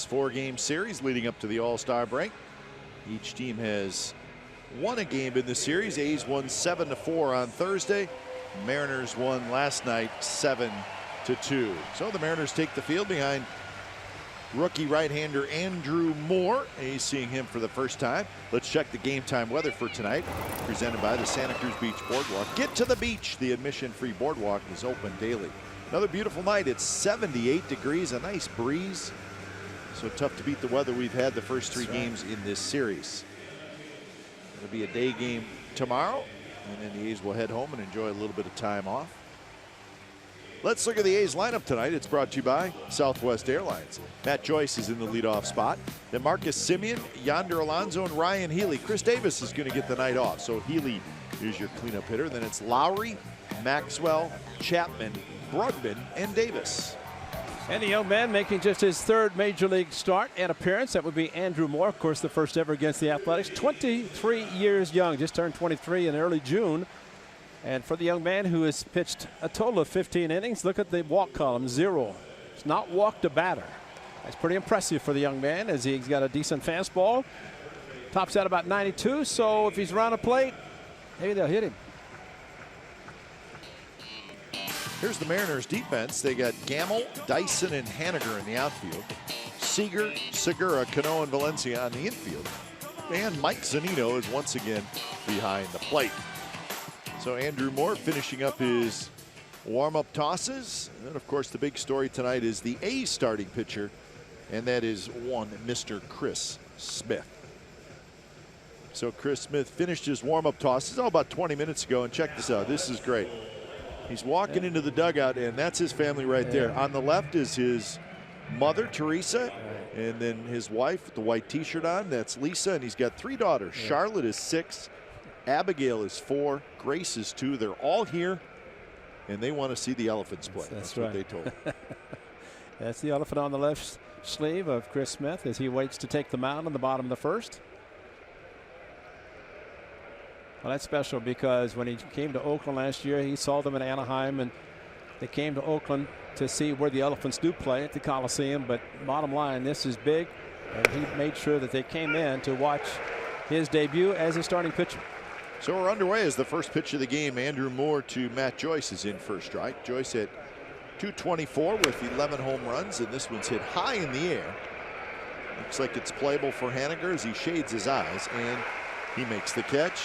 this 4-game series leading up to the All-Star break. Each team has won a game in the series. A's won 7-4 on Thursday. Mariners won last night 7-2. So the Mariners take the field behind rookie right-hander Andrew Moore. A's seeing him for the first time. Let's check the game time weather for tonight, presented by the Santa Cruz Beach Boardwalk. Get to the beach. The admission-free boardwalk is open daily. Another beautiful night. It's 78 degrees, a nice breeze. So tough to beat the weather we've had the first 3 games in this series. It'll be a day game tomorrow, and then the A's will head home and enjoy a little bit of time off. Let's look at the A's lineup tonight. It's brought to you by Southwest Airlines. Matt Joyce is in the leadoff spot. Then Marcus Semien, Yonder Alonso, and Ryan Healy. Chris Davis is going to get the night off, so Healy is your cleanup hitter. Then it's Lowry, Maxwell, Chapman, Brugman, and Davis. And the young man making just his 3rd major league start and appearance. That would be Andrew Moore, of course, the first ever against the Athletics. 23 years young, just turned 23 in early June. And for the young man who has pitched a total of 15 innings, look at the walk column, 0. He's not walked a batter. That's pretty impressive for the young man, as he's got a decent fastball. Tops out about 92, so if he's around a plate, maybe they'll hit him. Here's the Mariners defense. They got Gamble, Dyson, and Haniger in the outfield. Seager, Segura, Cano, and Valencia on the infield. And Mike Zunino is once again behind the plate. So Andrew Moore finishing up his warm-up tosses. And then, of course, the big story tonight is the A's starting pitcher, and that is one Mr. Chris Smith. So Chris Smith finished his warm-up tosses about 20 minutes ago, and check this out. This is great. He's walking into the dugout, and that's his family right there. On the left is his mother, Teresa, and then his wife with the white T-shirt on. That's Lisa, and he's got 3 daughters. Charlotte is 6. Abigail is 4, Grace is 2. They're all here, and they want to see the elephants play. That's right. What they told me. That's the elephant on the left sleeve of Chris Smith as he waits to take the mound in the bottom of the 1st. Well, that's special because when he came to Oakland last year, he saw them in Anaheim, and they came to Oakland to see where the Elephants do play at the Coliseum. But bottom line, this is big, and he made sure that they came in to watch his debut as a starting pitcher. So we're underway as the first pitch of the game. Andrew Moore to Matt Joyce is in first strike. Joyce hit .224 with 11 home runs, and this one's hit high in the air. Looks like it's playable for Haniger as he shades his eyes, and he makes the catch,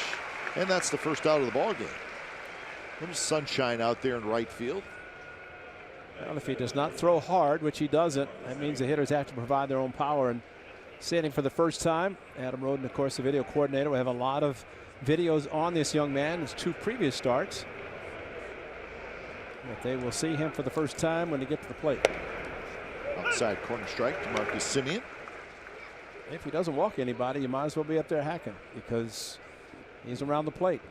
and that's the first out of the ball game. There's sunshine out there in right field. Well, if he does not throw hard, which he doesn't, that means the hitters have to provide their own power. And standing for the first time, Adam Roden, of course, the video coordinator, will have a lot of videos on this young man, his 2 previous starts. But they will see him for the first time when they get to the plate. Outside corner strike to Marcus Semien. If he doesn't walk anybody, you might as well be up there hacking because he's around the plate.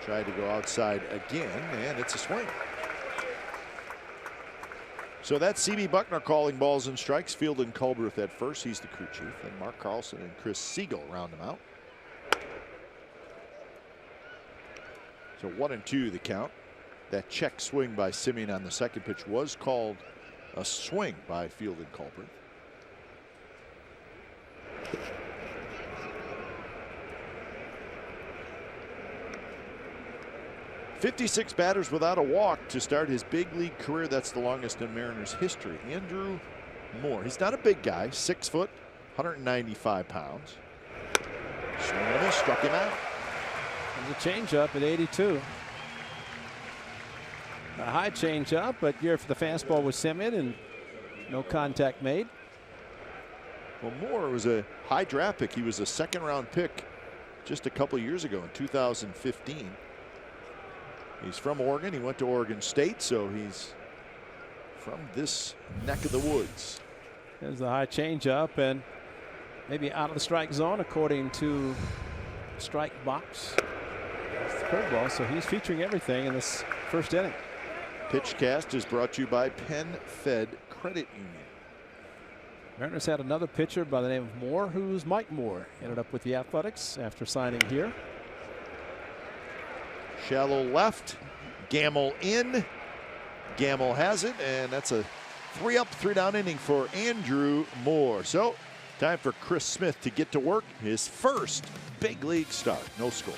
Tried to go outside again, and it's a swing. So that's C.B. Buckner calling balls and strikes. Field and Culberth at first. He's the crew chief. Then Mark Carlson and Chris Siegel round him out. So 1-2 the count. That check swing by Semien on the second pitch was called a swing by Field and Culberth. .56 batters without a walk to start his big league career. That's the longest in Mariners history. Andrew Moore. He's not a big guy. 6 foot, 195 pounds. Swing and a miss, struck him out. There's a changeup at 82. A high changeup, but here for the fastball was Semien, and no contact made. Well, Moore was a high draft pick. He was a 2nd-round pick just a couple years ago in 2015. He's from Oregon. He went to Oregon State, so he's from this neck of the woods. There's the high changeup, and maybe out of the strike zone according to strike box. That's the curveball, so he's featuring everything in this first inning. Pitchcast is brought to you by Penn Fed Credit Union. Mariners had another pitcher by the name of Moore, who's Mike Moore. Ended up with the Athletics after signing here. Shallow left, Gamble in, Gamble has it, and that's a 3-up, 3-down inning for Andrew Moore. So time for Chris Smith to get to work. His first big league start. No score.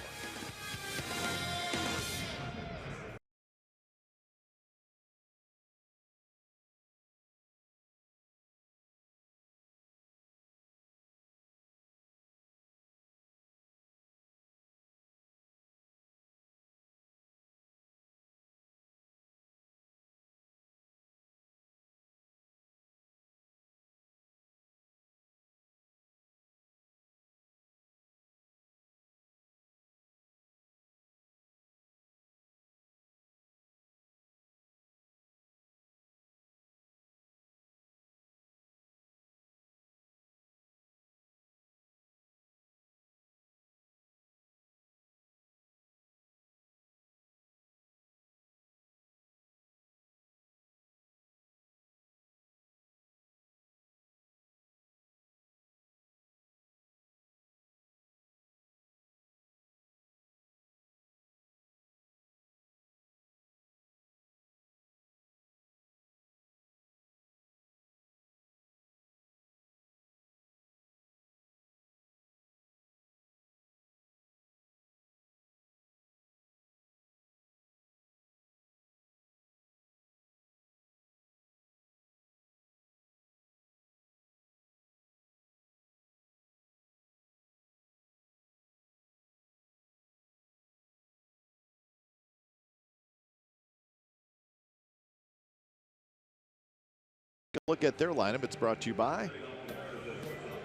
Look at their lineup. It's brought to you by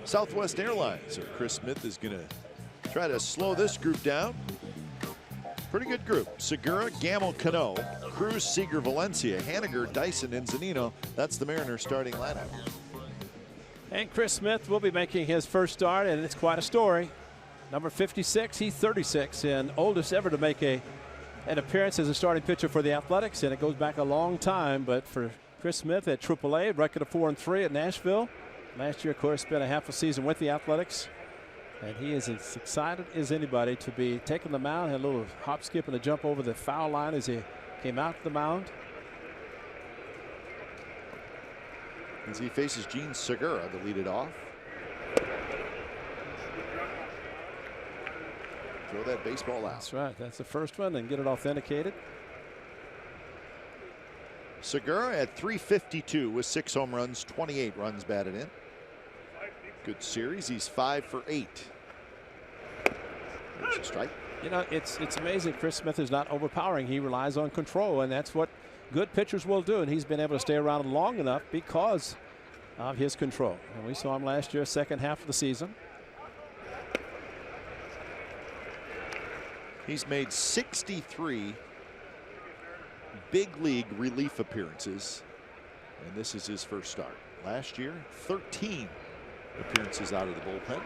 Southwest Airlines. So Chris Smith is going to try to slow this group down. Pretty good group. Segura, Gamble, Cano, Cruz, Seager, Valencia, Haniger, Dyson, and Zunino. That's the Mariners starting lineup. And Chris Smith will be making his first start, and it's quite a story. Number 56, he's 36 and oldest ever to make an appearance as a starting pitcher for the Athletics, and it goes back a long time. But for Chris Smith at AAA, record of 4-3 at Nashville. Last year, of course, spent a half a season with the Athletics. And he is as excited as anybody to be taking the mound. Had a little hop, skip, and a jump over the foul line as he came out to the mound. As he faces Gene Segura to lead it off. Throw that baseball out. That's right. That's the first one, and get it authenticated. Segura at .352 with 6 home runs, 28 runs batted in. Good series. He's 5 for 8. There's a strike. You know, it's amazing. Chris Smith is not overpowering. He relies on control, and that's what good pitchers will do. And he's been able to stay around long enough because of his control. And we saw him last year, second half of the season. He's made 63 big league relief appearances, and this is his first start. Last year, 13 appearances out of the bullpen.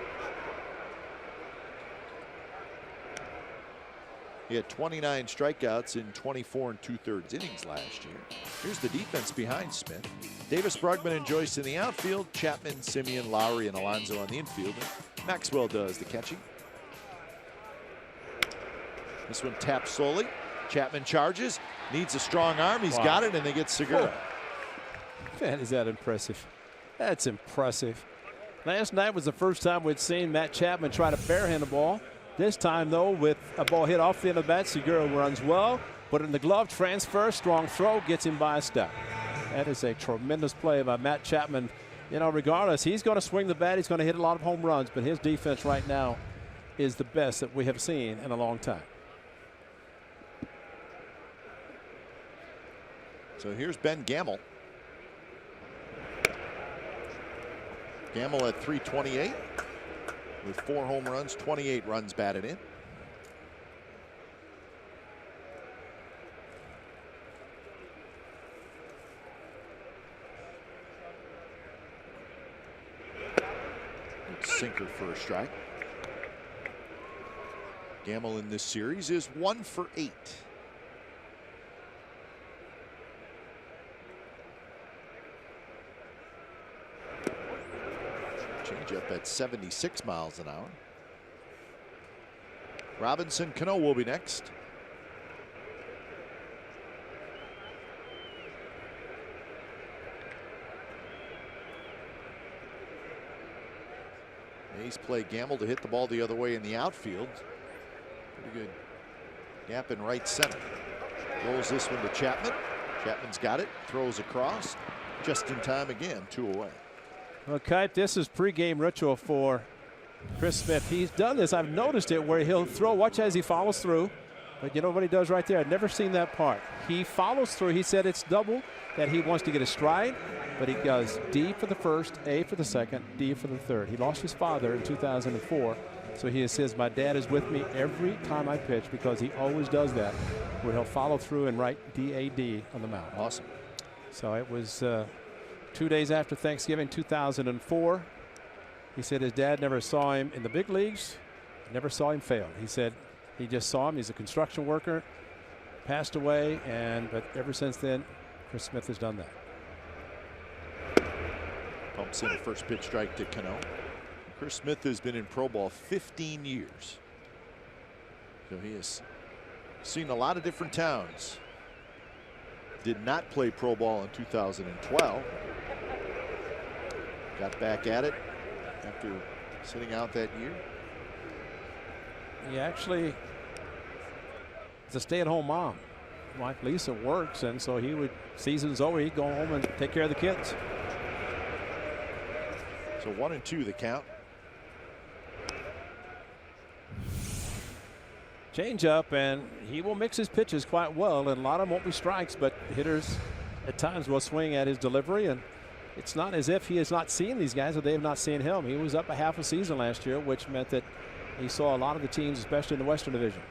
He had 29 strikeouts in 24 2/3 innings last year. Here's the defense behind Smith. Davis, Brugman, and Joyce in the outfield. Chapman, Simeon, Lowry, and Alonso on the infield. And Maxwell does the catching. This one tapped slowly. Chapman charges, needs a strong arm. He's got it, and they get Segura. Man, is that impressive. That's impressive. Last night was the first time we'd seen Matt Chapman try to barehand the ball. This time, though, with a ball hit off the end of the bat, Segura runs well, put it in the glove, transfer, strong throw, gets him by a step. That is a tremendous play by Matt Chapman. You know, regardless, he's going to swing the bat. He's going to hit a lot of home runs, but his defense right now is the best that we have seen in a long time. So here's Ben Gamble. Gamble at .328 with 4 home runs, 28 runs batted in. Good sinker for a strike. Gamble in this series is 1 for 8. Changeup at 76 miles an hour. Robinson Cano will be next. A's play Gamble to hit the ball the other way in the outfield. Pretty good gap in right center. Rolls this one to Chapman. Chapman's got it. Throws across. Just in time again. 2 away. Well, Kite, this is pregame ritual for Chris Smith. He's done this. I've noticed it where he'll throw. Watch as he follows through. But you know what he does right there? I've never seen that part. He follows through. He said it's double, that he wants to get a stride, but he goes D for the first, A for the second, D for the third. He lost his father in 2004, so he says, my dad is with me every time I pitch, because he always does that, where he'll follow through and write D-A-D on the mound. Awesome. So it was 2 days after Thanksgiving, 2004. He said his dad never saw him in the big leagues, never saw him fail. He said he just saw him. He's a construction worker, passed away, but ever since then, Chris Smith has done that. Pumps in a first pitch strike to Cano. Chris Smith has been in pro ball 15 years. So he has seen a lot of different towns. Did not play pro ball in 2012. Got back at it after sitting out that year. He actually is a stay-at-home mom. Wife Lisa works, and so he would, season's over, he'd go home and take care of the kids. So 1-2 the count. Change up, and he will mix his pitches quite well, and a lot of them won't be strikes, but hitters at times will swing at his delivery, and it's not as if he has not seen these guys or they have not seen him. He was up a half a season last year, which meant that he saw a lot of the teams, especially in the Western Division.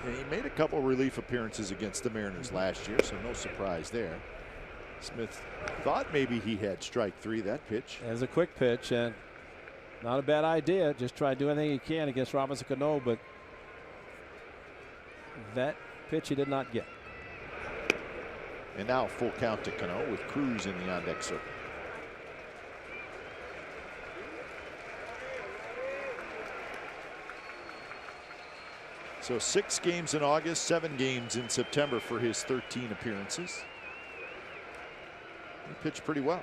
Yeah, he made a couple relief appearances against the Mariners last year, so no surprise there. Smith thought maybe he had strike 3 that pitch. As a quick pitch, and not a bad idea. Just try to do anything he can against Robinson Cano, but that pitch he did not get. And now full count to Cano with Cruz in the on-deck circle. So 6 games in August, 7 games in September for his 13 appearances. He pitched pretty well.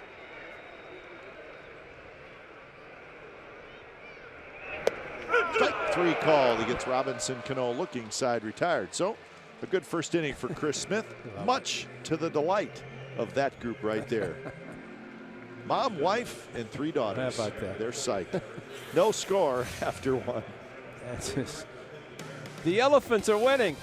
Strike 3 called. He gets Robinson Cano looking side retired. So a good first inning for Chris Smith, much to the delight of that group right there. Mom, wife, and 3 daughters. How about that? They're psyched. No score after 1. That's just, the Elephants are winning.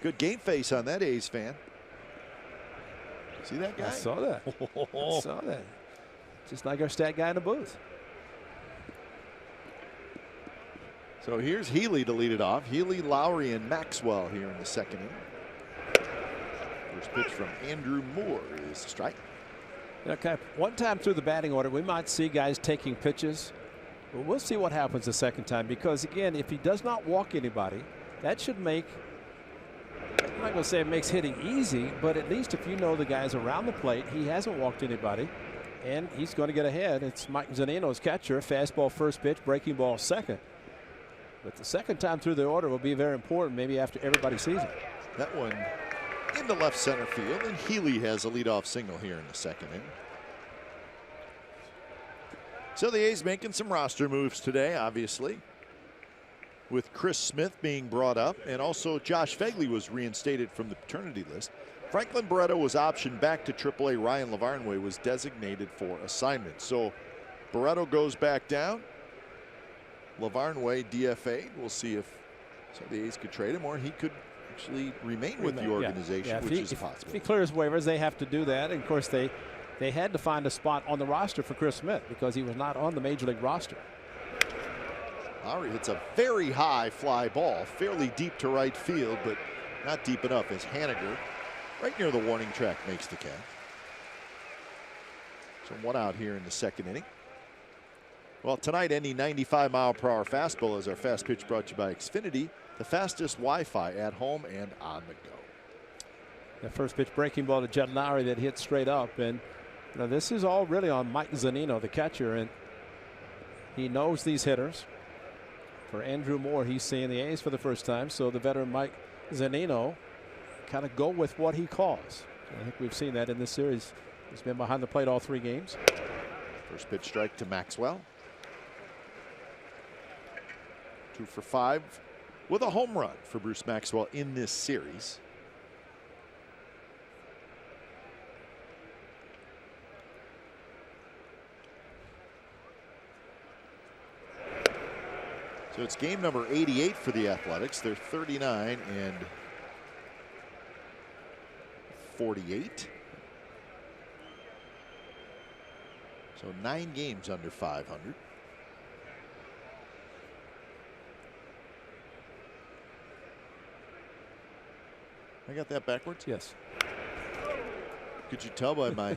Good game face on that A's fan. See that guy? I saw that. I saw that. Just like our stat guy in the booth. So here's Healy to lead it off. Healy, Lowry, and Maxwell here in the second inning. First pitch from Andrew Moore is a strike. Okay, one time through the batting order, we might see guys taking pitches. But we'll see what happens the second time, because again, if he does not walk anybody, that should make, I'm not going to say it makes hitting easy, but at least if you know the guys around the plate, he hasn't walked anybody, and he's going to get ahead. It's Mike Zunino's catcher, fastball first pitch, breaking ball second. But the second time through the order will be very important, maybe after everybody sees it. That one into left center field, and Healy has a leadoff single here in the second inning. So the A's making some roster moves today, obviously, with Chris Smith being brought up, and also Josh Phegley was reinstated from the paternity list. Franklin Barreto was optioned back to AAA. Ryan LaVarnway was designated for assignment. So Barreto goes back down. LaVarnway DFA'd. We'll see if the A's could trade him, or he could actually remain with the organization, which is possible. If he clears waivers, they have to do that. And of course, they had to find a spot on the roster for Chris Smith because he was not on the major league roster. Lowry hits a very high fly ball, fairly deep to right field, but not deep enough as Haniger, right near the warning track, makes the catch. So one out here in the second inning. Well, tonight, any 95-mile-per-hour fastball is our fast pitch, brought to you by Xfinity, the fastest Wi-Fi at home and on the go. The first pitch breaking ball to Jed Lowry that hit straight up, and this is all really on Mike Zunino, the catcher, and he knows these hitters. For Andrew Moore, he's seeing the A's for the first time, so the veteran Mike Zunino kind of go with what he calls. I think we've seen that in this series. He's been behind the plate all 3 games. First pitch strike to Maxwell. 2 for 5 with a home run for Bruce Maxwell in this series. So it's game number 88 for the Athletics. They're 39 and 48. So 9 games under 500. I got that backwards? Yes. Could you tell by my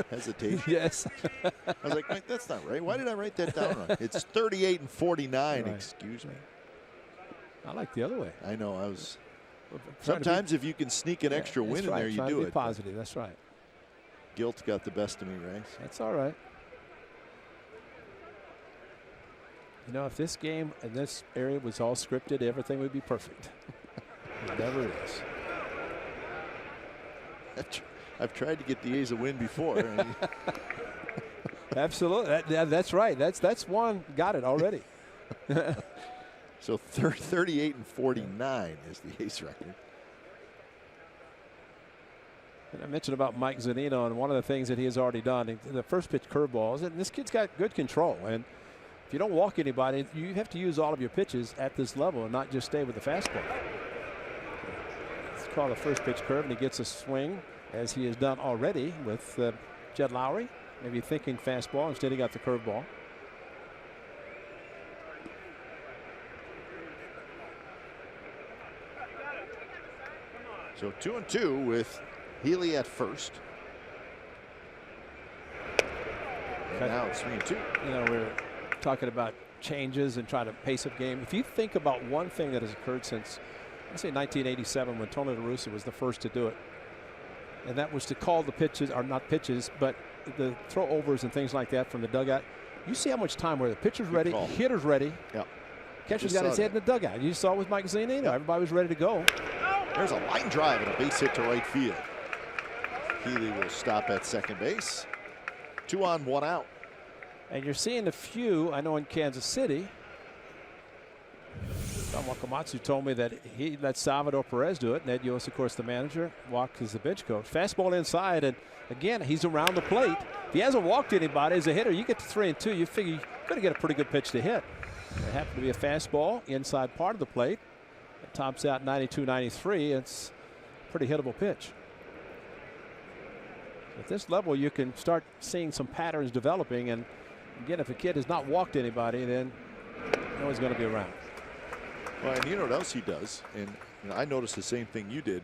hesitation? Yes. I was like, wait, that's not right. Why did I write that down wrong? It's 38 and 49. Right. Excuse me. I like the other way. I know. I was. Sometimes if you can sneak an extra win in there, you do it. Positive. That's right. Guilt got the best of me, right? That's all right. If this game in this area was all scripted, everything would be perfect. It never is. I've tried to get the A's a win before. Absolutely. That's right. That's one. Got it already. So 38 and 49 is the A's record. And I mentioned about Mike Zunino, and one of the things that he has already done, the first pitch curveballs, and this kid's got good control. And if you don't walk anybody, you have to use all of your pitches at this level and not just stay with the fastball. It's called a first pitch curve, and he gets a swing, as he has done already with Jed Lowry. Maybe thinking fastball, instead he got the curveball. So 2-2 with Healy at first. And now it's 3-2. We're talking about changes and trying to pace up game. If you think about one thing that has occurred since, let's say 1987, when Tony La Russa was the first to do it, and that was to call the pitches, or not pitches, but the throw overs and things like that from the dugout. You see how much time where the pitcher's ready, hitter's ready. Yep. Catcher's got his head in the dugout. You saw with Mike Zunino. Yep. Everybody was ready to go. There's a line drive and a base hit to right field. Healy will stop at second base. 2 on, 1 out. And you're seeing a few, I know in Kansas City, Don Wakamatsu told me that he let Salvador Perez do it. Ned Yost, of course, the manager, walked as the bench coach. Fastball inside, and again, he's around the plate. If he hasn't walked anybody as a hitter, you get to 3-2, you figure you're going to get a pretty good pitch to hit. It happened to be a fastball inside part of the plate. It tops out 92-93. It's a pretty hittable pitch. At this level, you can start seeing some patterns developing. And again, if a kid has not walked anybody, then no one's going to be around. Well, and you know what else he does? And I noticed the same thing you did.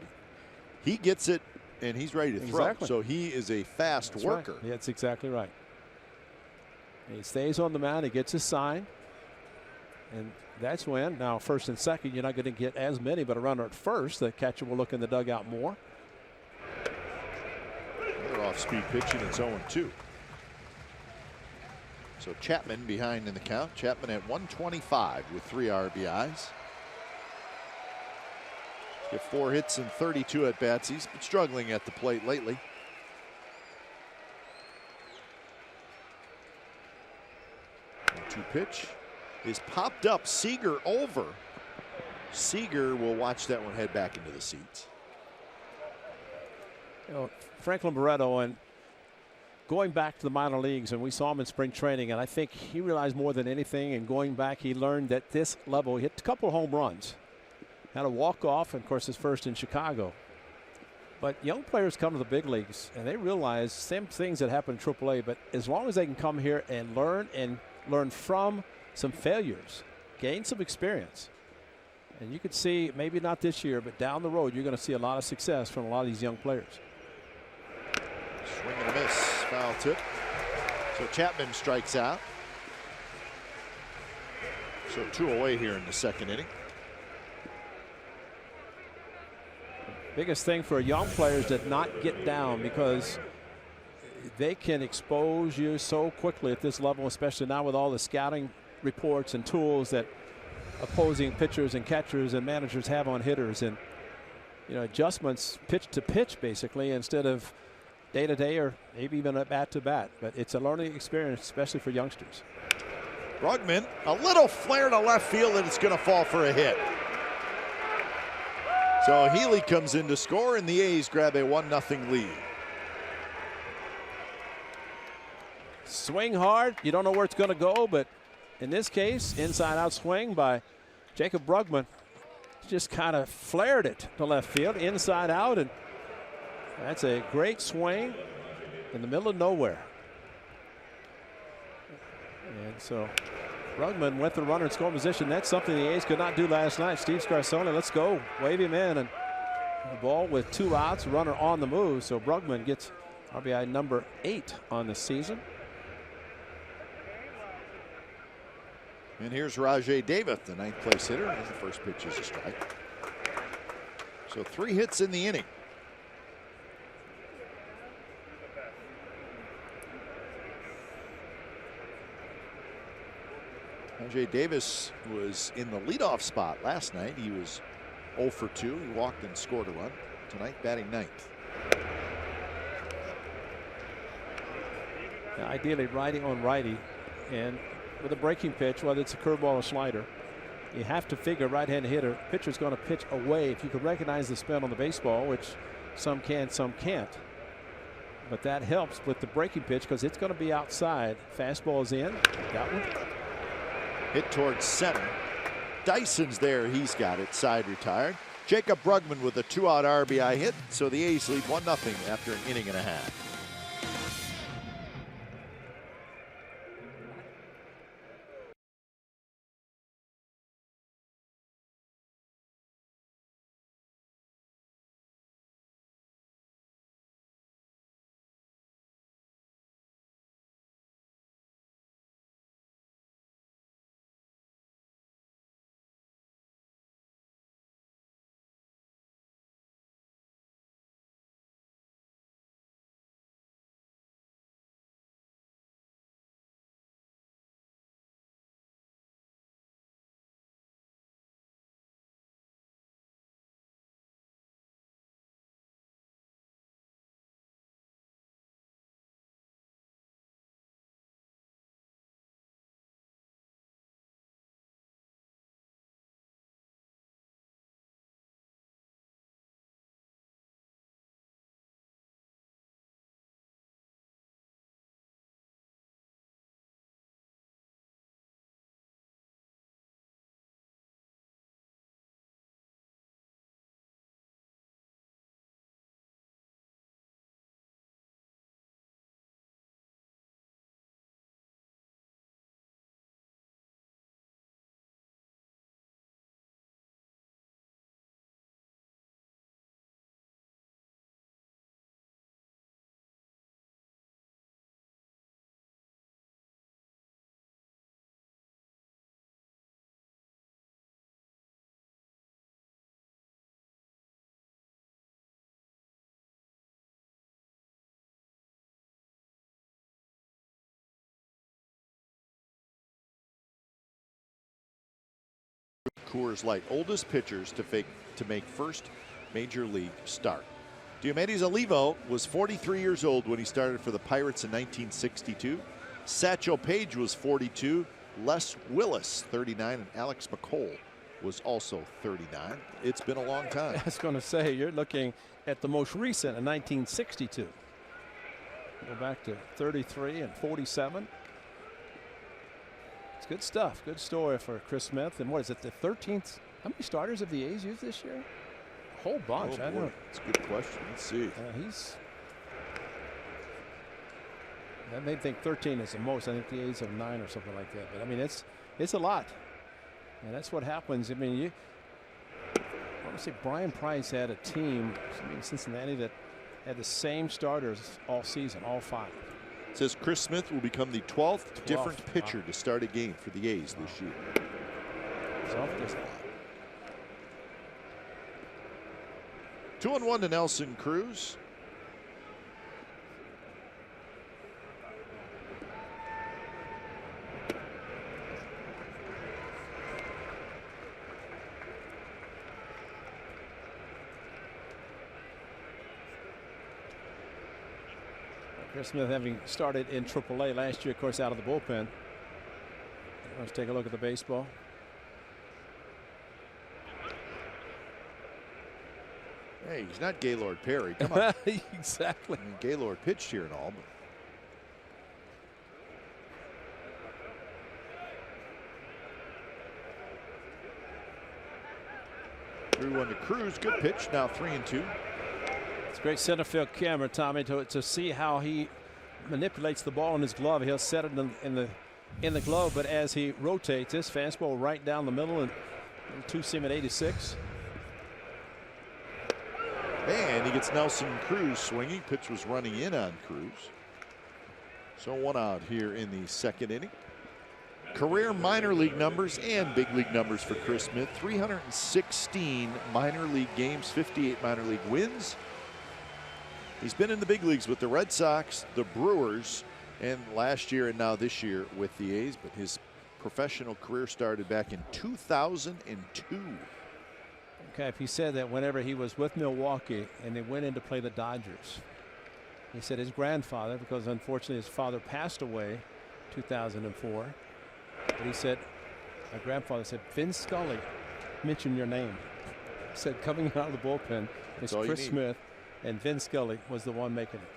He gets it, and he's ready to throw. So he is a fast worker. Right. Yeah, that's exactly right. And he stays on the mound. He gets his sign. And that's when, now first and second, you're not going to get as many, but a runner at first, the catcher will look in the dugout more. Another off-speed pitch, and it's 0-2. So Chapman behind in the count. Chapman at 125 with 3 RBIs. Get 4 hits and 32 at bats. He's been struggling at the plate lately. Two pitch is popped up. Seager over. Seager will watch that one head back into the seats. You know, Franklin Barreto, and going back to the minor leagues, and we saw him in spring training, and I think he realized more than anything, and going back, he learned that this level, he hit a couple of home runs. Had a walk-off, and of course his first in Chicago. But young players come to the big leagues, and they realize same things that happen in AAA, but as long as they can come here and learn from some failures, gain some experience. And you could see, maybe not this year, but down the road, you're going to see a lot of success from a lot of these young players. Swing and a miss, foul tip. So Chapman strikes out. So 2 away here in the second inning. Biggest thing for young players to not get down, because they can expose you so quickly at this level, especially now with all the scouting reports and tools that opposing pitchers and catchers and managers have on hitters, and adjustments pitch to pitch basically instead of day to day or maybe even a bat to bat. But it's a learning experience, especially for youngsters. Brugman, a little flare to left field, and it's going to fall for a hit. So Healy comes in to score, and the A's grab a 1-0 lead. Swing hard. You don't know where it's going to go, but in this case, inside out swing by Jacob Brugman. Just kind of flared it to left field, inside out, and that's a great swing in the middle of nowhere. And so Brugman went the runner in scoring position. That's something the A's could not do last night. Steve Scarsone, let's go. Wave him in, and the ball with 2 outs, runner on the move. So Brugman gets RBI number 8 on the season. And here's Rajay Davis, the 9th place hitter, and the first pitch is a strike. So 3 hits in the inning. Rajay Davis was in the leadoff spot last night. He was 0 for 2. He walked and scored a run. Tonight, batting 9th. Now, ideally, righty on righty, and with a breaking pitch, whether it's a curveball or slider, you have to figure right-handed hitter, pitcher's going to pitch away. If you could recognize the spin on the baseball, which some can, some can't. But that helps with the breaking pitch because it's going to be outside. Fastball's in. Got one. Hit towards center. Dyson's there. He's got it. Side retired. Jacob Brugman with a 2-out RBI hit. So the A's lead 1-0 after an inning and a half. Coors Light. Oldest pitchers to make first major league start. Diomedes Olivo was 43 years old when he started for the Pirates in 1962. Satchel Paige was 42. Les Willis, 39, and Alex McColl was also 39. It's been a long time. I was going to say, you're looking at the most recent in 1962. Go back to 33 and 47. It's good stuff. Good story for Chris Smith. And what is it, the 13th? How many starters have the A's used this year? A whole bunch. Oh, I know. That's a good question. Let's see. I may think 13 is the most. I think the A's have 9 or something like that. But I mean, it's a lot. And that's what happens. I mean, I want to say Brian Price had a team in Cincinnati that had the same starters all season, all 5. It says Chris Smith will become the 12th different pitcher to start a game for the A's this year. 2-1 to Nelson Cruz. Chris Smith, having started in AAA last year, of course, out of the bullpen. Let's take a look at the baseball. Hey, he's not Gaylord Perry. Come on. Exactly. I mean, Gaylord pitched here and all, but 3-1 to Cruz. Good pitch. Now 3-2. It's a great center field camera, Tommy, to see how he manipulates the ball in his glove. He'll set it in the glove, but as he rotates this fastball right down the middle and two seam at 86. And he gets Nelson Cruz swinging. Pitch was running in on Cruz. So 1 out here in the 2nd inning. Career minor league numbers and big league numbers for Chris Smith. 316 minor league games, 58 minor league wins. He's been in the big leagues with the Red Sox, the Brewers, and last year and now this year with the A's. But his professional career started back in 2002. Okay, if he said that whenever he was with Milwaukee and they went in to play the Dodgers, he said his grandfather, because unfortunately his father passed away 2004, but he said, my grandfather said, Vin Scully mentioned your name. He said coming out of the bullpen is Chris Smith, and Vin Scully was the one making it.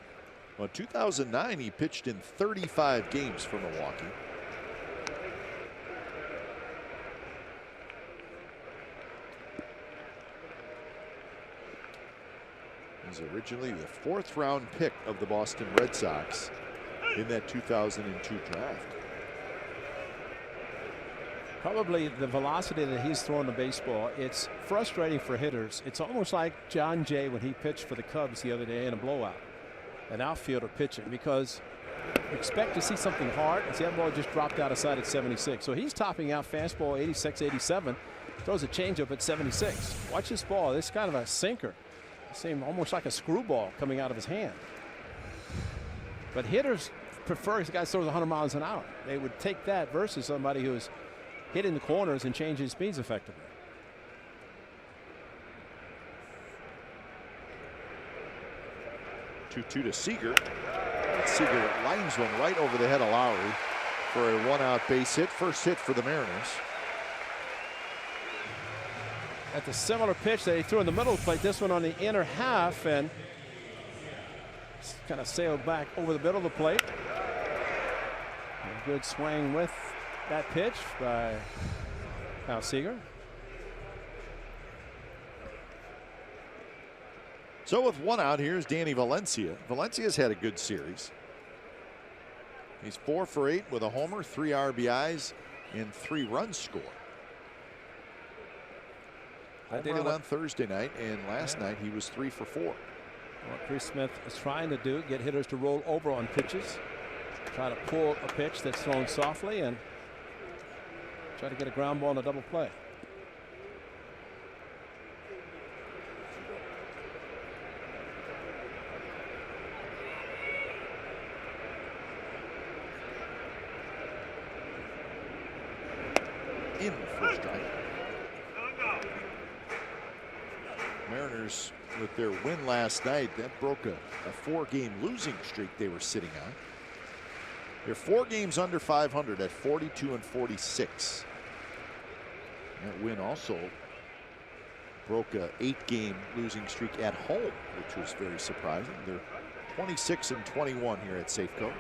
Well, in 2009 he pitched in 35 games for Milwaukee. He's originally the 4th round pick of the Boston Red Sox in that 2002 draft. Probably the velocity that he's throwing the baseball, it's frustrating for hitters. It's almost like John Jay when he pitched for the Cubs the other day in a blowout. An outfielder pitching, because expect to see something hard. See, that ball just dropped out of sight at 76. So he's topping out fastball 86, 87. Throws a changeup at 76. Watch this ball. It's kind of a sinker. Seemed almost like a screwball coming out of his hand. But hitters prefer the guy throws 100 miles an hour. They would take that versus somebody who's hitting the corners and changing speeds effectively. Two to Seager. Seager lines one right over the head of Lowry for a 1-out base hit. First hit for the Mariners. At the similar pitch that he threw in the middle of the plate, this one on the inner half, and kind of sailed back over the middle of the plate. A good swing with that pitch by Kyle Seager. So with 1 out, here's Danny Valencia. Valencia's had a good series. He's 4 for 8 with a homer, 3 RBIs, and 3 runs scored. Home run on Thursday night, and last night he was 3 for 4. What Chris Smith is trying to do, get hitters to roll over on pitches. Try to pull a pitch that's thrown softly and try to get a ground ball in a double play. In for a strike. Mariners, with their win last night, that broke a 4-game losing streak they were sitting on. They're 4 games under 500 at 42-46. That win also broke a 8-game losing streak at home, which was very surprising. They're 26-21 here at Safeco.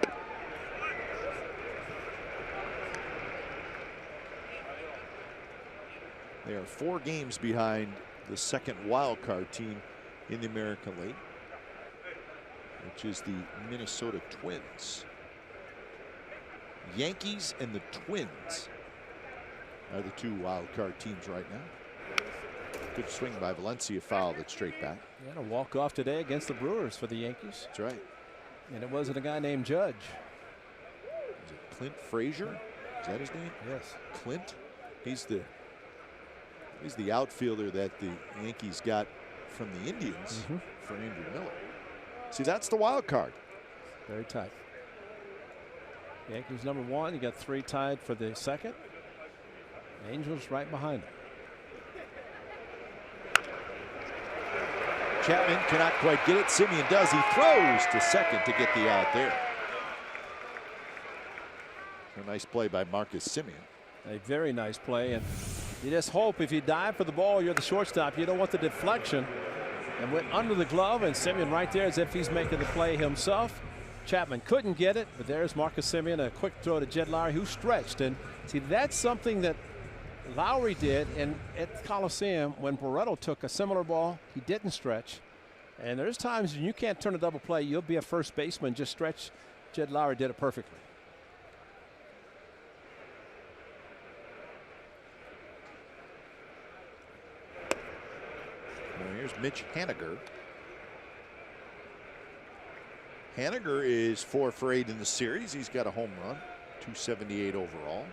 They are 4 games behind the second wild card team in the American League, which is the Minnesota Twins. Yankees and the Twins are the 2 wild card teams right now. Good swing by Valencia, fouled it straight back. And a walk-off today against the Brewers for the Yankees. That's right. And it wasn't a guy named Judge. Is it Clint Frazier? Is that his name? Yes. Clint. He's the outfielder that the Yankees got from the Indians for Andrew Miller. See, that's the wild card. Very tight. Yankees number 1. You got 3 tied for the second. Angels right behind them. Chapman cannot quite get it. Semien does. He throws to second to get the out there. A nice play by Marcus Semien. A very nice play, and you just hope if you dive for the ball, you're the shortstop. You don't want the deflection. And went under the glove, and Semien right there as if he's making the play himself. Chapman couldn't get it, but there's Marcus Semien, a quick throw to Jed Lowry, who stretched. And see, that's something that Lowry did, and at the Coliseum when Barreto took a similar ball, he didn't stretch. And there's times when you can't turn a double play, you'll be a first baseman, just stretch. Jed Lowry did it perfectly. Well, here's Mitch Haniger. Haniger is 4 for 8 in the series. He's got a home run, 278 overall.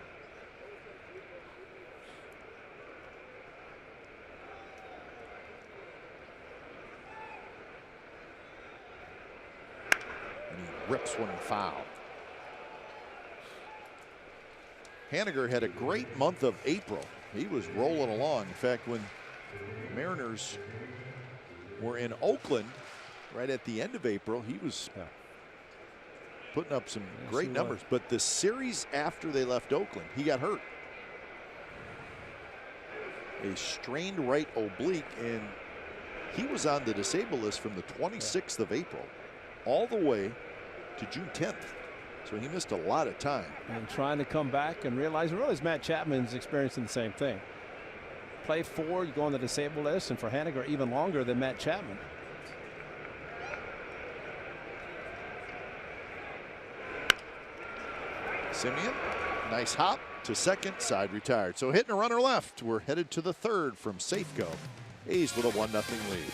And he rips one foul. Haniger had a great month of April. He was rolling along. In fact, when the Mariners were in Oakland right at the end of April, he was putting up some great numbers. But the series after they left Oakland, he got hurt. A strained right oblique, and he was on the disabled list from the 26th of April all the way to June 10th. So he missed a lot of time. And trying to come back and realize Matt Chapman's experiencing the same thing. Play 4, you go on the disabled list, and for Haniger even longer than Matt Chapman. Semien, nice hop to second, side retired. So hitting a runner left. We're headed to the 3rd from Safeco. A's with a 1-0 lead.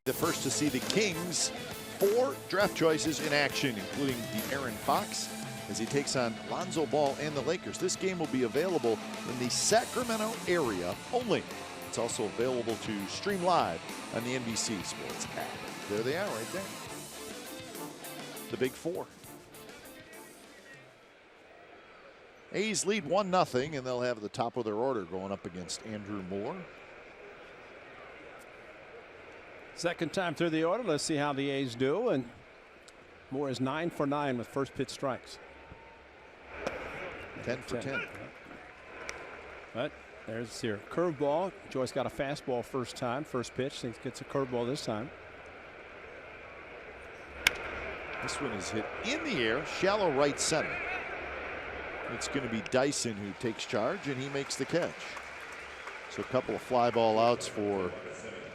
The first to see the Kings' 4 draft choices in action, including the Aaron Fox, as he takes on Lonzo Ball and the Lakers. This game will be available in the Sacramento area only. It's also available to stream live on the NBC Sports app. There they are right there. The big 4. A's lead 1-0, and they'll have the top of their order going up against Andrew Moore. Second time through the order. Let's see how the A's do. And Moore is 9 for 9 with first pitch strikes. 10 for 10. But there's your curveball. Joyce got a fastball first time. First pitch. He gets a curveball this time. This one is hit in the air, shallow right center. It's going to be Dyson who takes charge, and he makes the catch. So a couple of fly ball outs for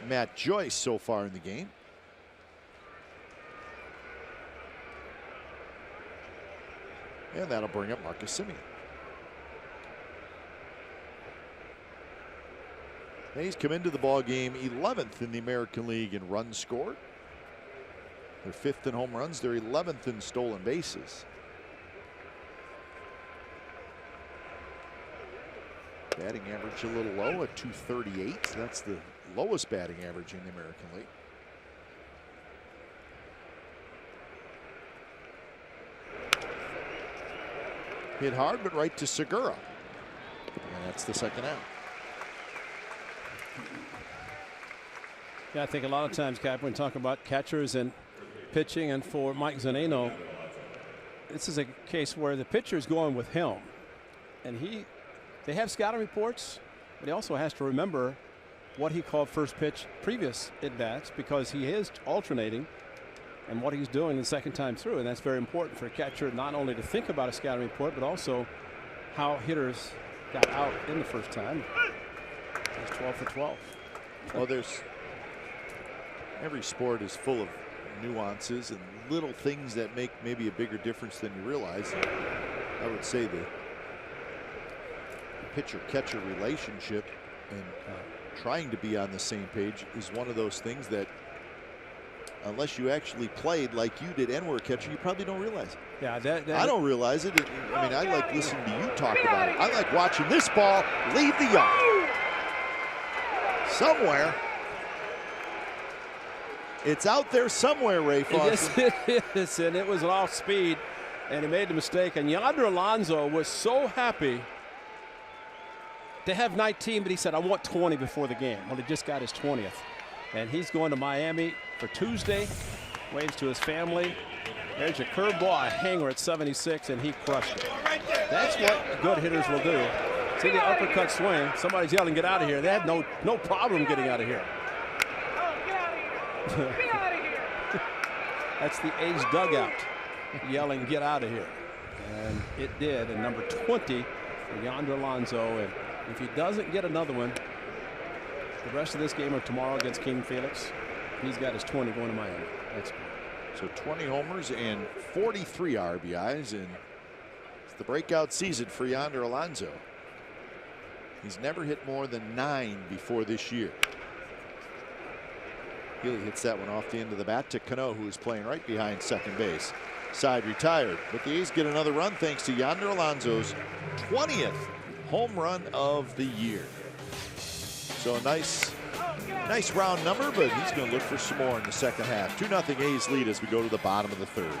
Matt Joyce so far in the game. And that'll bring up Marcus Semien. A's come into the ball game 11th in the American League in runs scored. They're 5th in home runs. They're 11th in stolen bases. Batting average a little low at .238. That's the lowest batting average in the American League. Hit hard, but right to Segura. And that's the second out. Yeah, I think a lot of times, Cap, when we talk about catchers and pitching, and for Mike Zunino, this is a case where the pitcher is going with him. And they have scouting reports, but he also has to remember what he called first pitch previous at-bats, because he is alternating and what he's doing the second time through. And that's very important for a catcher, not only to think about a scouting report, but also how hitters got out in the first time. He's 12 for 12. Well, every sport is full of nuances and little things that make maybe a bigger difference than you realize. I would say the pitcher-catcher relationship and trying to be on the same page is one of those things that, unless you actually played like you did and were a catcher, you probably don't realize it. Yeah, I don't realize it. I mean, I like listening to you talk about it. I like watching this ball leave the yard. Somewhere. It's out there somewhere, Ray Foster. Yes, it is, and it was off speed, and he made the mistake. And Yonder Alonso was so happy to have 19, but he said, I want 20 before the game. Well, he just got his 20th. And he's going to Miami for Tuesday. Waves to his family. There's your curveball, a hanger at 76, and he crushed it. That's what good hitters will do. See the uppercut swing. Somebody's yelling, get out of here. They had no problem getting out of here. Get out of here. That's the A's dugout yelling, get out of here. And it did. And number 20 for Yonder Alonso. And if he doesn't get another one, the rest of this game or tomorrow against King Felix, he's got his 20 going to Miami. That's good. So 20 homers and 43 RBIs, and it's the breakout season for Yonder Alonso. He's never hit more than 9 before this year. Healy hits that one off the end of the bat to Cano, who is playing right behind second base. Side retired, but the A's get another run thanks to Yonder Alonso's 20th home run of the year. So a nice round number, but he's going to look for some more in the second half. 2-0 A's lead as we go to the bottom of the third.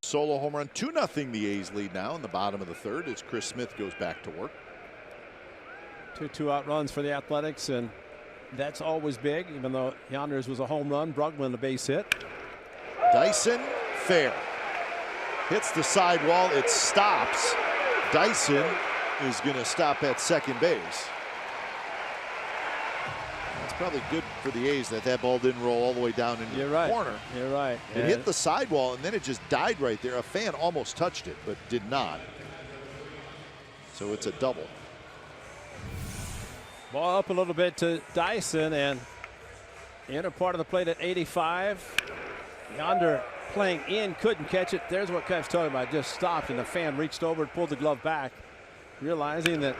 Solo home run. 2-0 the A's lead now in the bottom of the third as Chris Smith goes back to work. 2 2-out runs for the Athletics, and that's always big, even though Yonders was a home run. Brugman the base hit. Dyson fair. Hits the sidewall. It stops. Dyson is going to stop at second base. That's probably good for the A's that ball didn't roll all the way down into the corner. You're right. It hit the sidewall and then it just died right there. A fan almost touched it but did not. So it's a double. Ball up a little bit to Dyson, and inner part of the plate at 85. Yonder playing in, couldn't catch it. There's what Kev's talking about. Just stopped, and the fan reached over and pulled the glove back, realizing that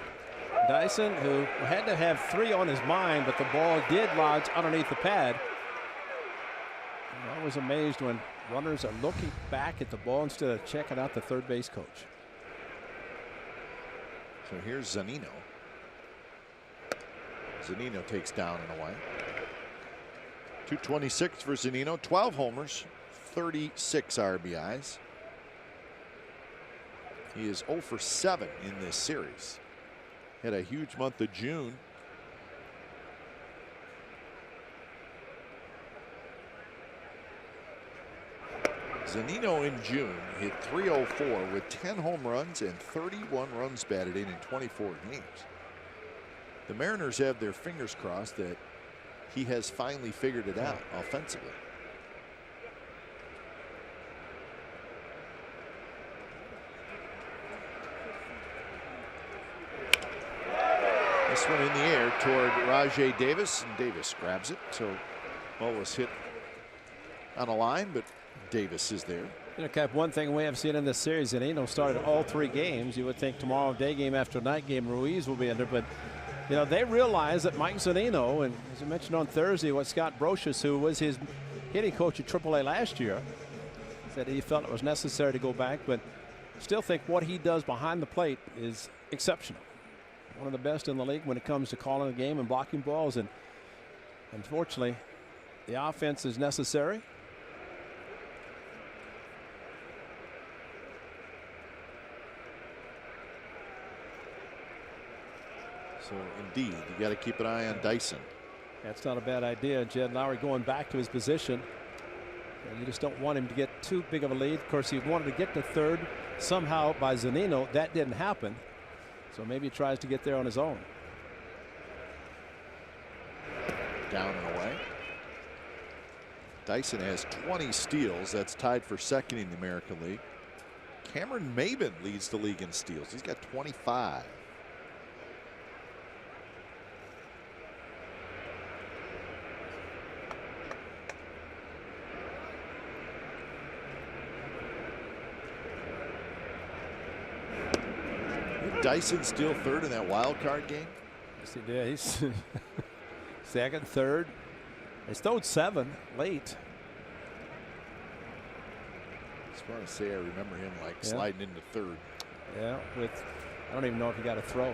Dyson, who had to have 3 on his mind, but the ball did lodge underneath the pad. And I was amazed when runners are looking back at the ball instead of checking out the third base coach. So here's Zunino. Zunino takes down and away. 226 for Zunino, 12 homers, 36 RBIs. He is 0 for 7 in this series. Had a huge month of June. Zunino in June hit .304 with 10 home runs and 31 runs batted in 24 games. The Mariners have their fingers crossed that he has finally figured it out offensively. This one in the air toward Rajai Davis, and Davis grabs it. So ball was hit on a line, but Davis is there. You know, Cap, one thing we have seen in this series, Zunino started all 3 games. You would think tomorrow, day game after night game, Ruiz will be in there, but you know, they realize that Mike Zunino, and as you mentioned on Thursday, what Scott Brocious, who was his hitting coach at AAA last year, said he felt it was necessary to go back, but still think what he does behind the plate is exceptional. One of the best in the league when it comes to calling the game and blocking balls, and unfortunately, the offense is necessary. So indeed, you got to keep an eye on Dyson. That's not a bad idea. Jed Lowry going back to his position. And you just don't want him to get too big of a lead. Of course, he wanted to get to third somehow by Zunino. That didn't happen. So maybe he tries to get there on his own. Down and away. Dyson has 20 steals. That's tied for second in the American League. Cameron Maybin leads the league in steals. He's got 25. Dyson still third in that wild card game? Yes, he did. He's second, third. They stowed 7 late. I just want to say I remember him like sliding into third. Yeah, with I don't even know if he got a throw.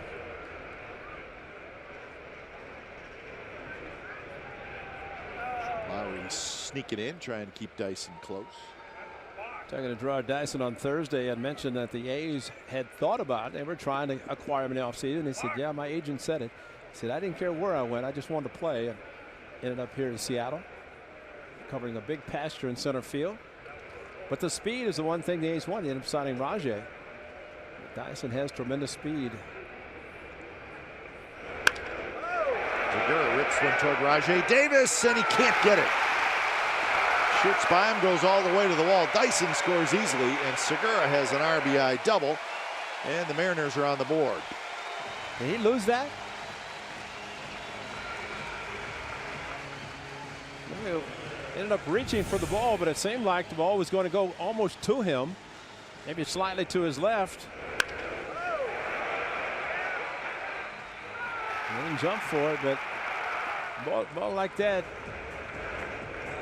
Lowry sneaking in, trying to keep Dyson close. Talking to Gerard Dyson on Thursday, had mentioned that the A's had thought about it. They were trying to acquire him in the offseason. He said, yeah, my agent said it. He said, I didn't care where I went. I just wanted to play. And ended up here in Seattle, covering a big pasture in center field. But the speed is the one thing the A's wanted. They ended up signing Rajai. Dyson has tremendous speed. Segura rips one toward Rajai Davis, and he can't get it. Shoots by him, goes all the way to the wall. Dyson scores easily, and Segura has an RBI double, and the Mariners are on the board. Did he lose that? He ended up reaching for the ball, but it seemed like the ball was going to go almost to him, maybe slightly to his left. He didn't jump for it, but ball like that,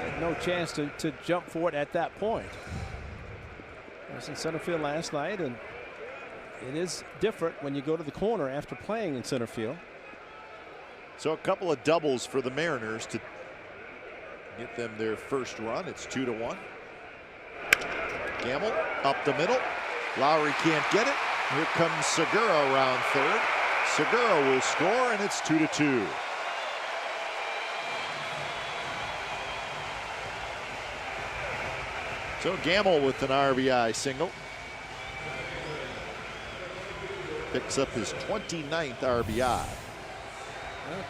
had no chance to jump for it at that point. I was in center field last night, and it is different when you go to the corner after playing in center field. So a couple of doubles for the Mariners to get them their first run. It's 2-1. Gamble up the middle. Lowry can't get it. Here comes Segura around third. Segura will score, and it's 2-2. So Gamble with an RBI single. Picks up his 29th RBI.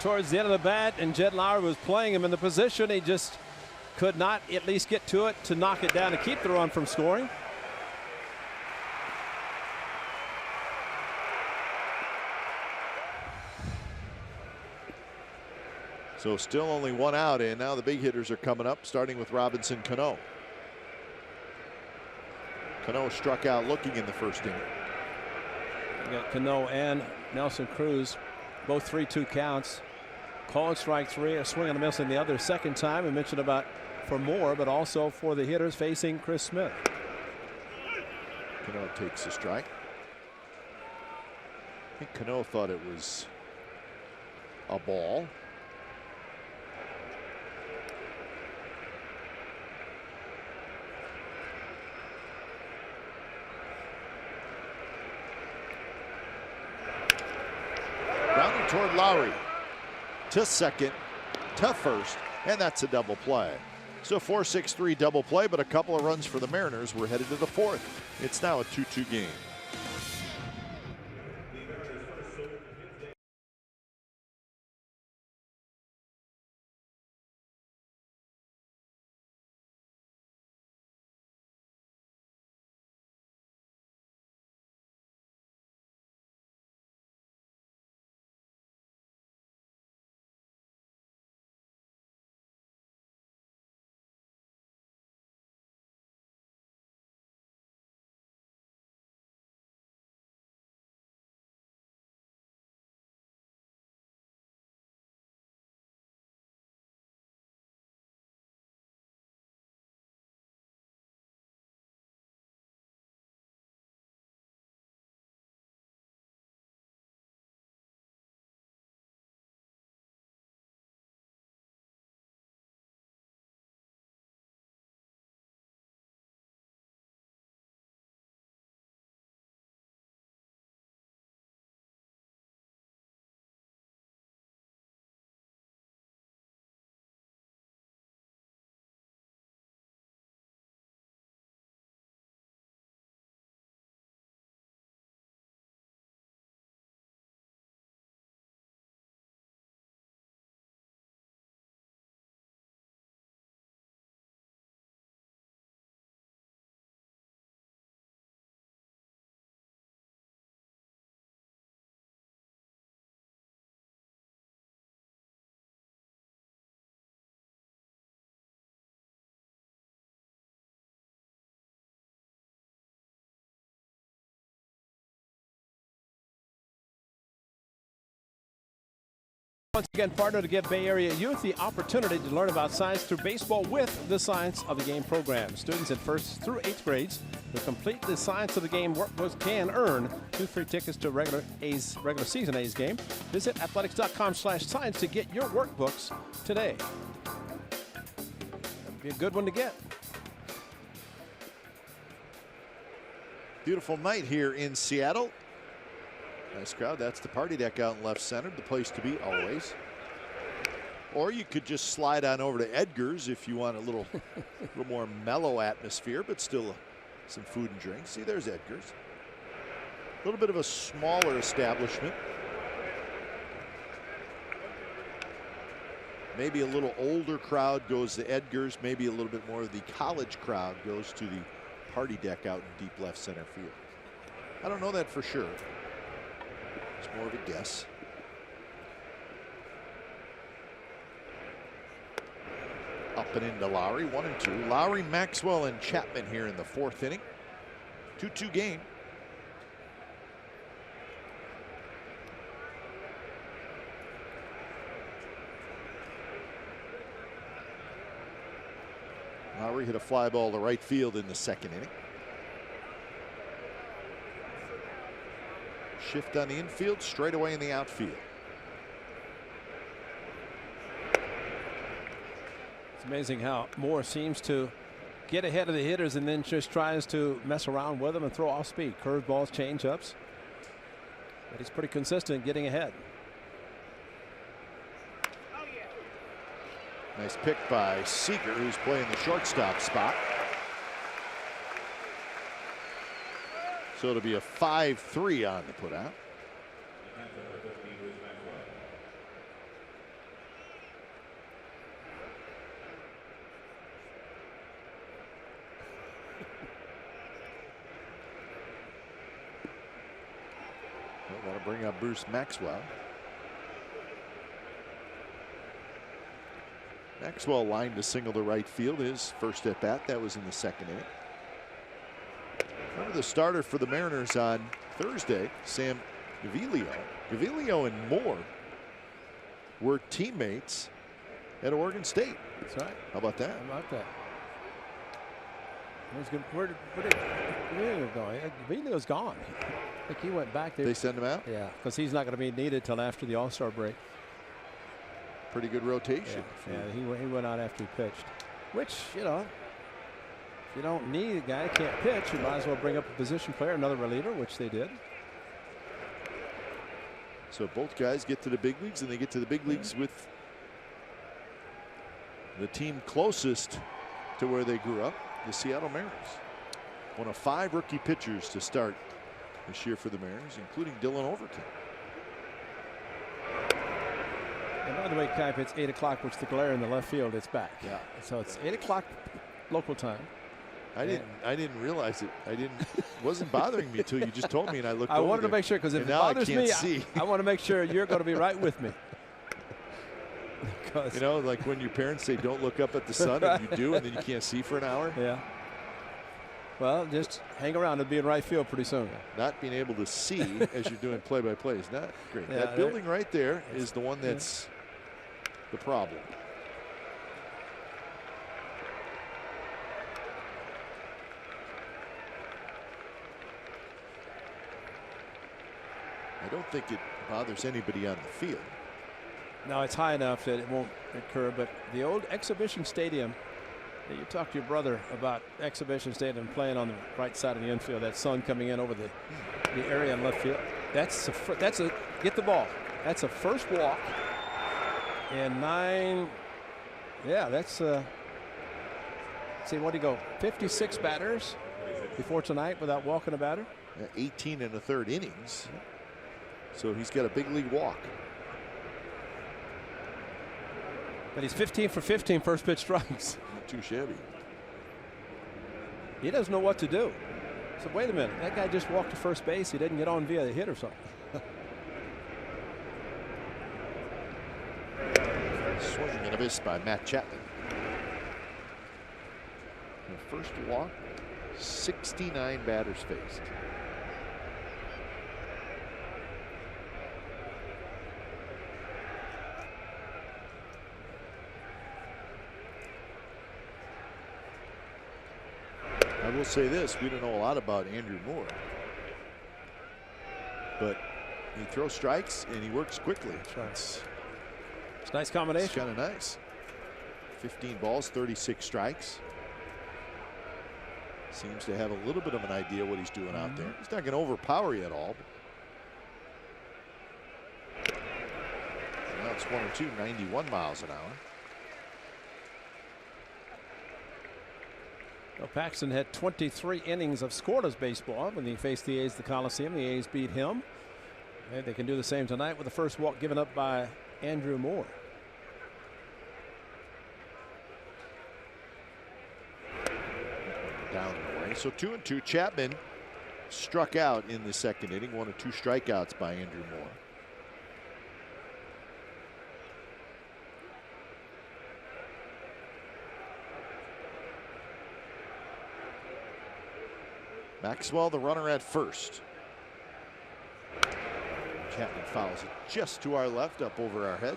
Towards the end of the bat, and Jed Lowry was playing him in the position. He just could not at least get to it to knock it down to keep the run from scoring. So still only one out, and now the big hitters are coming up, starting with Robinson Cano. Cano struck out looking in the first inning. You got Cano and Nelson Cruz, both 3-2 counts. Called strike three, a swing and a miss in the other. Second time we mentioned about for Moore, but also for the hitters facing Chris Smith. Cano takes the strike. I think Cano thought it was a ball. Grounding toward Lowry. To second, to first, and that's a double play. So 4-6-3 double play, but a couple of runs for the Mariners. We're headed to the fourth. It's now a 2-2 game. Once again, partner to give Bay Area youth the opportunity to learn about science through baseball with the Science of the Game program. Students in 1st through 8th grades who complete the Science of the Game workbooks can earn 2 free tickets to regular season A's game. Visit athletics.com/science to get your workbooks today. That'd be a good one to get. Beautiful night here in Seattle. Nice crowd. That's the party deck out in left center, the place to be always. Or you could just slide on over to Edgar's if you want a little more mellow atmosphere, but still some food and drinks. See, there's Edgar's. A little bit of a smaller establishment. Maybe a little older crowd goes to Edgar's. Maybe a little bit more of the college crowd goes to the party deck out in deep left center field. I don't know that for sure. It's more of a guess. Up and into Lowry, 1-2. Lowry, Maxwell, and Chapman here in the 4th inning. 2-2 game. Lowry hit a fly ball to right field in the 2nd inning. Shift on the infield, straight away in the outfield. It's amazing how Moore seems to get ahead of the hitters and then just tries to mess around with them and throw off speed. Curveballs, changeups. But he's pretty consistent getting ahead. Nice pick by Seager, who's playing the shortstop spot. So it'll be a 5-3 on the putout. Got to bring up Bruce Maxwell. Maxwell lined a single to right field his first at bat. That was in the second inning. Remember the starter for the Mariners on Thursday, Sam Gaviglio. Gaviglio and Moore were teammates at Oregon State. That's right. How about that? How about that? Where did Gaviglio go? Gaviglio's gone. I think he went back there. They send him out? Yeah, because he's not going to be needed till after the All-Star break. Pretty good rotation. Yeah, he went out after he pitched. Which, you know, if you don't need a guy who can't pitch, you might as well bring up a position player, another reliever, which they did. So both guys get to the big leagues, and they get to the big leagues with the team closest to where they grew up, the Seattle Mariners. One of 5 rookie pitchers to start this year for the Mariners, including Dylan Overton. And by the way, Kip, it's 8 o'clock, which the glare in the left field, it's back. Yeah. So it's 8 o'clock local time. I didn't realize it. Wasn't bothering me until you just told me, and I looked. I wanted to make sure, because if it bothers me, I want to make sure you're going to be right with me. You know, like when your parents say don't look up at the sun, and you do, and then you can't see for an hour. Yeah. Well, just hang around. It'll be in right field pretty soon. Not being able to see as you're doing play-by-play is not great. Yeah, that building right there is the one that's the problem. I don't think it bothers anybody on the field. No, it's high enough that it won't occur. But the old exhibition stadium, you talk to your brother about exhibition stadium playing on the right side of the infield, that sun coming in over the area in left field. That's a get the ball. That's a first walk. And 9. Yeah, that's see, what do you go? 56 batters before tonight without walking a batter. 18 1/3 innings. So he's got a big league walk. But he's 15 for 15 first pitch strikes. Not too shabby. He doesn't know what to do. So wait a minute, that guy just walked to first base. He didn't get on via the hit or something. Swing and a miss by Matt Chapman. The first walk, 69 batters faced. I will say this, we don't know a lot about Andrew Moore, but he throws strikes and he works quickly. It's a nice combination. It's kind of nice. 15 balls, 36 strikes. Seems to have a little bit of an idea what he's doing out there. He's not going to overpower you at all. Now it's 1 or 2, 91 miles an hour. Well, Paxton had 23 innings of scoreless baseball when he faced the A's at the Coliseum. The A's beat him. And they can do the same tonight with the first walk given up by Andrew Moore. Down and away. So 2-2. Chapman struck out in the second inning. 1 or 2 strikeouts by Andrew Moore. Maxwell, the runner at first. Chapman fouls it just to our left, up over our head.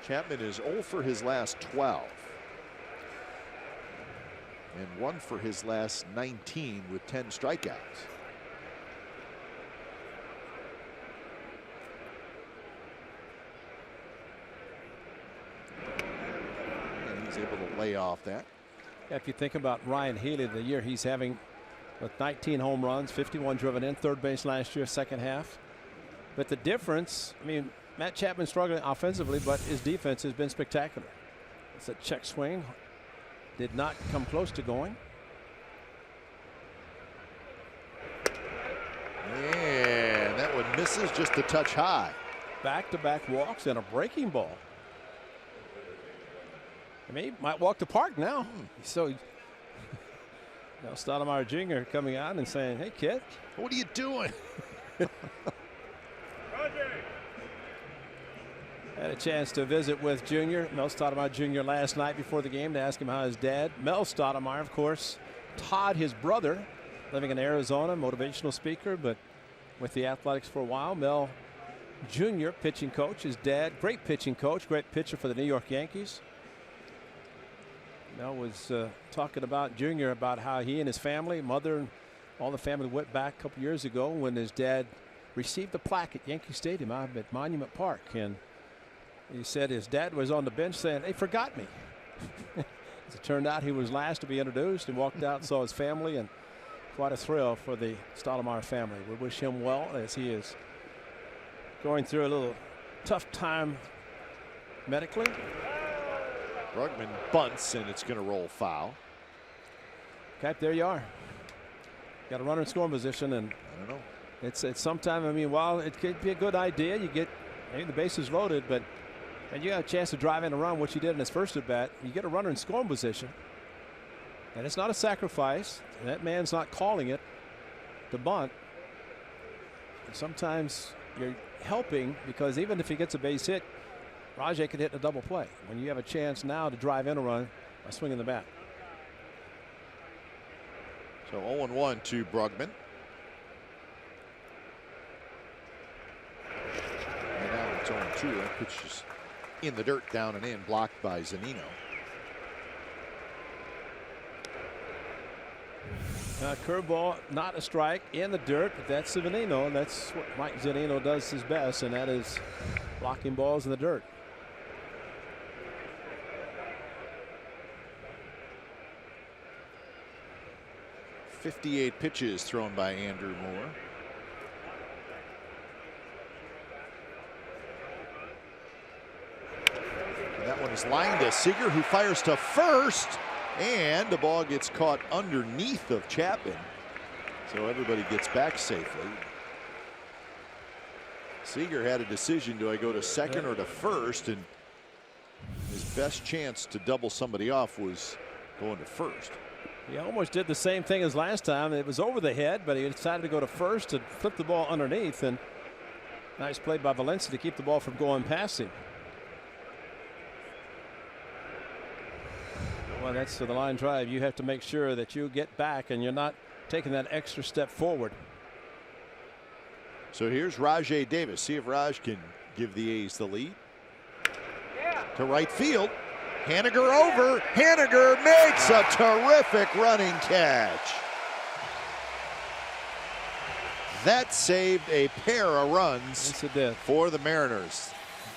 Chapman is 0 for his last 12. And 1 for his last 19 with 10 strikeouts. able to lay off that. If you think about Ryan Healy, the year he's having with 19 home runs, 51 driven in, third base last year, second half. But the difference, I mean, Matt Chapman struggling offensively, but his defense has been spectacular. It's a check swing. Did not come close to going. And that one misses just a touch high. Back-to-back walks and a breaking ball. I mean, he might walk the park now. So, Stoudemire Jr. coming out and saying, "Hey, kid, what are you doing?" Had a chance to visit with Mel Stoudemire Jr. last night before the game to ask him how his dad, Mel Stoudemire, of course, Todd, his brother, living in Arizona, motivational speaker, but with the Athletics for a while. Mel Jr., pitching coach, his dad, great pitching coach, great pitcher for the New York Yankees. Mel was talking about Jr. about how he and his family, mother, and all the family went back a couple years ago when his dad received the plaque at Yankee Stadium out at Monument Park. And he said his dad was on the bench saying, "They forgot me." As it turned out, he was last to be introduced and walked out and saw his family, and quite a thrill for the Stoudemire family. We wish him well as he is going through a little tough time medically. Brugman bunts, and it's going to roll foul. Okay, there you are. Got a runner in scoring position, and I don't know. It's sometime. I mean, while it could be a good idea, you get maybe the bases loaded, but and you got a chance to drive in a run, which you did in his first at bat. You get a runner in scoring position, and it's not a sacrifice. That man's not calling it to bunt. And sometimes you're helping because even if he gets a base hit, Rajai could hit a double play. When you have a chance now to drive in a run by swinging the bat. So 0-1 to Brugman. And now it's 0-2. That pitch is in the dirt, down and in, blocked by Zunino. Curveball, not a strike, in the dirt, but that's Zunino, and that's what Mike Zunino does his best, and that is blocking balls in the dirt. .58 pitches thrown by Andrew Moore. And that one is lined to Seager, who fires to first, and the ball gets caught underneath of Chapman. So everybody gets back safely. Seager had a decision, do I go to second or to first? And his best chance to double somebody off was going to first. He almost did the same thing as last time. It was over the head, but he decided to go to first and flip the ball underneath. And nice play by Valencia to keep the ball from going past him. Well, that's to the line drive. You have to make sure that you get back and you're not taking that extra step forward. So here's Rajai Davis. See if Raj can give the A's the lead. To right field. Haniger over. Haniger makes a terrific running catch. That saved a pair of runs yes, it did. For the Mariners.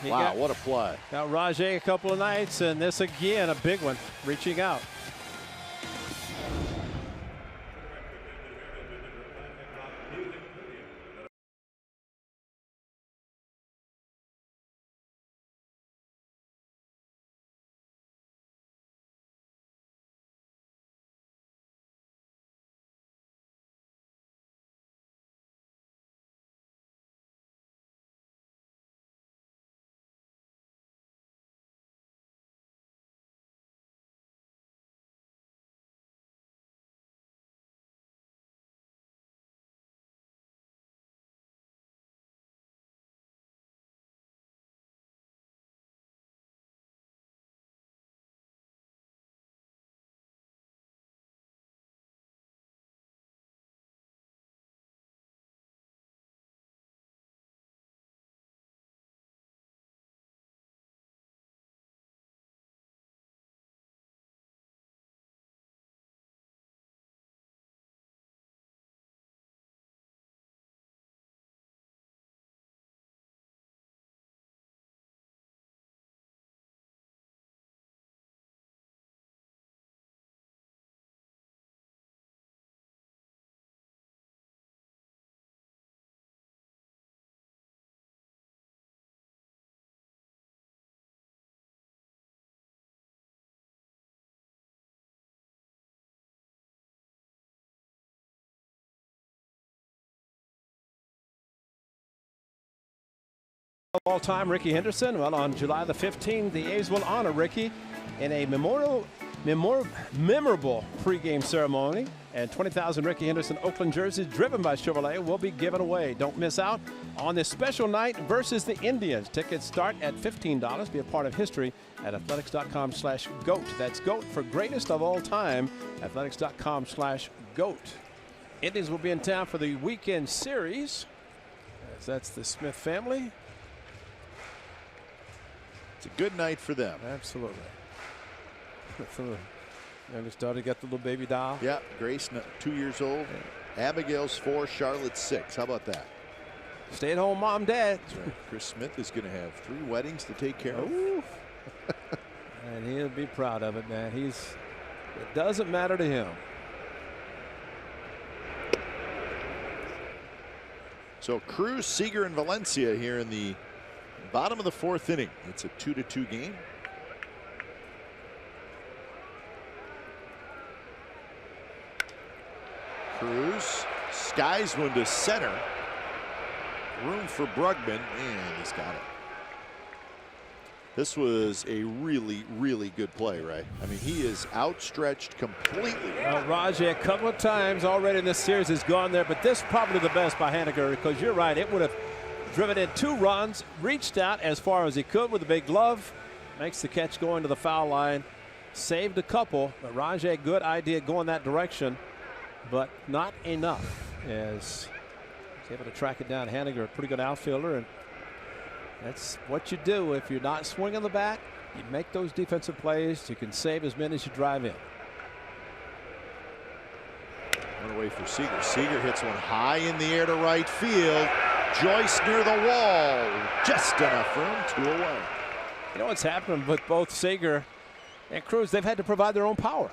Wow, what a play. Got Rajai a couple of nights, and this again, a big one, reaching out. all-time Rickey Henderson. Well, on July the 15th, the A's will honor Rickey in a memorable pregame ceremony. And 20,000 Rickey Henderson Oakland jerseys driven by Chevrolet will be given away. Don't miss out on this special night versus the Indians. Tickets start at $15. Be a part of history at athletics.com/GOAT. That's GOAT for greatest of all time. Athletics.com/GOAT. Indians will be in town for the weekend series. As that's the Smith family. It's a good night for them. Absolutely. And we started to get the little baby doll. Yeah, Grace, 2 years old. Yeah. Abigail's 4, Charlotte's 6. How about that? Stay-at-home mom, dad. That's right. Chris Smith is going to have 3 weddings to take care of. And he'll be proud of it, man. It doesn't matter to him. So Cruz, Seager, and Valencia here in the bottom of the 4th inning. It's a 2-2 game. Cruz skies one to center. Room for Brugman, and he's got it. This was a really, really good play, right? I mean, he is outstretched completely. Rajay a couple of times already in this series has gone there, but this probably the best by Haniger, because you're right, it would have driven in 2 runs, reached out as far as he could with a big glove, makes the catch going to the foul line, saved a couple, but Rajay, good idea going that direction, but not enough, as he's able to track it down. Haniger, a pretty good outfielder, and that's what you do if you're not swinging the bat. You make those defensive plays. You can save as many as you drive in. One away for Seager. Seager hits one high in the air to right field. Joyce near the wall. Just enough room, 2 away. You know what's happening with both Seager and Cruz? They've had to provide their own power.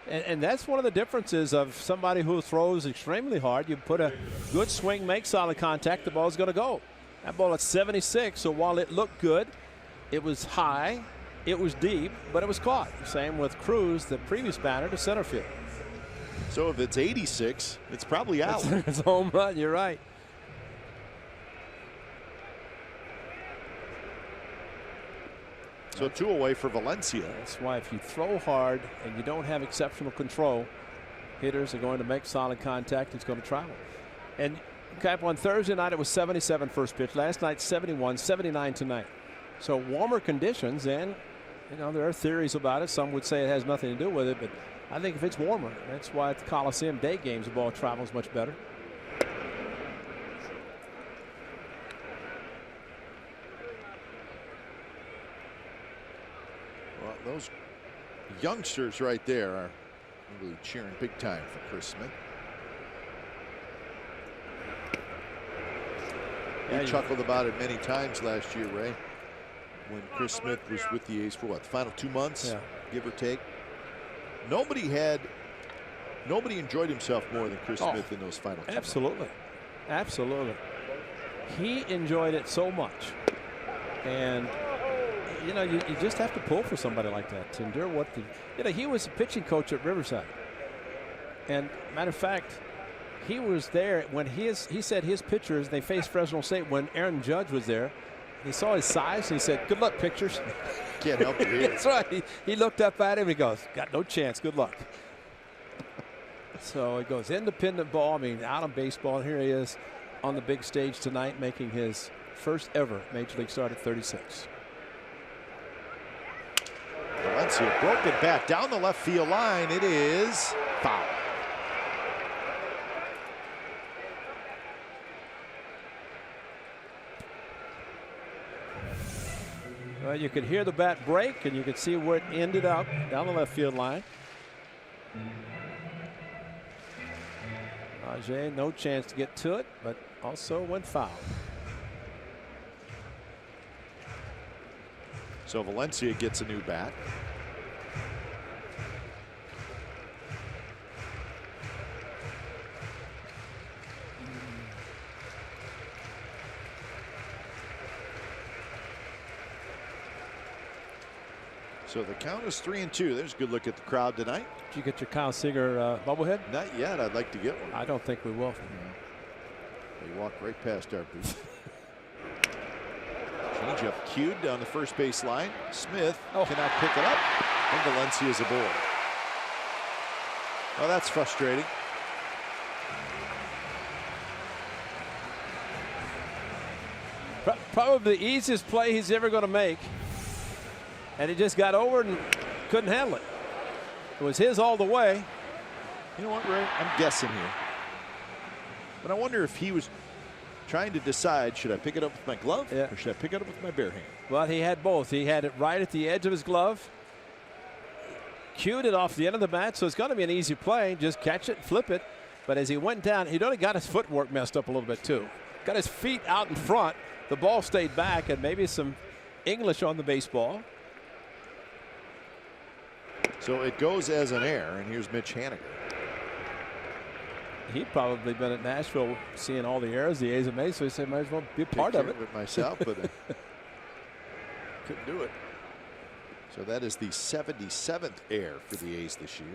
And that's one of the differences of somebody who throws extremely hard. You put a good swing, make solid contact, the ball's going to go. That ball at 76, so while it looked good, it was high, it was deep, but it was caught. Same with Cruz, the previous batter, to center field. So if it's 86, it's probably out. It's a home run, you're right. So 2 away for Valencia. That's why if you throw hard and you don't have exceptional control, hitters are going to make solid contact. It's going to travel. And Cap, on Thursday night it was 77 first pitch. Last night 71, 79 tonight. So warmer conditions, and you know there are theories about it. Some would say it has nothing to do with it, but I think if it's warmer, that's why at the Coliseum day games the ball travels much better. Well, those youngsters right there are really cheering big time for Chris Smith. We chuckled about it many times last year, Ray, when Chris Smith was with the A's for what, the final 2 months, give or take. Nobody enjoyed himself more than Chris Smith in those final 2 months. Absolutely. Absolutely. He enjoyed it so much. And you know, you just have to pull for somebody like that to endure what the, you know, he was a pitching coach at Riverside. And matter of fact, he was there when he said his pitchers, they faced Fresno State when Aaron Judge was there. He saw his size and he said, "Good luck, pitchers." Can't help it here. That's right. He looked up at him. He goes, "Got no chance. Good luck." So it goes independent ball. I mean, out of baseball. And here he is on the big stage tonight, making his first ever Major League start at 36. Valencia broke it back down the left field line. It is foul. Well, you could hear the bat break, and you could see where it ended up down the left field line. Rajay, no chance to get to it, but also went foul. So Valencia gets a new bat. So the count is 3-2. There's a good look at the crowd tonight. Did you get your Kyle Seager bobblehead? Not yet. I'd like to get one. I don't think we will. They walk right past our booth. Changeup cued down the first base line. Smith cannot pick it up, and Valencia's aboard. Well, that's frustrating. Probably the easiest play he's ever going to make, and he just got over it and couldn't handle it. It was his all the way. You know what, Ray? I'm guessing here, but I wonder if he was trying to decide, should I pick it up with my glove or should I pick it up with my bare hand? Well, he had both. He had it right at the edge of his glove, cued it off the end of the bat, so it's going to be an easy play. Just catch it, flip it. But as he went down, he'd only got his footwork messed up a little bit too. Got his feet out in front. The ball stayed back, and maybe some English on the baseball. So it goes as an error, and here's Mitch Haniger. He'd probably been at Nashville seeing all the errors the A's have made, so he said, might as well be a part of it. Myself, but couldn't do it. So that is the 77th error for the A's this year.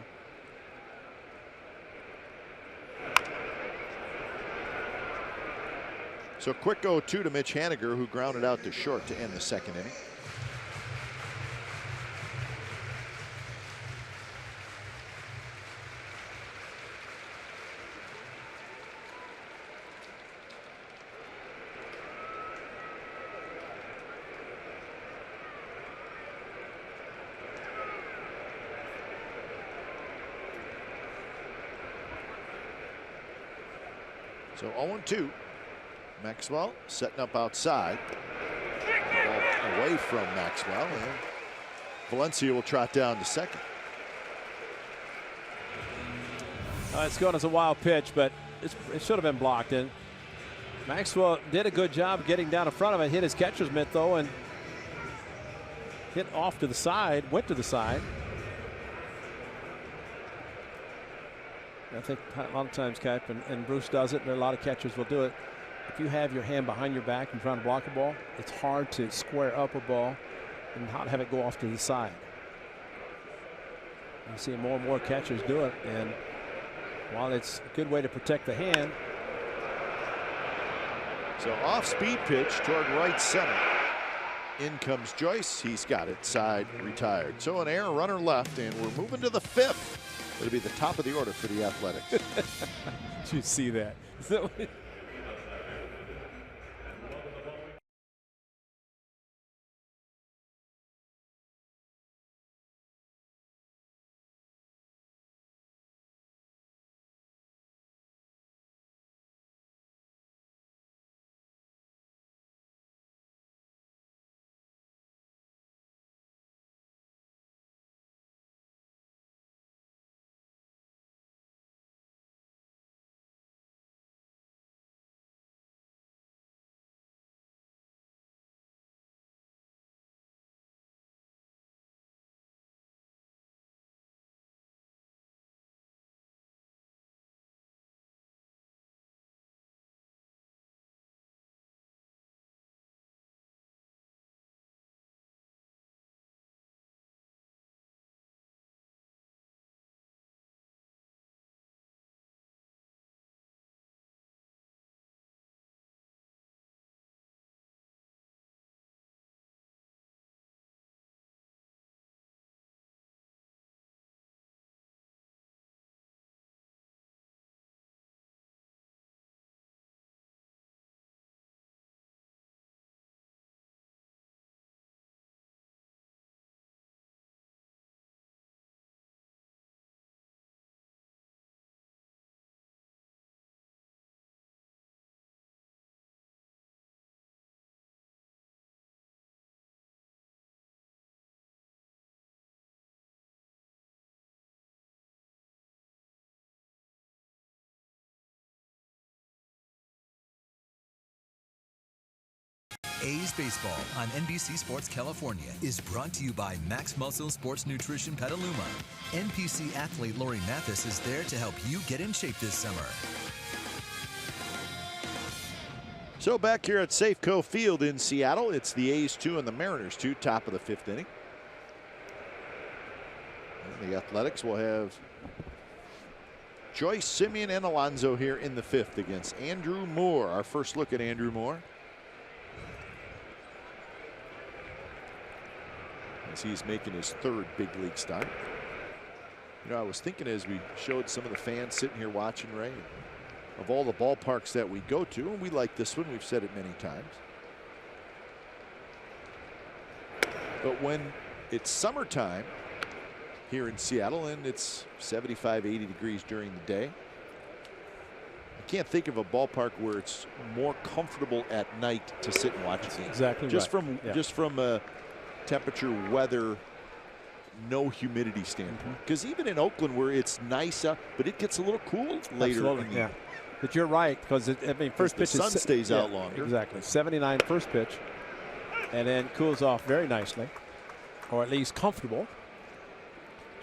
So quick 0-2 to Mitch Haniger, who grounded out to short to end the second inning. So 0-2. Maxwell setting up outside. Ball away from Maxwell. And Valencia will trot down to second. It's going as a wild pitch, but it should have been blocked in. Maxwell did a good job getting down in front of it. Hit his catcher's mitt, though, and hit off to the side, went to the side. I think a lot of times, Cap, and Bruce does it, and a lot of catchers will do it. If you have your hand behind your back and trying to block a ball, it's hard to square up a ball and not have it go off to the side. You see more and more catchers do it, and while it's a good way to protect the hand. So off-speed pitch toward right center. In comes Joyce. He's got it. Side retired. So an error, runner left, and we're moving to the fifth. It'll be the top of the order for the Athletics. Did you see that? A's Baseball on NBC Sports California is brought to you by Max Muscle Sports Nutrition Petaluma. NPC athlete Lori Mathis is there to help you get in shape this summer. So back here at Safeco Field in Seattle, it's the A's 2 and the Mariners 2, top of the fifth inning. And the Athletics will have Joyce, Simeon, and Alonso here in the fifth against Andrew Moore. Our first look at Andrew Moore. as he's making his 3rd big league start. You know, I was thinking as we showed some of the fans sitting here watching, Ray, of all the ballparks that we go to, and we like this one, we've said it many times. But when it's summertime here in Seattle and it's 75, 80 degrees during the day, I can't think of a ballpark where it's more comfortable at night to sit and watch a game. Exactly just right. just from a temperature, weather, no humidity standpoint. Because even in Oakland, where it's nice out, but it gets a little cool later. Absolutely, in the yeah. But you're right, because I mean, first pitch the sun stays out longer. Exactly. 79 first pitch, and then cools off very nicely, or at least comfortable.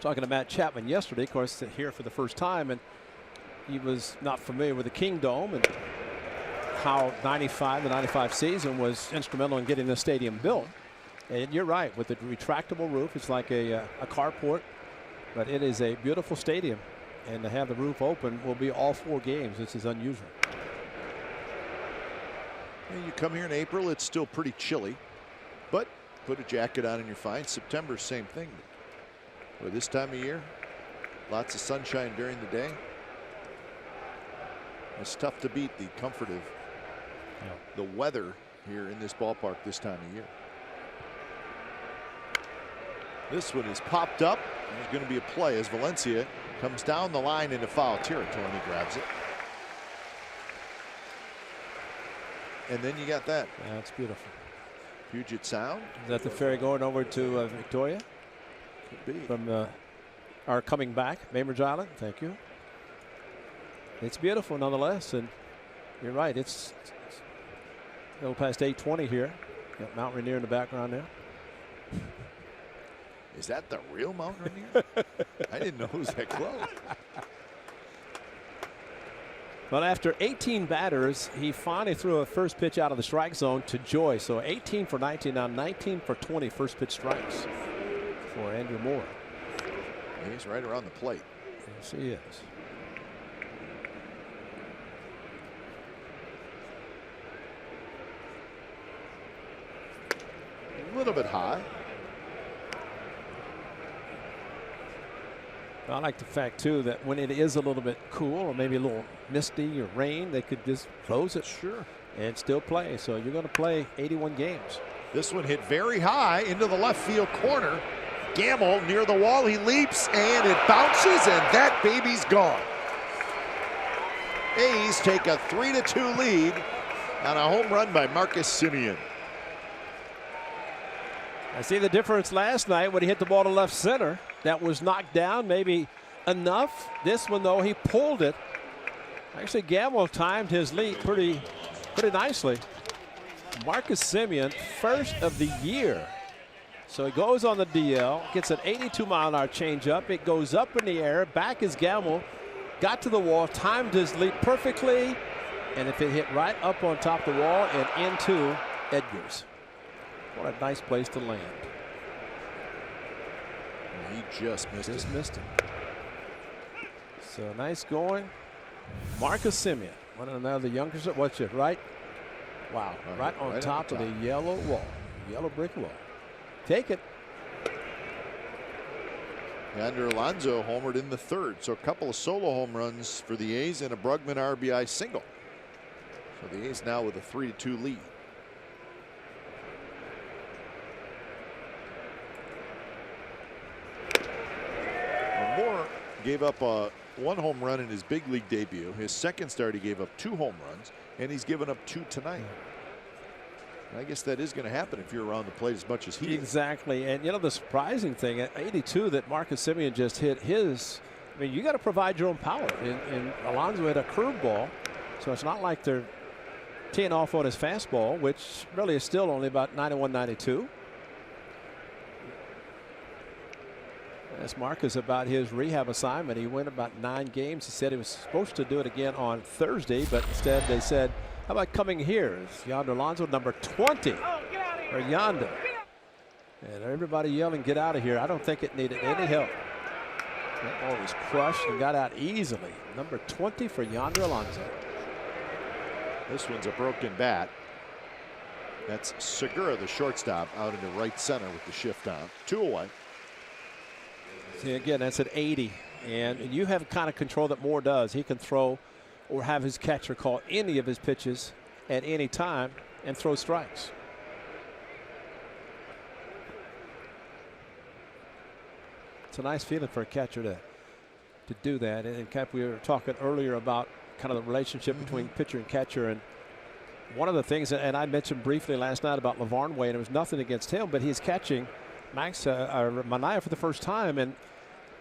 Talking to Matt Chapman yesterday, of course, here for the first time, and he was not familiar with the King Dome and how the 95 season was instrumental in getting the stadium built. And you're right, with the retractable roof, it's like a carport, but it is a beautiful stadium. And to have the roof open will be all 4 games. This is unusual. And you come here in April, it's still pretty chilly, but put a jacket on and you're fine. September, same thing. For this time of year, lots of sunshine during the day. It's tough to beat the comfort of the weather here in this ballpark this time of year. This one is popped up. There's going to be a play as Valencia comes down the line into foul territory and he grabs it. And then you got that. That's beautiful. Puget Sound. Is that the ferry going over to Victoria? Could be. From our coming back, Bainbridge Island. Thank you. It's beautiful nonetheless, and you're right. It's a little past 8:20 here. Got Mount Rainier in the background there. Is that the real Mount Rainier? I didn't know it was that close. But after 18 batters, he finally threw a first pitch out of the strike zone to Joy. So 18 for 19, now 19 for 20 first pitch strikes for Andrew Moore. And he's right around the plate. Yes, he is. A little bit high. I like the fact, too, that when it is a little bit cool or maybe a little misty or rain, they could just close it and still play. So you're going to play 81 games. This one hit very high into the left field corner. Gamble near the wall. He leaps and it bounces, and that baby's gone. A's take a 3-2 lead on a home run by Marcus Semien. I see the difference last night when he hit the ball to left center. That was knocked down, maybe enough. This one, though, he pulled it. Actually, Gamble timed his lead pretty nicely. Marcus Semien, first of the year. So he goes on the DL, gets an 82-mile-an-hour changeup. It goes up in the air. Back is Gamble. Got to the wall, timed his lead perfectly, and if it hit right up on top of the wall and into Edgar's. What a nice place to land. He just missed it. So nice going. Marcus Semien, one of the youngsters. What's it, right? Wow, right on top of the yellow wall, yellow brick wall. Take it. Yonder Alonso homered in the 3rd. So a couple of solo home runs for the A's and a Brugman RBI single. So the A's now with a 3-2 lead. Moore gave up one home run in his big league debut. His second start, he gave up 2 home runs, and he's given up 2 tonight. I guess that is going to happen if you're around the plate as much as he is. Exactly. And, you know, the surprising thing at 82 that Marcus Semien just hit his, I mean, you got to provide your own power. And Alonso had a curveball, so it's not like they're teeing off on his fastball, which really is still only about 91, 92. That's Marcus about his rehab assignment. He went about 9 games. He said he was supposed to do it again on Thursday, but instead they said, how about coming here? It's Yonder Alonso, number 20, or Yonder. And everybody yelling, get out of here. I don't think it needed any help. That ball was crushed and got out easily. Number 20 for Yonder Alonso. This one's a broken bat. That's Segura, the shortstop, out into right center with the shift on. 2 away. See, again, that's at 80. And you have kind of control that Moore does. He can throw or have his catcher call any of his pitches at any time and throw strikes. It's a nice feeling for a catcher to do that. And Cap, we were talking earlier about kind of the relationship between pitcher and catcher. And one of the things, and I mentioned briefly last night about LaVarn Wade, and it was nothing against him, but he's catching Manaea for the first time. And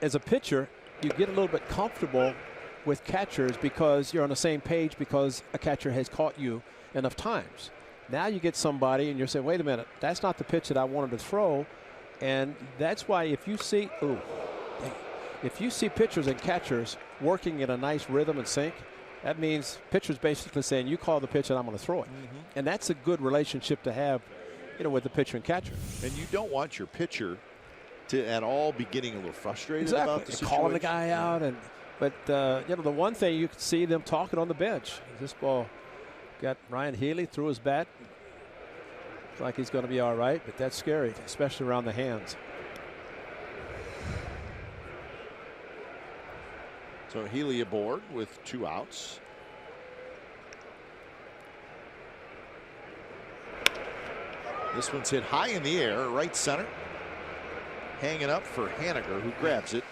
as a pitcher, you get a little bit comfortable with catchers because you're on the same page because a catcher has caught you enough times. Now you get somebody and you're saying, wait a minute, that's not the pitch that I wanted to throw. And that's why if you see pitchers and catchers working in a nice rhythm and sync, that means pitchers basically saying, you call the pitch and I'm going to throw it. And that's a good relationship to have, with the pitcher and catcher. And you don't want your pitcher to at all be getting a little frustrated about the situation. Calling the guy out. But the one thing you can see them talking on the bench. This ball got Ryan Healy threw his bat. Looks like he's going to be all right, but that's scary, especially around the hands. So Healy aboard with 2 outs. This one's hit high in the air, right center. Hanging up for Haniger, who grabs it.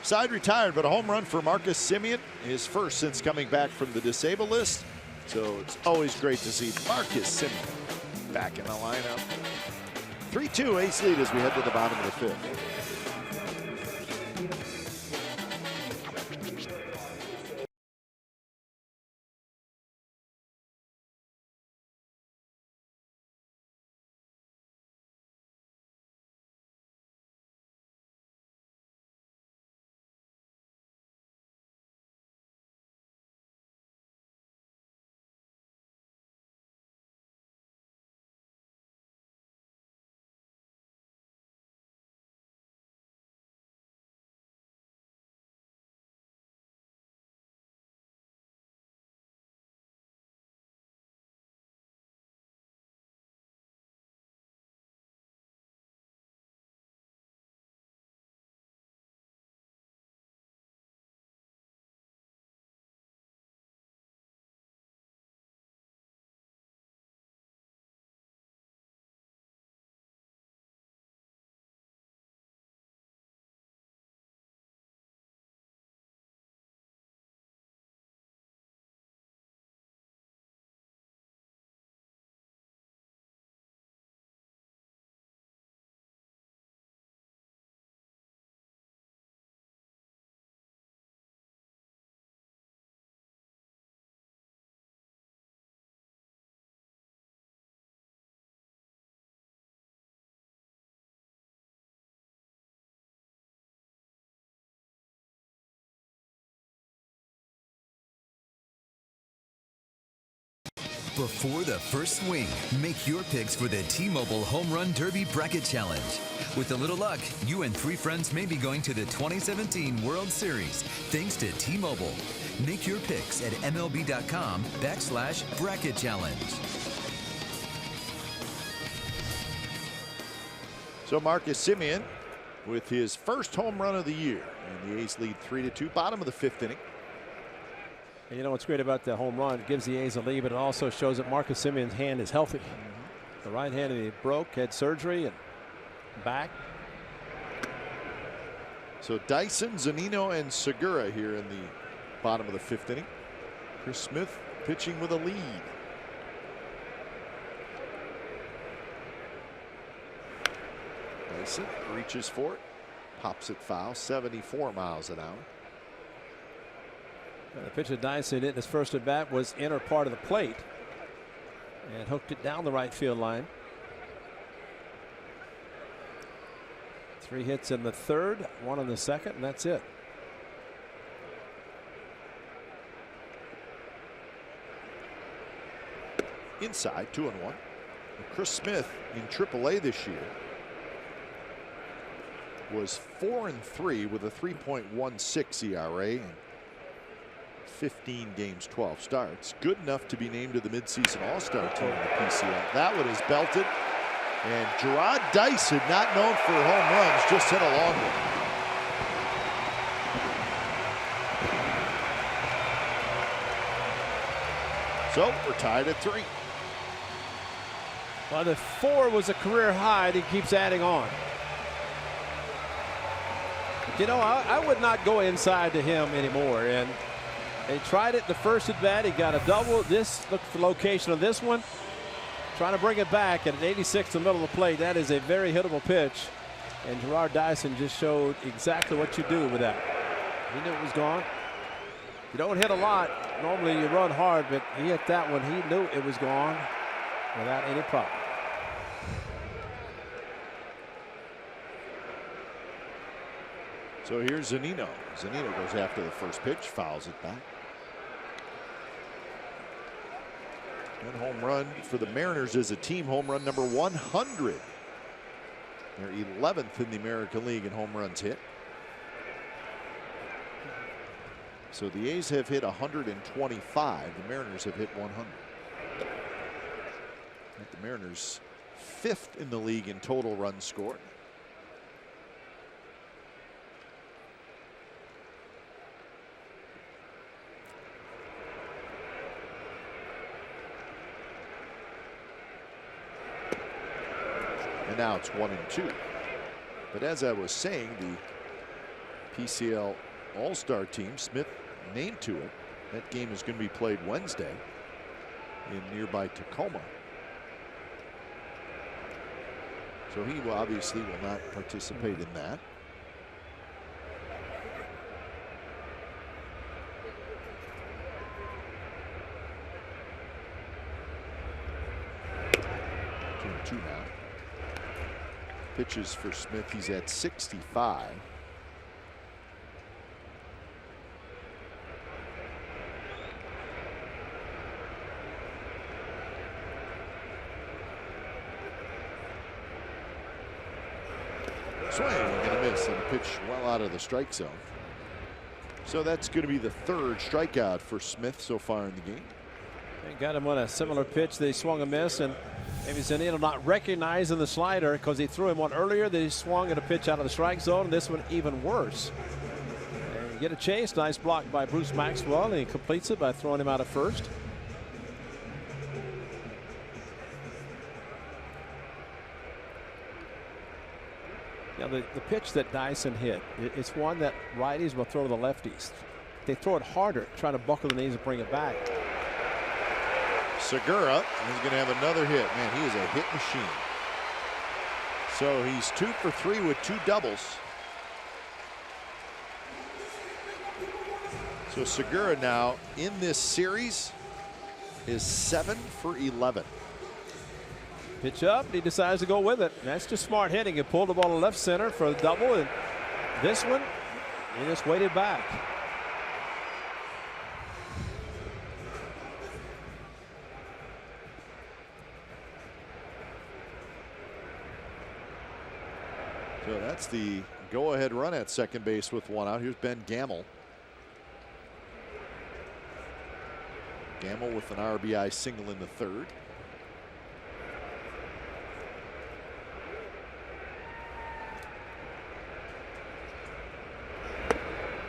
Side retired, but a home run for Marcus Semien, his first since coming back from the disabled list. So it's always great to see Marcus Semien back in the lineup. 3-2 A's lead as we head to the bottom of the 5th. Before the first swing, make your picks for the T-Mobile Home Run Derby Bracket Challenge. With a little luck, you and 3 friends may be going to the 2017 World Series, thanks to T-Mobile. Make your picks at MLB.com/Bracket Challenge. So Marcus Semien with his first home run of the year. And the A's lead 3-2, bottom of the 5th inning. And you know what's great about the home run? It gives the A's a lead, but it also shows that Marcus Semien's hand is healthy. The right hand he broke, had surgery, and back. So Dyson, Zunino, and Segura here in the bottom of the 5th inning. Chris Smith pitching with a lead. Dyson reaches for it, pops it foul, 74 miles an hour. The pitch that Dyson hit in his first at bat was inner part of the plate and hooked it down the right field line. 3 hits in the 3rd, 1 in the 2nd, and that's it. Inside, 2-1. Chris Smith in AAA this year was 4-3 with a 3.16 ERA. 15 games, 12 starts. Good enough to be named to the midseason All-Star team in the PCL. That one is belted. And Gerard Dyson, not known for home runs, just hit a long one. So we're tied at 3. Well, the 4 was a career high. He keeps adding on. You know, I would not go inside to him anymore. And they tried it the first at bat. He got a double. This, look for location of this one. Trying to bring it back at an 86 in the middle of the plate. That is a very hittable pitch. And Gerard Dyson just showed exactly what you do with that. He knew it was gone. You don't hit a lot. Normally you run hard, but he hit that one. He knew it was gone without any problem. So here's Zunino. Zunino goes after the first pitch, fouls it back. And home run for the Mariners is a team home run number 100. They're 11th in the American League in home runs hit. So the A's have hit 125. The Mariners have hit 100. The Mariners 5th in the league in total runs scored. And now it's 1-2. But as I was saying, the PCL All-Star team, Smith named to it. That game is going to be played Wednesday in nearby Tacoma. So he will obviously will not participate in that. Two now. Pitches for Smith. He's at 65. Swing and a miss, and a pitch well out of the strike zone. So that's going to be the 3rd strikeout for Smith so far in the game. They got him on a similar pitch. They swung a miss, and maybe Zunino not recognizing the slider because he threw him one earlier. They swung at a pitch out of the strike zone, and this one even worse. And you get a chase. Nice block by Bruce Maxwell, and he completes it by throwing him out at first. Now the pitch that Dyson hit, it's one that righties will throw to the lefties. They throw it harder, trying to buckle the knees and bring it back. Segura is going to have another hit. Man, he is a hit machine. So he's 2 for 3 with 2 doubles. So Segura now in this series is 7 for 11. Pitch up, and he decides to go with it. And that's just smart hitting. He pulled the ball to left center for a double, and this one, he just waited back. So that's the go-ahead run at second base with 1 out. Here's Ben Gamel. Gamel with an RBI single in the 3rd.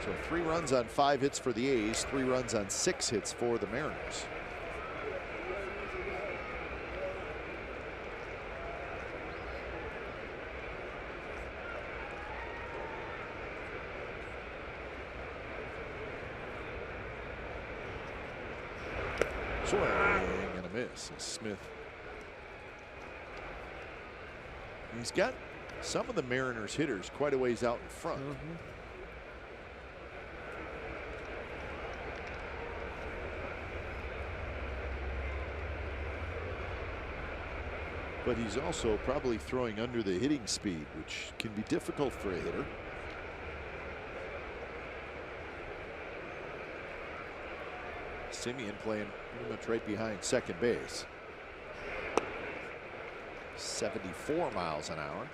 So 3 runs on 5 hits for the A's, 3 runs on 6 hits for the Mariners. Swing and a miss. Smith. He's got some of the Mariners hitters quite a ways out in front. But he's also probably throwing under the hitting speed, which can be difficult for a hitter. Simeon playing pretty much right behind second base. 74 miles an hour.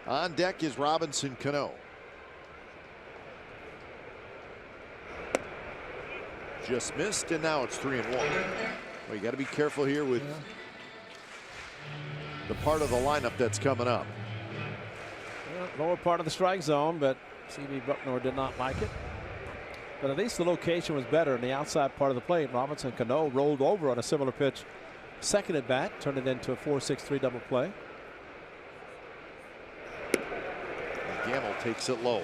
On deck is Robinson Cano. Just missed, and now it's 3-1. Well, you got to be careful here with the part of the lineup that's coming up. Lower part of the strike zone, but C.B. Bucknor did not like it. But at least the location was better in the outside part of the plate. Robinson Cano rolled over on a similar pitch. Second at bat, turned it into a 4-6-3 double play. Gamble takes it low.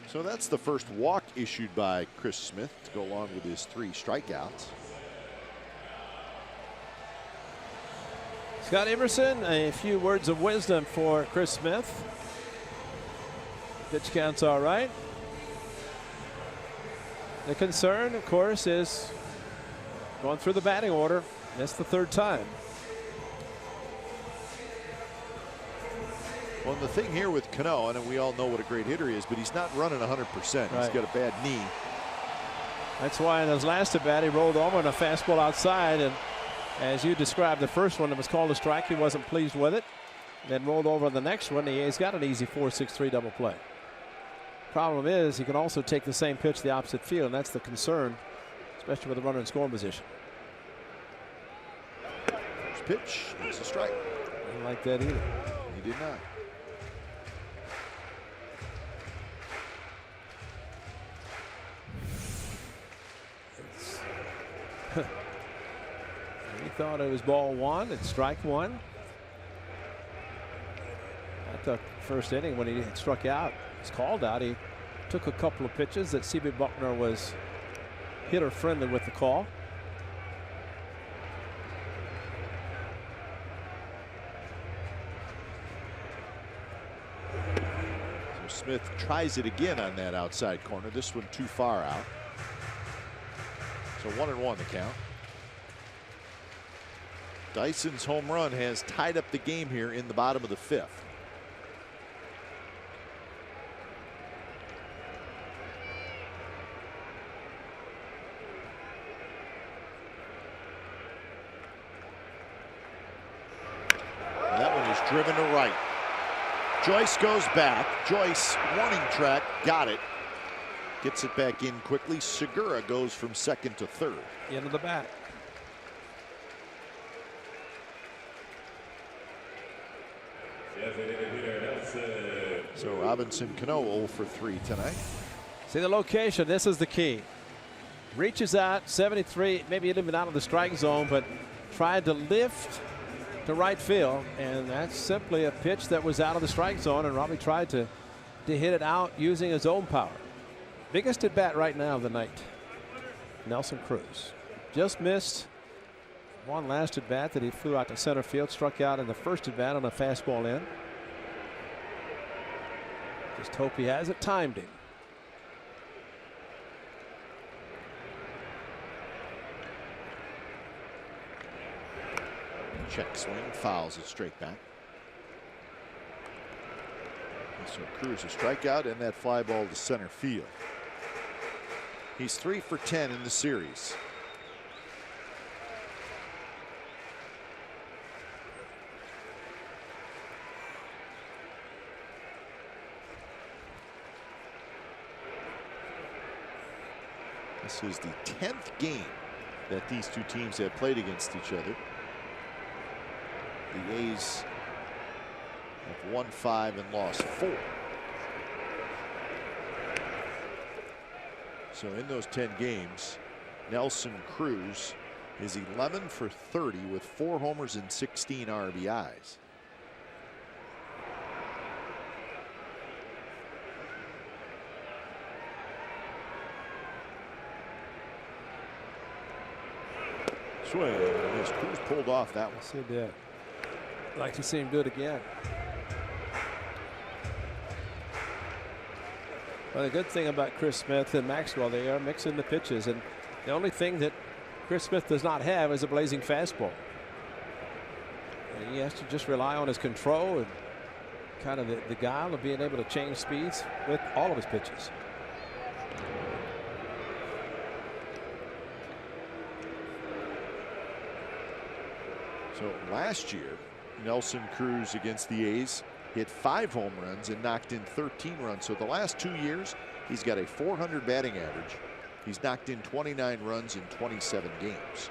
So that's the first walk issued by Chris Smith to go along with his 3 strikeouts. Scott Emerson, a few words of wisdom for Chris Smith. Pitch count's all right. The concern, of course, is going through the batting order. That's the 3rd time. Well, the thing here with Cano, and we all know what a great hitter he is, but he's not running 100%. Right. He's got a bad knee. That's why in his last at bat he rolled over on a fastball outside, and as you described the first one, it was called a strike. He wasn't pleased with it. Then rolled over on the next one. He's got an easy 4-6-3 double play. Problem is he can also take the same pitch the opposite field, and that's the concern, especially with a runner in scoring position. First pitch, it's a strike. Didn't like that either. He did not. He thought it was ball 1. It's strike 1. I thought first inning when he struck out, was called out. He took a couple of pitches that C.B. Bucknor was hitter friendly with the call. So Smith tries it again on that outside corner. This one too far out. So 1-1 the count. Dyson's home run has tied up the game here in the bottom of the 5th. And that one is driven to right. Joyce goes back. Joyce, warning track, got it. Gets it back in quickly. Segura goes from second to third. End of the bat. So Robinson Cano 0 for 3 tonight. See the location. This is the key. Reaches out 73, maybe even out of the strike zone, but tried to lift to right field, and that's simply a pitch that was out of the strike zone, and Robbie tried to hit it out using his own power. Biggest at bat right now of the night. Nelson Cruz just missed one last at bat that he flew out to center field, struck out in the first at bat on a fastball in. Just hope he has it timed him. Check swing, fouls it straight back. So Cruz a strikeout and that fly ball to center field. He's 3 for 10 in the series. This is the 10th game that these two teams have played against each other. The A's have won 5 and lost 4. So in those 10 games, Nelson Cruz is 11 for 30 with 4 homers and 16 RBIs. Swing. As Cruz pulled off that one. Yes, he did. Like to see him do it again. Well, the good thing about Chris Smith and Maxwell, they are mixing the pitches, and the only thing that Chris Smith does not have is a blazing fastball. And he has to just rely on his control and kind of the guile of being able to change speeds with all of his pitches. So last year, Nelson Cruz against the A's hit 5 home runs and knocked in 13 runs. So the last 2 years, he's got a .400 batting average. He's knocked in 29 runs in 27 games.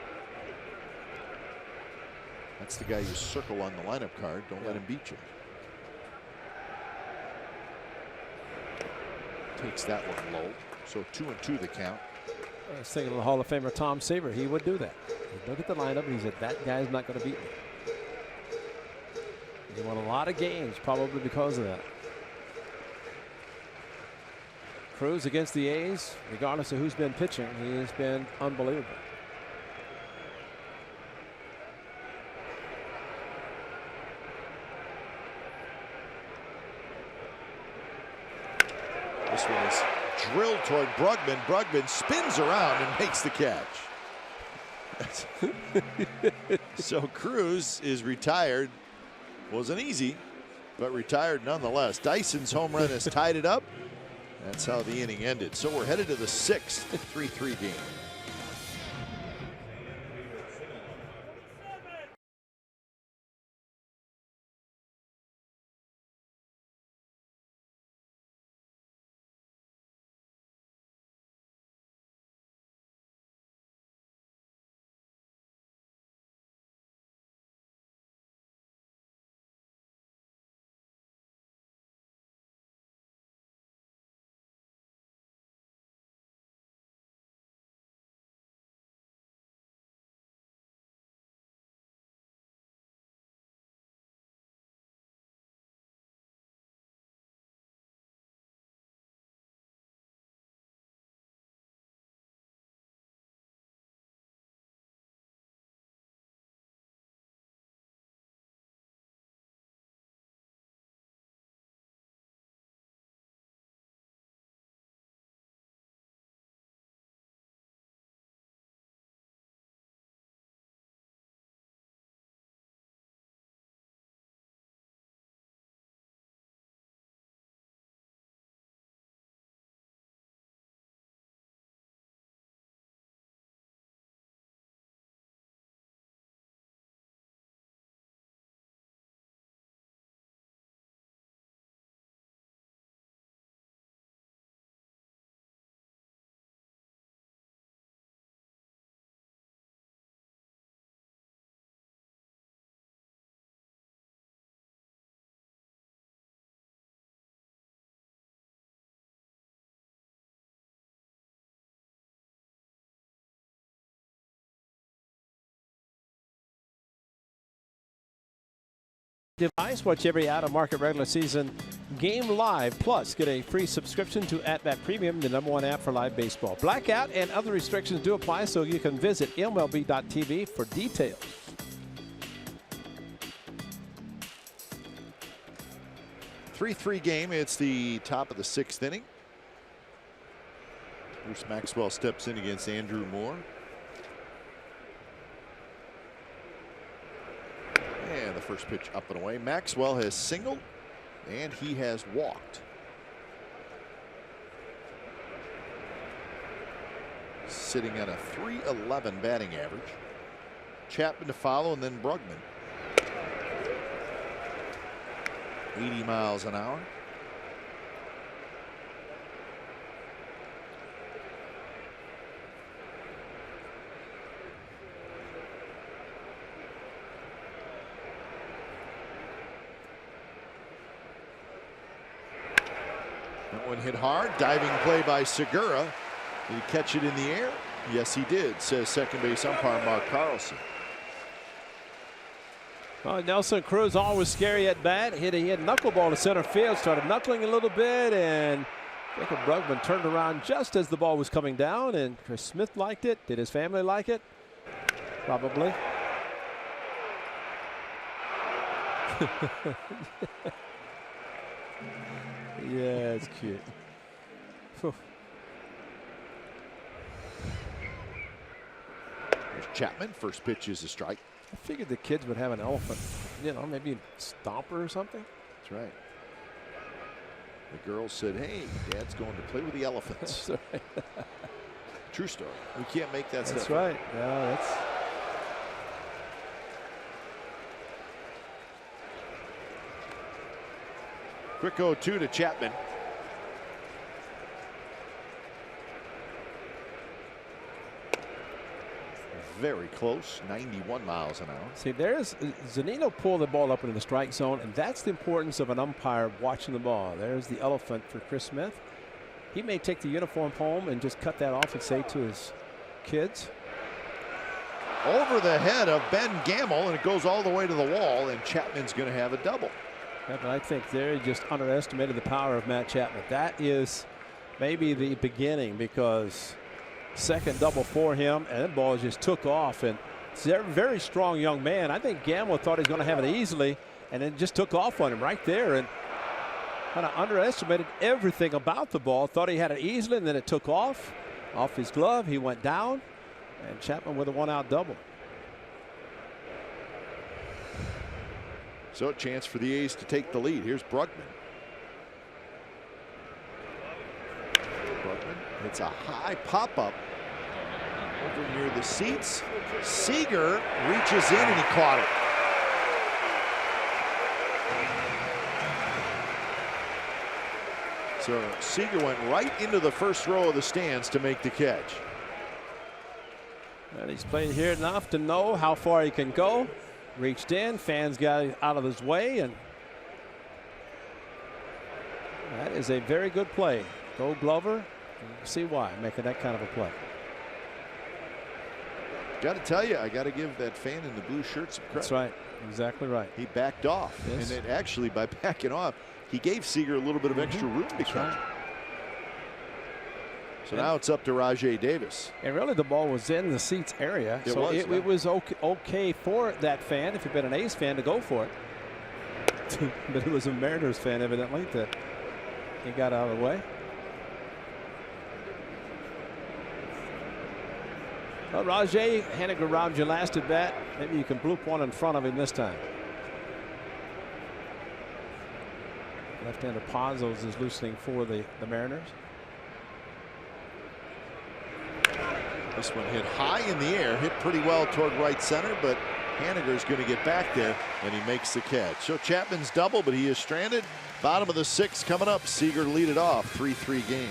That's the guy you circle on the lineup card. Don't let him beat you. Takes that one low. So 2-2 the count. I was thinking of the Hall of Famer Tom Seaver. He would do that. He'd look at the lineup and he said, that guy's not going to beat me. He won a lot of games probably because of that. Cruz against the A's, regardless of who's been pitching, he has been unbelievable. This one is drilled toward Brugman. Brugman spins around and makes the catch. So Cruz is retired. Wasn't easy, but retired nonetheless. Dyson's home run has tied it up. That's how the inning ended. So we're headed to the 6th 3-3 game. Device. Watch every out-of-market regular season game live. Plus, get a free subscription to @Bat Premium, the #1 app for live baseball. Blackout and other restrictions do apply, so you can visit MLB.tv for details. Three game. It's the top of the 6th inning. Bruce Maxwell steps in against Andrew Moore. And the first pitch up and away. Maxwell has singled and he has walked. Sitting at a .311 batting average. Chapman to follow and then Brugman. 80 miles an hour. That one hit hard. Diving play by Segura. Did he catch it in the air? Yes, he did, says second base umpire Mark Carlson. Nelson Cruz always scary at bat. He hit knuckleball to center field. Started knuckling a little bit, and Jacob Brugman turned around just as the ball was coming down. And Chris Smith liked it. Did his family like it? Probably. Yeah, it's cute. Whew. There's Chapman. First pitch is a strike. I figured the kids would have an elephant, you know, maybe a stomper or something. That's right. The girls said, hey, Dad's going to play with the elephants. That's right. True story. We can't make that stuff. That's right. Yeah, Quick 0-2 to Chapman. Very close, 91 miles an hour. See, there's Zunino pulled the ball up into the strike zone, and that's the importance of an umpire watching the ball. There's the elephant for Chris Smith. He may take the uniform home and just cut that off and say to his kids. Over the head of Ben Gamble, and it goes all the way to the wall, and Chapman's going to have a double. Yeah, but I think they just underestimated the power of Matt Chapman. That is maybe the beginning, because second double for him, and that ball just took off. And it's a very strong young man. I think Gamble thought he was going to have it easily, and then just took off on him right there, and kind of underestimated everything about the ball. Thought he had it easily, and then it took off his glove. He went down, and Chapman with a 1-out double. So a chance for the A's to take the lead. Here's Brugman. Brugman hits a high pop-up over near the seats. Seager reaches in, and he caught it. So Seager went right into the first row of the stands to make the catch. And he's played here enough to know how far he can go. Reached in, fans got out of his way, and that is a very good play. Go Glover. See why making that kind of a play. Got to tell you, I got to give that fan in the blue shirt some credit. That's right. Exactly right. He backed off. Yes. And it actually, by backing off, he gave Seager a little bit of extra room to catch. Right. So now it's up to Rajai Davis. And really the ball was in the seats area. It so was, it was okay for that fan, if you've been an A's fan, to go for it. But it was a Mariners fan, evidently, that he got out of the way. Well, Rajai handed around your last at bat. Maybe you can bloop one in front of him this time. Left-hander Pazos is loosening for the Mariners. This one hit high in the air, hit pretty well toward right center, but Haniger's going to get back there, and he makes the catch. So Chapman's double, but he is stranded. Bottom of the sixth coming up. Seager lead it off, 3-3 game.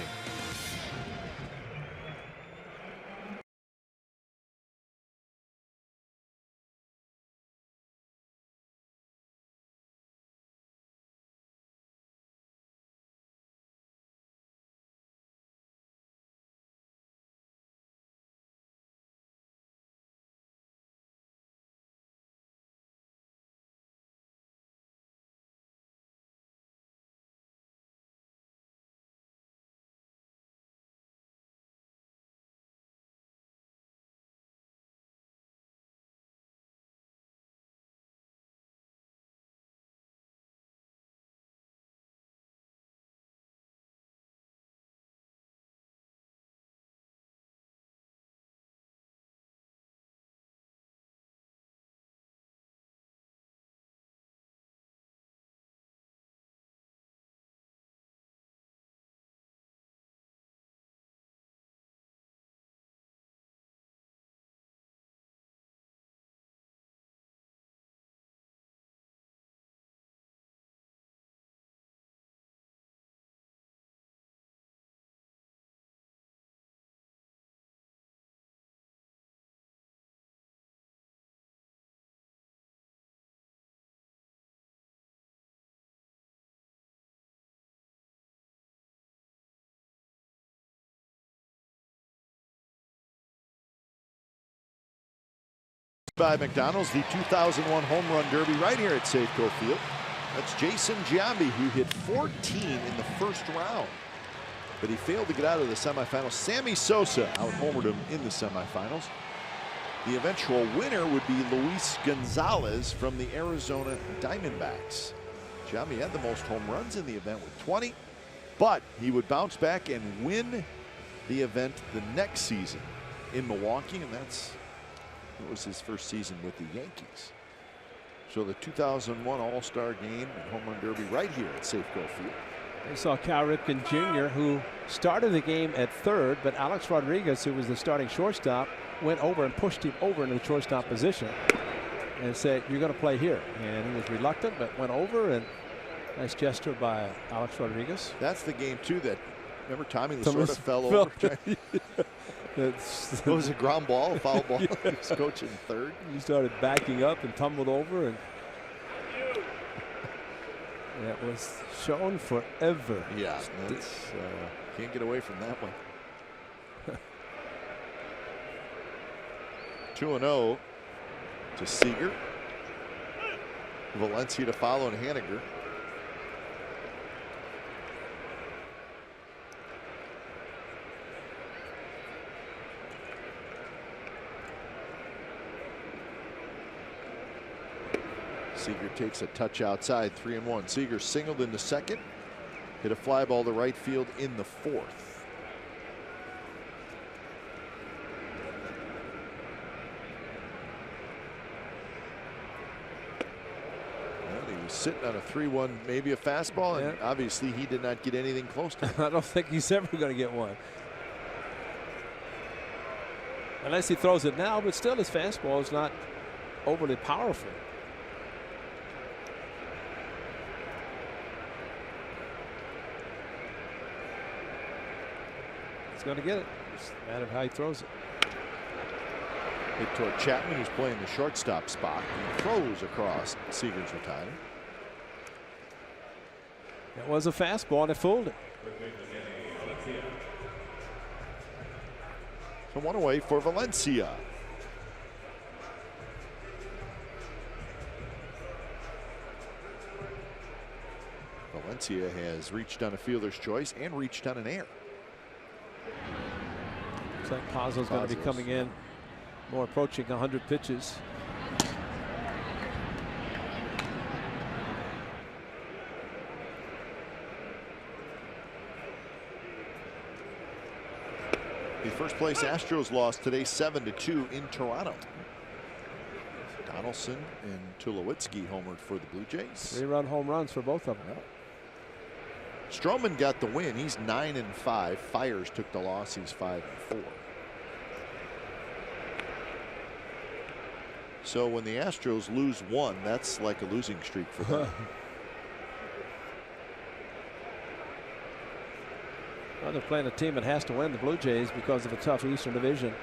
By McDonald's, the 2001 Home Run Derby right here at Safeco Field. That's Jason Giambi, who hit 14 in the first round, but he failed to get out of the semifinals. Sammy Sosa out-homered him in the semifinals. The eventual winner would be Luis Gonzalez from the Arizona Diamondbacks. Giambi had the most home runs in the event with 20, but he would bounce back and win the event the next season in Milwaukee, and it was his first season with the Yankees. So the 2001 All-Star Game and Home Run Derby right here at Safeco Field. They saw Cal Ripken Jr., who started the game at third, but Alex Rodriguez, who was the starting shortstop, went over and pushed him over into the shortstop position and said, "You're going to play here." And he was reluctant, but went over and Nice gesture by Alex Rodriguez. That's the game too that, remember Tommy Lasorda fell over. It was a ground ball, a foul ball. Yeah. He was coaching third. He started backing up and tumbled over, and that was shown forever. Yeah, that's, can't get away from that one. 2-0 to Seager. Valencia to follow, and Haniger. Seager takes a touch outside, 3-1. Seager singled in the second, hit a fly ball to right field in the fourth. He was sitting on a 3-1, maybe a fastball, and obviously he did not get anything close to it. I don't think he's ever going to get one. Unless he throws it now, but still his fastball is not overly powerful. He's going to get it. It's a matter of how he throws it. Hit toward Chapman, who's playing the shortstop spot. He throws across Seager's retiring. It was a fastball and it fooled it. So one away for Valencia. Valencia has reached on a fielder's choice and reached on an error. Looks like Pazzo's going to be coming in more, approaching 100 pitches. The first place Astros lost today 7-2 in Toronto. Donaldson and Tulowitzki homered for the Blue Jays. 3-run home runs for both of them. Stroman got the win. He's 9-5. Fires took the loss. He's 5-4. So when the Astros lose one, that's like a losing streak for them. Well, they're playing a team that has to win, the Blue Jays, because of a tough Eastern Division.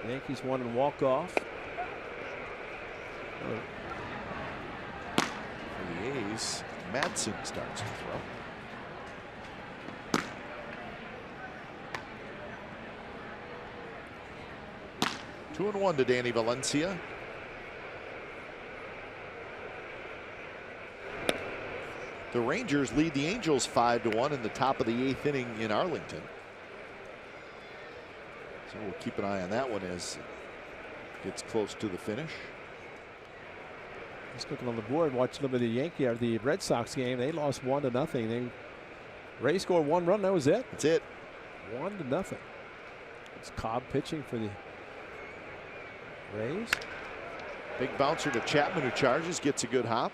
The Yankees won in walk-off. For the A's, Madsen starts to throw. 2-1 to Danny Valencia. The Rangers lead the Angels 5-1 in the top of the 8th inning in Arlington. So we'll keep an eye on that one as it gets close to the finish. Just looking on the board, watching a little bit of the Red Sox game. They lost 1-0. Rays scored 1 run. That was it. That's it. 1-0. It's Cobb pitching for the Rays. Big bouncer to Chapman, who charges, gets a good hop.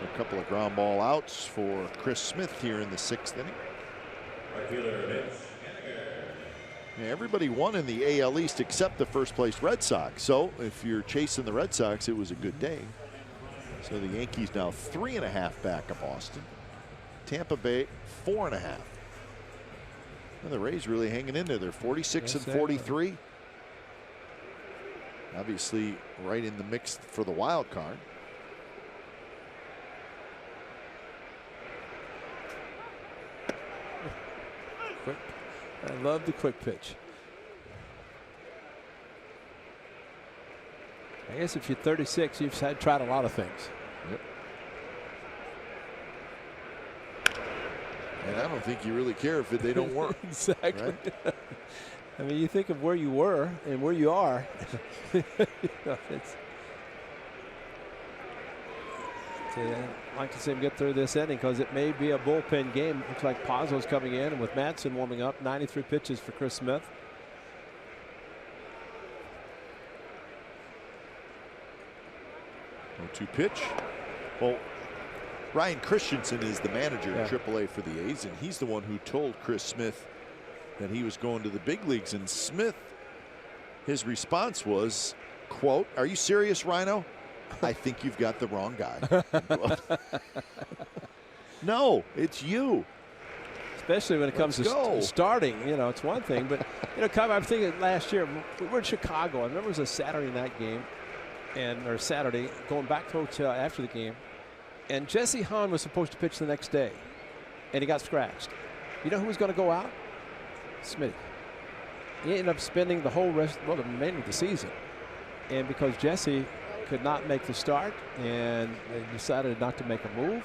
A couple of ground ball outs for Chris Smith here in the 6th inning. Yeah, everybody won in the AL East except the first place Red Sox. So if you're chasing the Red Sox, it was a good day. So the Yankees now 3.5 back of Boston. Tampa Bay 4.5. And the Rays really hanging in there. They're 46-43. Obviously right in the mix for the wild card. I love the quick pitch. I guess if you're 36, you've tried a lot of things. Yep. And I don't think you really care if they don't work. Exactly. Right? I mean, you think of where you were and where you are. I'd like to see him get through this inning because it may be a bullpen game. Looks like Pazzo's coming in, and with Madsen warming up, 93 pitches for Chris Smith. No 2 pitch. Well, Ryan Christensen is the manager in AAA for the A's, and he's the one who told Chris Smith that he was going to the big leagues. And Smith, his response was, quote, "Are you serious, Rhino? I think you've got the wrong guy. No, it's you. Especially when it comes to starting, it's one thing. But, I'm thinking last year, we were in Chicago. I remember it was a Saturday night game, or Saturday, going back to the hotel after the game. And Jesse Hahn was supposed to pitch the next day, and he got scratched. You know who was going to go out? Smitty. He ended up spending the remainder of the season. And because Jesse could not make the start, and they decided not to make a move,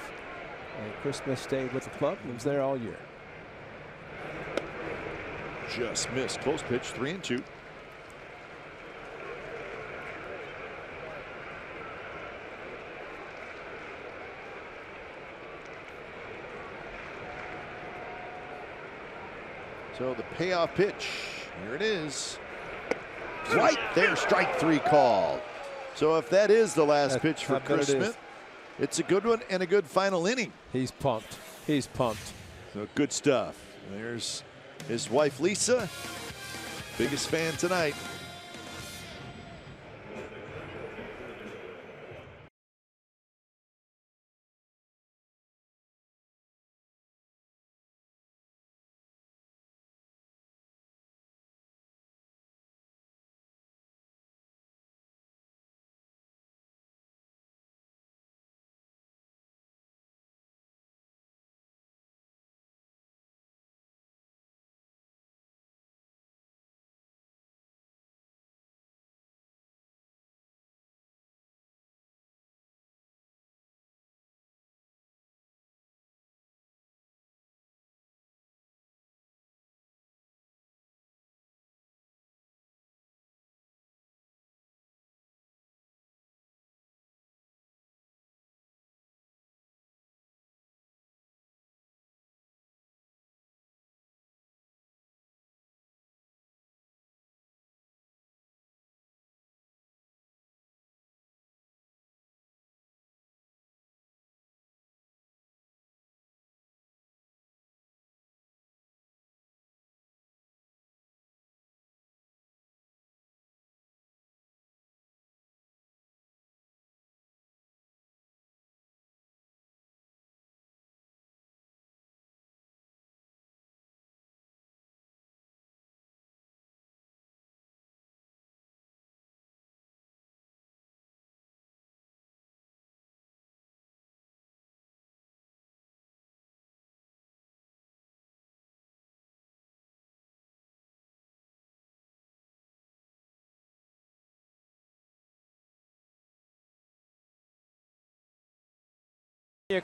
and Chris Smith stayed with the club and was there all year. Just missed. Close pitch, 3-2. So the payoff pitch, here it is. Right there, strike 3 called. So if that is the last pitch for Chris Smith, it's a good one and a good final inning. He's pumped. He's pumped. So good stuff. There's his wife, Lisa. Biggest fan tonight.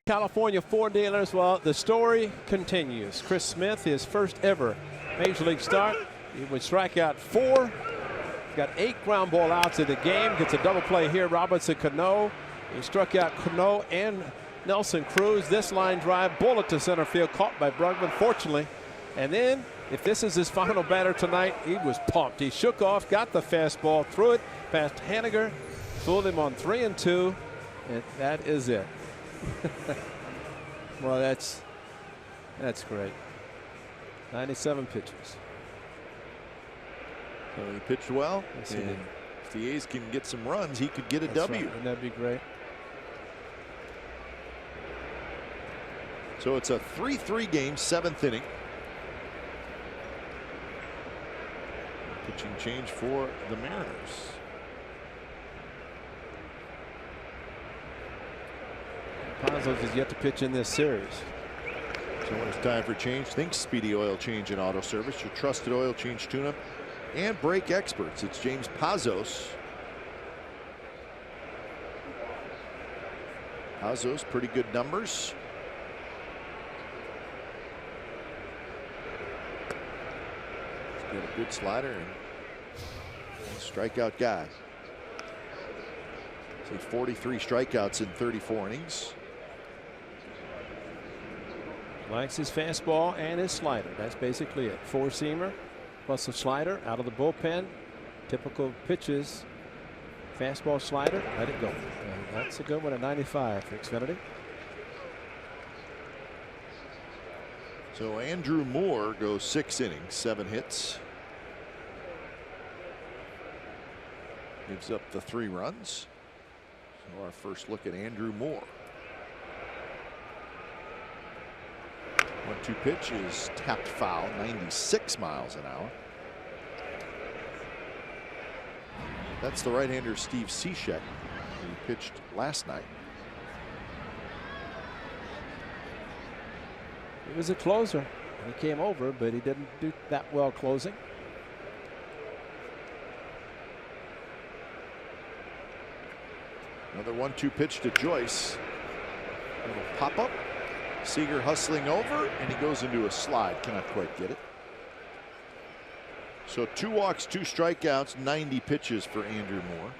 California Ford dealers. Well, the story continues. Chris Smith, his first ever major league start. He would strike out 4. Got 8 ground ball outs in the game. Gets a double play here. Robinson Cano. He struck out Cano and Nelson Cruz. This line drive, bullet to center field, caught by Brugman, fortunately. And then, if this is his final batter tonight, he was pumped. He shook off, got the fastball, threw it past Haniger, fooled him on 3-2, and that is it. Well, that's great. 97 pitches. So he pitched well. Yes, and if the A's can get some runs, he could get a W. Right. Wouldn't that be great? So it's a 3-3 game, 7th inning. Pitching change for the Mariners. Pazos is yet to pitch in this series. So when it's time for change, think Speedy Oil Change and Auto Service, your trusted oil change tune-up and brake experts. It's James Pazos. Pazos, pretty good numbers. He's got a good slider and strikeout guy. See 43 strikeouts in 34 innings. Likes his fastball and his slider. That's basically it. 4-seamer plus a slider out of the bullpen. Typical pitches. Fastball, slider, let it go. And that's a good one at 95 for Xfinity. So Andrew Moore goes 6 innings, 7 hits. Gives up the 3 runs. Our first look at Andrew Moore. 1-2 pitch is tapped foul, 96 miles an hour. That's the right-hander Steve Cishek, who pitched last night. He was a closer. He came over, but he didn't do that well closing. Another 1-2 pitch to Joyce. A little pop-up. Seager hustling over, and he goes into a slide. Cannot quite get it. So 2 walks, 2 strikeouts, 90 pitches for Andrew Moore.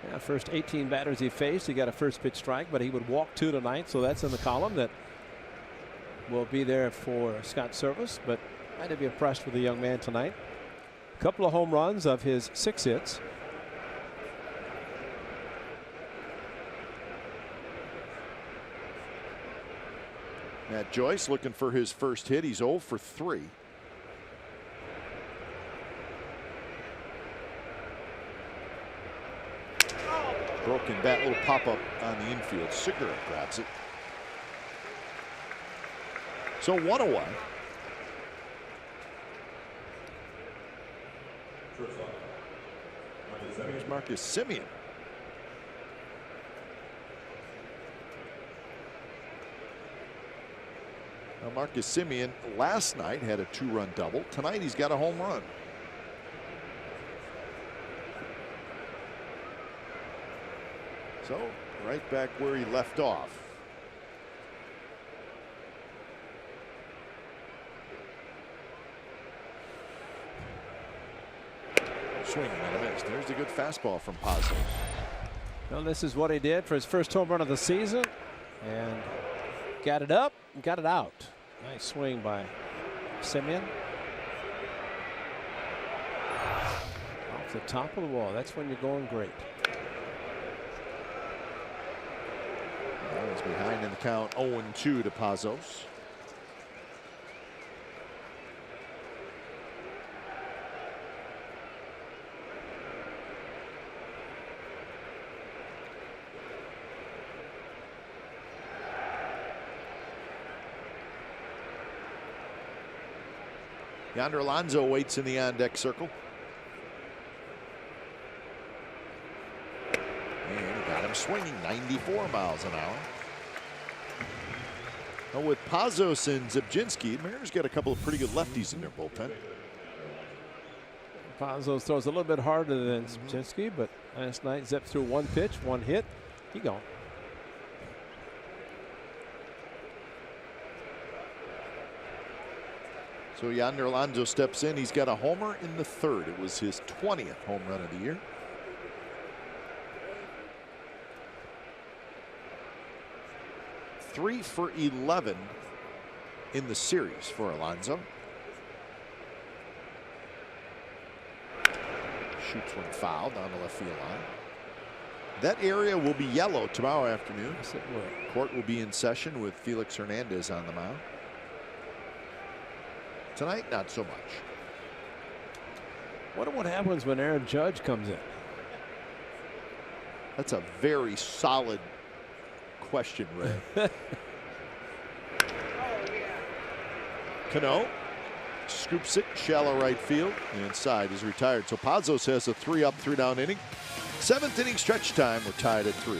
Yeah, first 18 batters he faced, he got a first pitch strike, but he would walk 2 tonight. So that's in the column that will be there for Scott Service. But I had to be impressed with the young man tonight. A couple of home runs of his 6 hits. Matt Joyce looking for his first hit. He's 0 for 3. Broken bat, little pop-up on the infield. Cigarette grabs it. So 1 away. Here's Marcus Semien. Now Marcus Semien last night had a 2-run double. Tonight he's got a home run. So right back where he left off. Swinging and a miss. There's a good fastball from Pazos. Well, this is what he did for his first home run of the season, and got it up and got it out. Nice swing by Semien. Off the top of the wall. That's when you're going great. He's behind in the count, 0-2 to Pazos. Yonder Alonso waits in the on-deck circle. And got him swinging, 94 miles an hour. Now with Pazos and Zbyszynski, Mariners got a couple of pretty good lefties in their bullpen. Pazos throws a little bit harder than Zbyszynski, but last night Zep threw 1 pitch, 1 hit. He gone. So Yonder Alonso steps in. He's got a homer in the 3rd. It was his 20th home run of the year. Three for 11 in the series for Alonso. Shoots one foul down the left field line. That area will be yellow tomorrow afternoon. Yes, it will. Court will be in session with Felix Hernandez on the mound. Tonight, not so much. Wonder what happens when Aaron Judge comes in. That's a very solid question, Ray. Cano scoops it, shallow right field, and inside is retired. So Pazos has a 3-up, 3-down inning. 7th inning stretch time. We're tied at 3.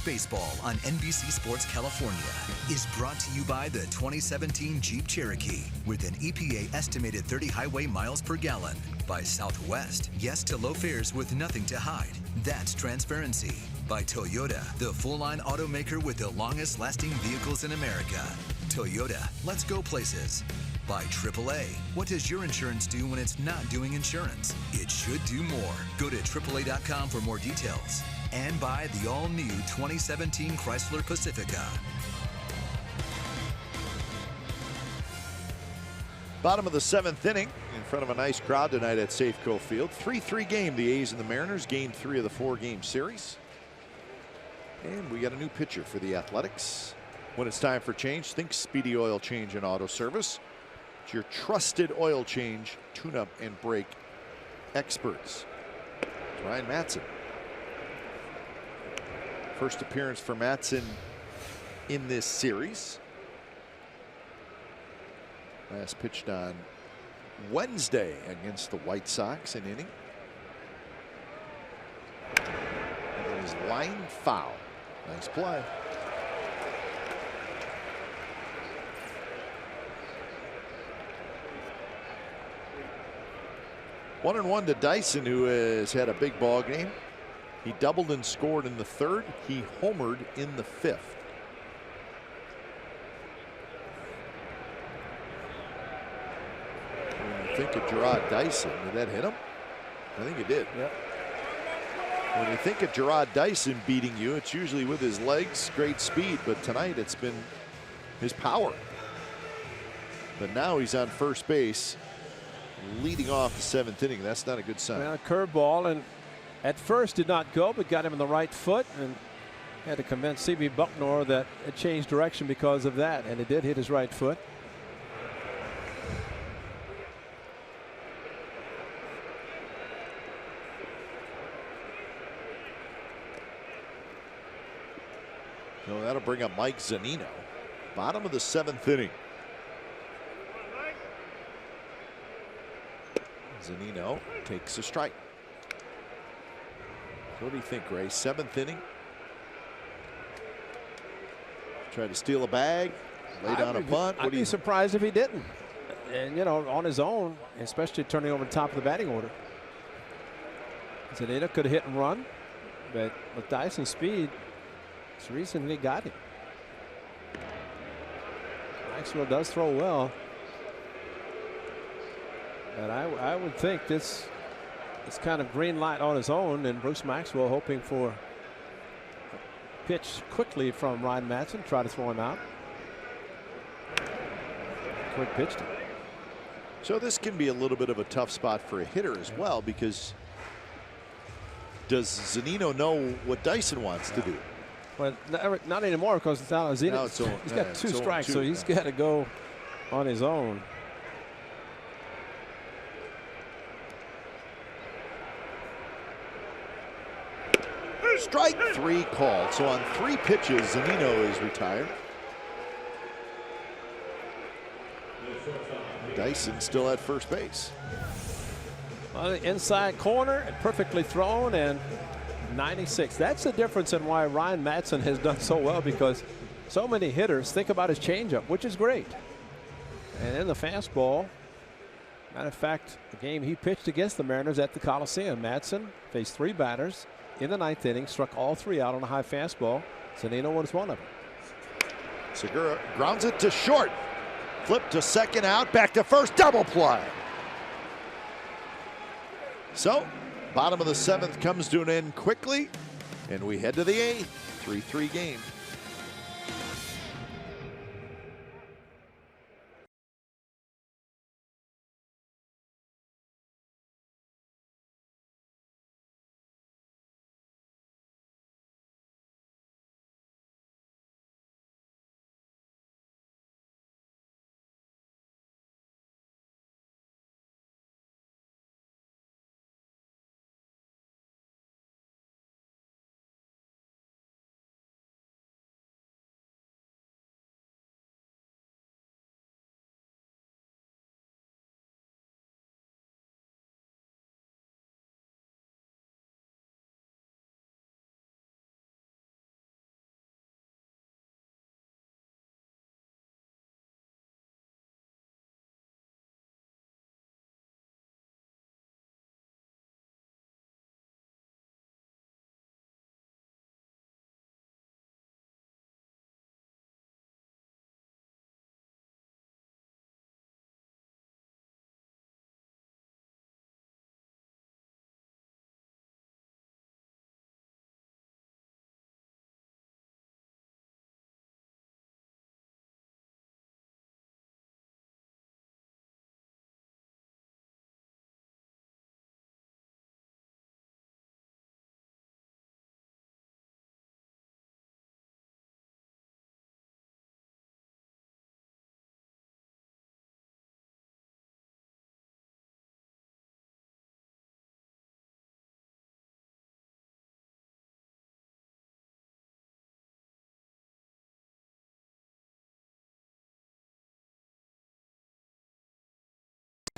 Baseball on NBC Sports California is brought to you by the 2017 Jeep Cherokee with an EPA estimated 30 highway miles per gallon. By Southwest, yes to low fares with nothing to hide. That's transparency. By Toyota, the full-line automaker with the longest-lasting vehicles in America. Toyota, let's go places. By AAA, what does your insurance do when it's not doing insurance? It should do more. Go to AAA.com for more details. And by the all-new 2017 Chrysler Pacifica. Bottom of the 7th inning in front of a nice crowd tonight at Safeco Field. 3-3 game, the A's and the Mariners. Game 3 of the 4-game series. And we got a new pitcher for the Athletics. When it's time for change, think Speedy Oil Change and Auto Service. It's your trusted oil change, tune-up, and brake experts. It's Ryan Madson. First appearance for Madson in this series. Last pitched on Wednesday against the White Sox, an inning. It was line foul. Nice play. One and one to Dyson, who has had a big ball game. He doubled and scored in the 3rd. He homered in the 5th. When you think of Gerard Dyson, did that hit him? I think it did. Yep. When you think of Gerard Dyson beating you, it's usually with his legs, great speed, but tonight it's been his power. But now he's on first base, leading off the 7th inning. That's not a good sign. Well, a curveball, and at first did not go, but got him in the right foot, and had to convince C.B. Bucknor that it changed direction because of that, and it did hit his right foot. So that'll bring up Mike Zunino. Bottom of the 7th inning. Zunino takes a strike. What do you think, Ray? 7th inning. Try to steal a bag, lay down a bunt. I'd be surprised if he didn't. And, you know, on his own, especially turning over the top of the batting order. Zunino could have hit and run, but with Dyson's speed, it's the reason they got him. Maxwell does throw well. And I would think it's kind of green light on his own, and Bruce Maxwell hoping for a pitch quickly from Ryan Madson, try to throw him out. Quick pitch to him. So this can be a little bit of a tough spot for a hitter as well, because does Zunino know what Dyson wants to do? Well, not anymore, because it's now Zunino. He's got 2 strikes, so he's got to go on his own. Strike 3 called. So on 3 pitches, Zunino is retired. Dyson still at first base. On the inside corner, perfectly thrown, and 96. That's the difference in why Ryan Madson has done so well, because so many hitters think about his changeup, which is great. And then the fastball. Matter of fact, the game he pitched against the Mariners at the Coliseum, Madson faced 3 batters in the 9th inning, struck all 3 out on a high fastball. Zunino was one of them. Segura grounds it to short. Flip to second out, back to first, double play. So, bottom of the 7th comes to an end quickly, and we head to the 8th. 3-3 game.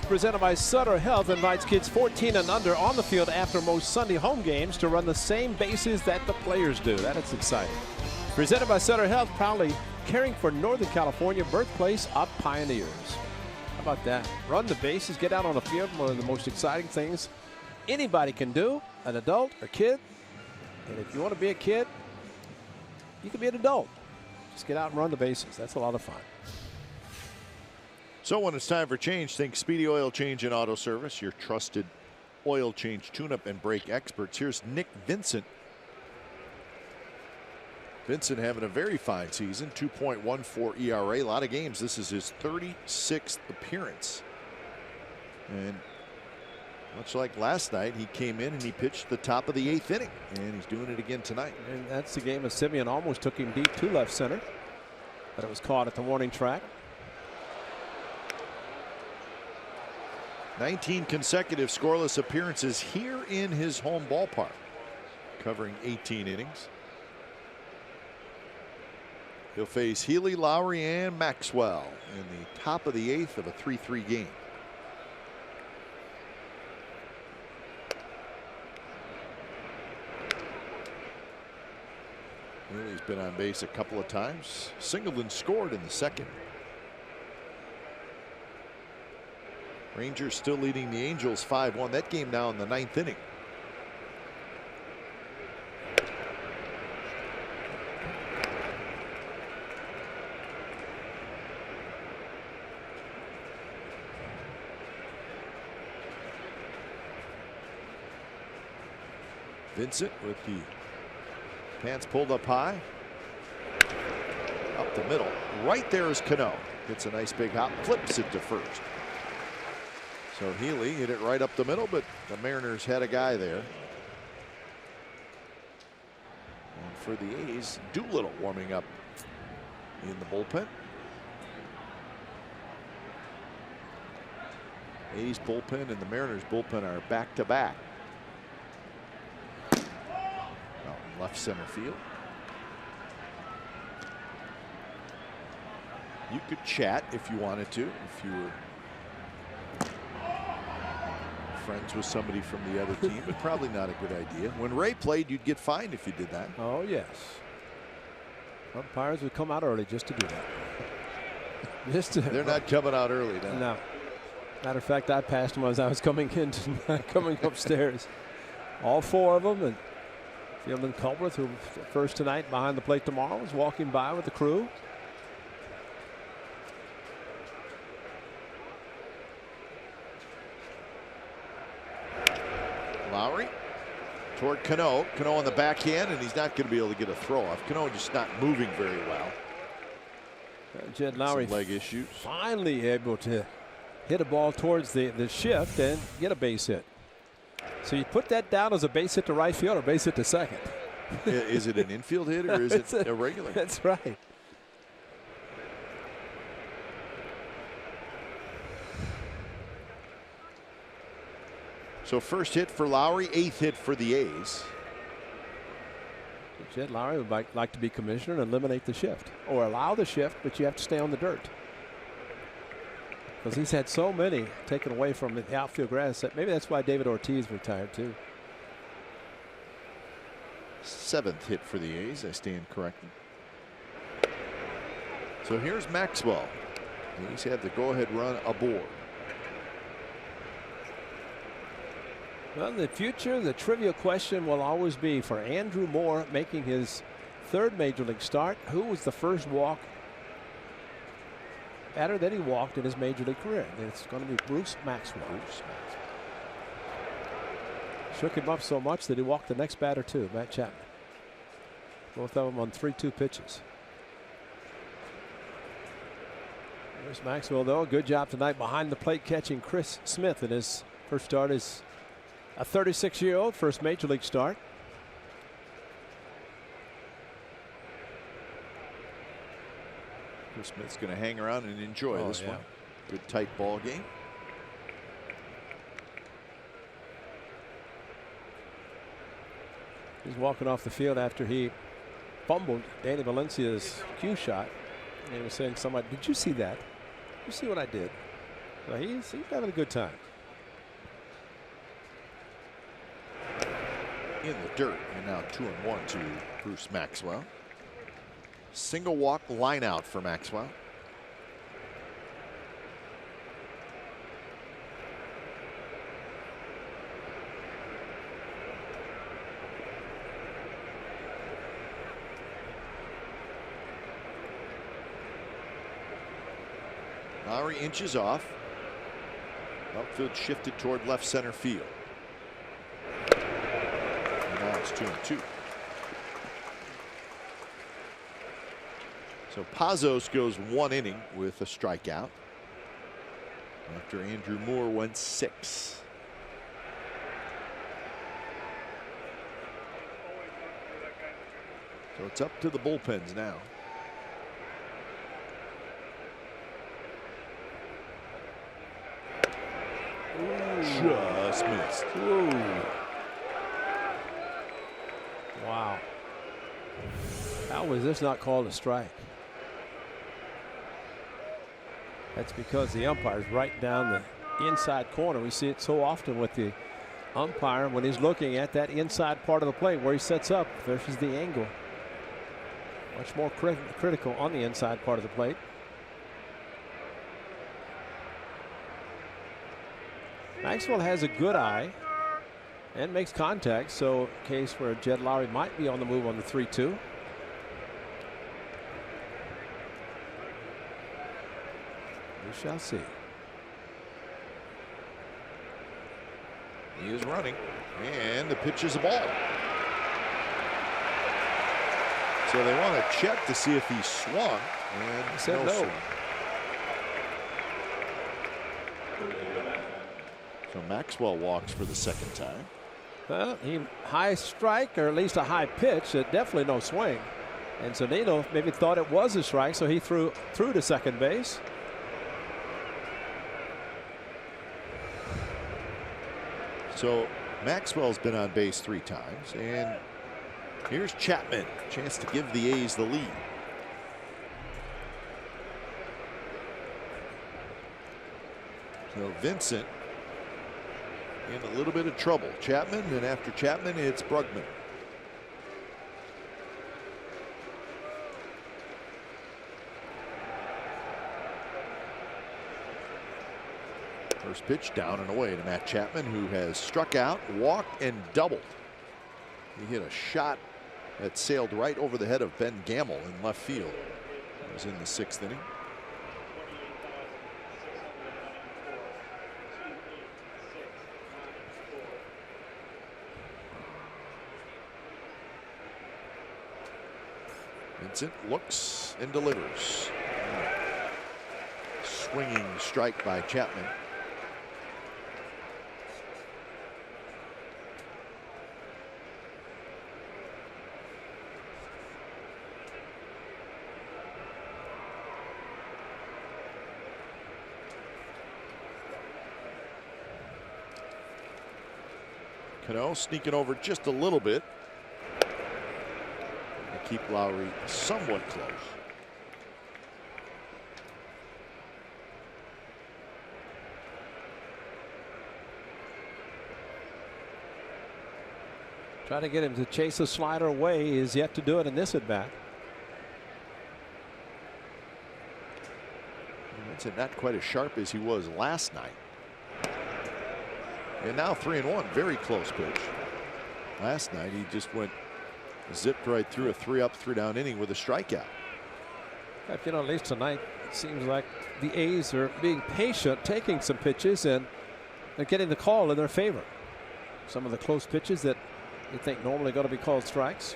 presented by Sutter Health, invites kids 14 and under on the field after most Sunday home games to run the same bases that the players do. That is exciting. Presented by Sutter Health, proudly caring for Northern California, birthplace of pioneers. How about that? Run the bases, get out on the field, one of the most exciting things anybody can do, an adult or kid. And if you want to be a kid, you can be an adult. Just get out and run the bases. That's a lot of fun. So when it's time for change, think Speedy Oil Change and Auto Service, your trusted oil change, tune-up, and brake experts. Here's Nick Vincent. Vincent having a very fine season, 2.14 ERA. A lot of games. This is his 36th appearance. And much like last night, he came in and he pitched the top of the 8th inning. And he's doing it again tonight. And that's the game of Simeon almost took him deep to left center. But it was caught at the warning track. 19 consecutive scoreless appearances here in his home ballpark, covering 18 innings. He'll face Healy, Lowry, and Maxwell in the top of the 8th of a 3-3 game. Healy's been on base a couple of times, singled and scored in the second. Rangers still leading the Angels 5-1. That game now in the 9th inning. Vincent with the pants pulled up high. Up the middle. Right there is Cano. Gets a nice big hop, flips it to first. So Healy hit it right up the middle, but the Mariners had a guy there. And for the A's, Doolittle warming up in the bullpen. A's bullpen and the Mariners bullpen are back to back. Left center field. You could chat if you wanted to, if you were friends with somebody from the other team, but probably not a good idea. When Ray played, you'd get fined if you did that. Oh, yes. Umpires would come out early just to do that. They're not coming out early now. No. Matter of fact, I passed them as I was coming in tonight, coming upstairs. All 4 of them, and Fielding Culbreth, who first tonight, behind the plate tomorrow, is walking by with the crew. Lowry toward Cano. Cano on the backhand, and he's not going to be able to get a throw off. Cano just not moving very well. Jed Lowry, some leg issues. Finally able to hit a ball towards the shift and get a base hit. So you put that down as a base hit to right field or base hit to second. Is it an infield hit or is it a regular? That's right. So first hit for Lowry, 8th hit for the A's. Jed Lowry would like to be commissioner and eliminate the shift, or allow the shift, but you have to stay on the dirt. Because he's had so many taken away from the outfield grass that maybe that's why David Ortiz retired too. 7th hit for the A's. I stand corrected. So here's Maxwell. The A's have the go-ahead run aboard. Well, in the future, the trivia question will always be for Andrew Moore making his 3rd major league start. Who was the first batter that he walked in his major league career? It's going to be Bruce Maxwell. Shook him up so much that he walked the next batter too, Matt Chapman. Both of them on 3-2 pitches. There's Maxwell, though. Good job tonight behind the plate catching Chris Smith in his first start as a 36-year-old, first major league start. Chris Smith's going to hang around and enjoy this one. Good tight ball game. He's walking off the field after he fumbled Danny Valencia's cue shot. And he was saying to somebody, "Did you see that? Did you see what I did?" Well, he's having a good time. In the dirt, and now 2-1 to Bruce Maxwell. Single walk line out for Maxwell. Lowry inches off. Outfield shifted toward left center field. And now it's 2-2. So Pazos goes 1 inning with a strikeout after Andrew Moore went 6. So it's up to the bullpens now. Just missed. Ooh. Wow. How was this not called a strike? That's because the umpire's right down the inside corner. We see it so often with the umpire when he's looking at that inside part of the plate where he sets up versus the angle. Much more critical on the inside part of the plate. Maxwell has a good eye and makes contact, so a case where Jed Lowry might be on the move on the 3-2. We shall see. He is running, and the pitch is a ball. So they want to check to see if he swung, and he said no. Swing. So Maxwell walks for the second time. Well, he high strike, or at least a high pitch. Definitely no swing. And Zunino maybe thought it was a strike, so he threw to second base. So Maxwell's been on base 3 times, and here's Chapman, chance to give the A's the lead. So Vincent in a little bit of trouble. Chapman, and after Chapman, it's Brugman. First pitch down and away to Matt Chapman, who has struck out, walked, and doubled. He hit a shot that sailed right over the head of Ben Gamble in left field. It was in the 6th inning. Vincent looks and delivers. Swinging strike by Chapman. Cano sneaking over just a little bit. Keep Lowry somewhat close. Trying to get him to chase a slider away. He is yet to do it in this at bat. Vincent not quite as sharp as he was last night. And now 3-1, very close pitch. Last night he just went zipped right through a 3-up, 3-down inning with a strikeout. You know, at least tonight it seems like the A's are being patient, taking some pitches, and they're getting the call in their favor. Some of the close pitches that you think normally going to be called strikes.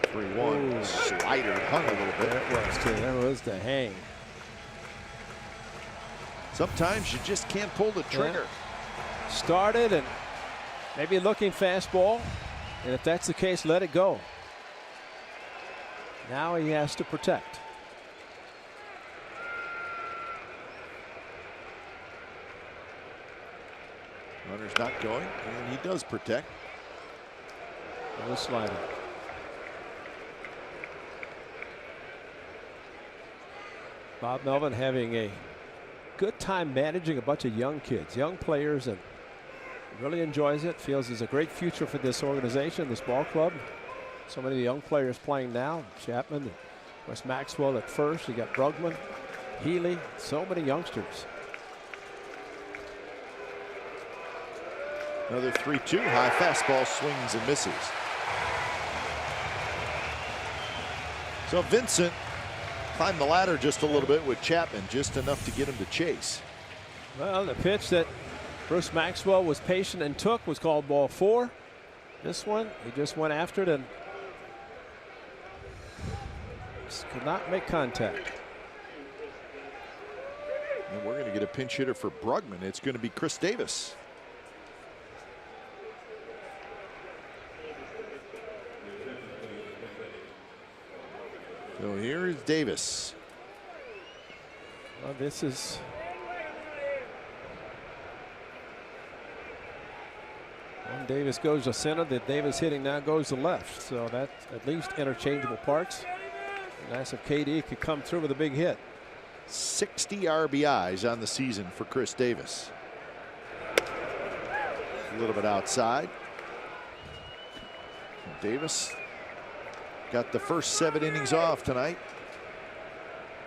3-1 slider hung a little bit. That was too. That was the hang. Sometimes you just can't pull the trigger. Yeah. Started and maybe looking fastball, and if that's the case, let it go. Now he has to protect. Runner's not going, and he does protect. And a slider. Bob Melvin having a good time managing a bunch of young kids, young players, and really enjoys it. Feels there's a great future for this organization, this ball club. So many young players playing now. Chapman, and Wes Maxwell at first. You got Brugman, Healy, so many youngsters. Another 3-2. High fastball swings and misses. So Vincent climbed the ladder just a little bit with Chapman, just enough to get him to chase. Well, the pitch that Bruce Maxwell was patient and took was called ball 4. This one, he just went after it and just could not make contact. And we're going to get a pinch hitter for Brugman. It's going to be Chris Davis. So here is Davis. Well, this is when Davis goes to center. The Davis hitting now goes to left. So that's at least interchangeable parts. Nice if KD could come through with a big hit. 60 RBIs on the season for Chris Davis. A little bit outside. Davis got the first 7 innings off tonight.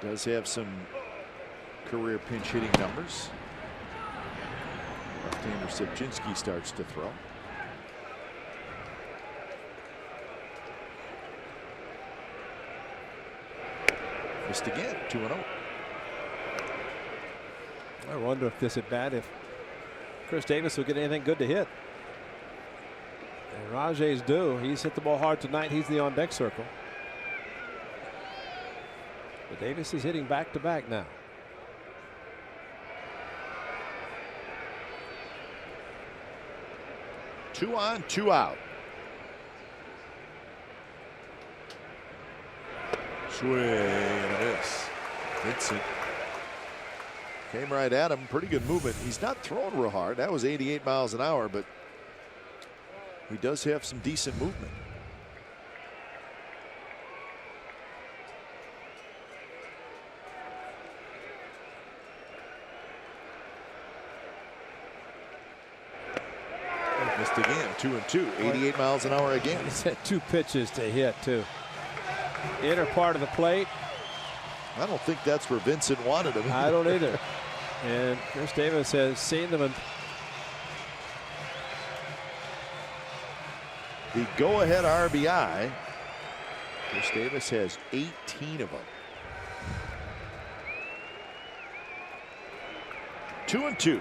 Does have some career pinch hitting numbers. Left-hander Sipczynski starts to throw. Missed again, 2-0. I wonder if this at bat, if Chris Davis will get anything good to hit. And Rajay's due. He's hit the ball hard tonight. He's the on deck circle. But Davis is hitting back to back now. Two on, 2 out. Swing and a miss. Vincent came right at him. Pretty good movement. He's not throwing real hard. That was 88 miles an hour, but he does have some decent movement. Missed again, 2-2, 88 miles an hour again. He's had 2 pitches to hit too. Inner part of the plate. I don't think that's where Vincent wanted him. I don't either. And Chris Davis has seen them. The go-ahead RBI. Chris Davis has 18 of them. 2-2.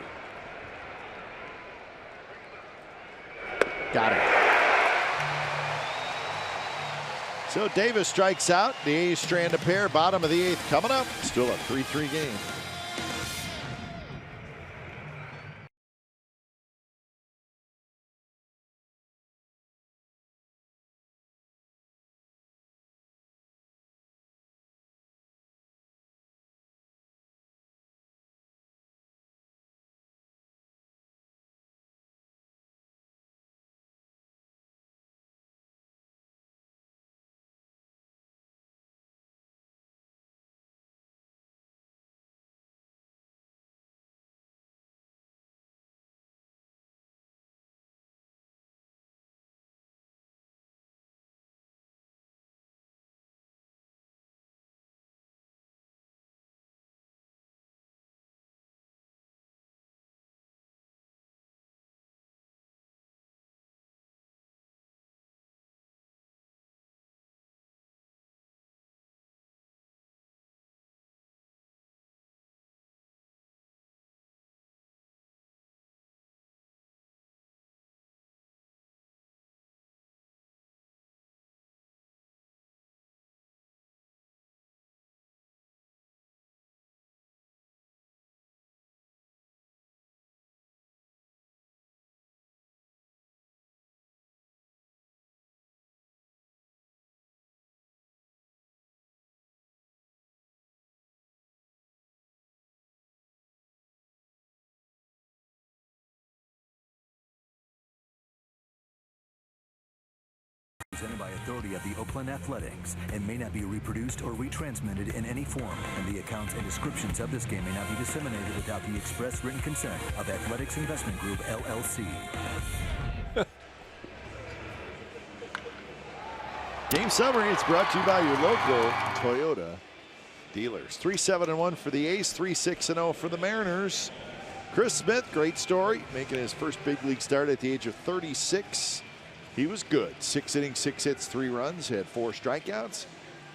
Got it. So Davis strikes out. The A's strand a pair. Bottom of the 8th coming up. Still a 3-3 game. Presented by authority of the Oakland Athletics and may not be reproduced or retransmitted in any form. And the accounts and descriptions of this game may not be disseminated without the express written consent of Athletics Investment Group, LLC. Game summary, it's brought to you by your local Toyota dealers. 3-7-1 for the A's, 3-6-0 for the Mariners. Chris Smith, great story, making his first big league start at the age of 36. He was good. 6 innings, 6 hits, 3 runs, had 4 strikeouts.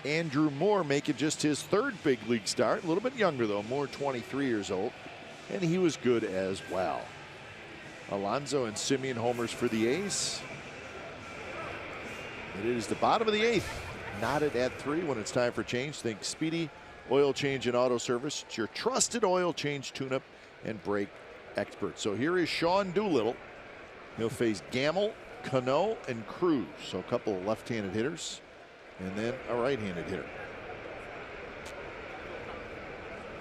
Andrew Moore making just his third big league start. A little bit younger, though. Moore, 23 years old. And he was good as well. Alonso and Simeon homers for the A's. It is the bottom of the 8th. Knotted at 3 when it's time for change. Think Speedy Oil Change and Auto Service. It's your trusted oil change, tune-up, and brake expert. So here is Sean Doolittle. He'll face Gamble, Cano, and Cruz. So a couple of left-handed hitters and then a right-handed hitter.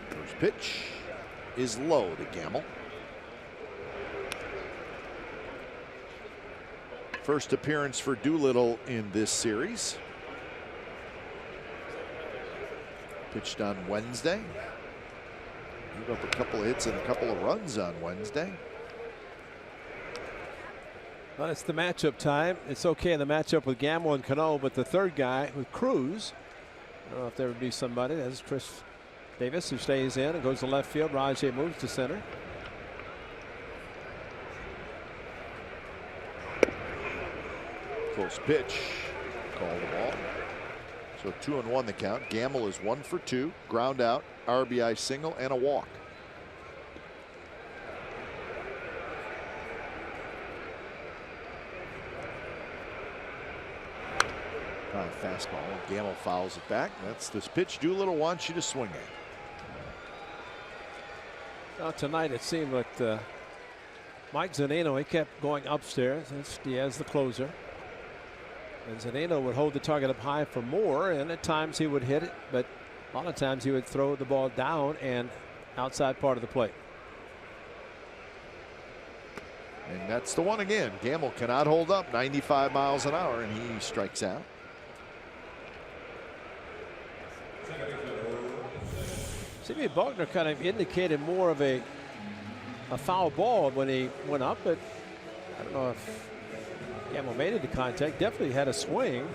First pitch is low to Gamble. First appearance for Doolittle in this series. Pitched on Wednesday. Gave up a couple of hits and a couple of runs on Wednesday. Well, it's the matchup time. It's okay in the matchup with Gamble and Cano, but the third guy with Cruz, I don't know if there would be somebody. That's Chris Davis, who stays in and goes to left field. Rajay moves to center. Close pitch. Call the ball. So 2-1 the count. Gamble is 1 for 2. Ground out, RBI single, and a walk. Fastball. Gamble fouls it back. That's this pitch Doolittle wants you to swing at. Well, tonight it seemed like Mike Zunino, he kept going upstairs. It's Diaz, the closer. And Zunino would hold the target up high for more, and at times he would hit it, but a lot of times he would throw the ball down and outside part of the plate. And that's the one again. Gamble cannot hold up 95 miles an hour, and he strikes out. Jimmy Buckner kind of indicated more of a foul ball when he went up, but I don't know if Gamble made it to contact. Definitely had a swing.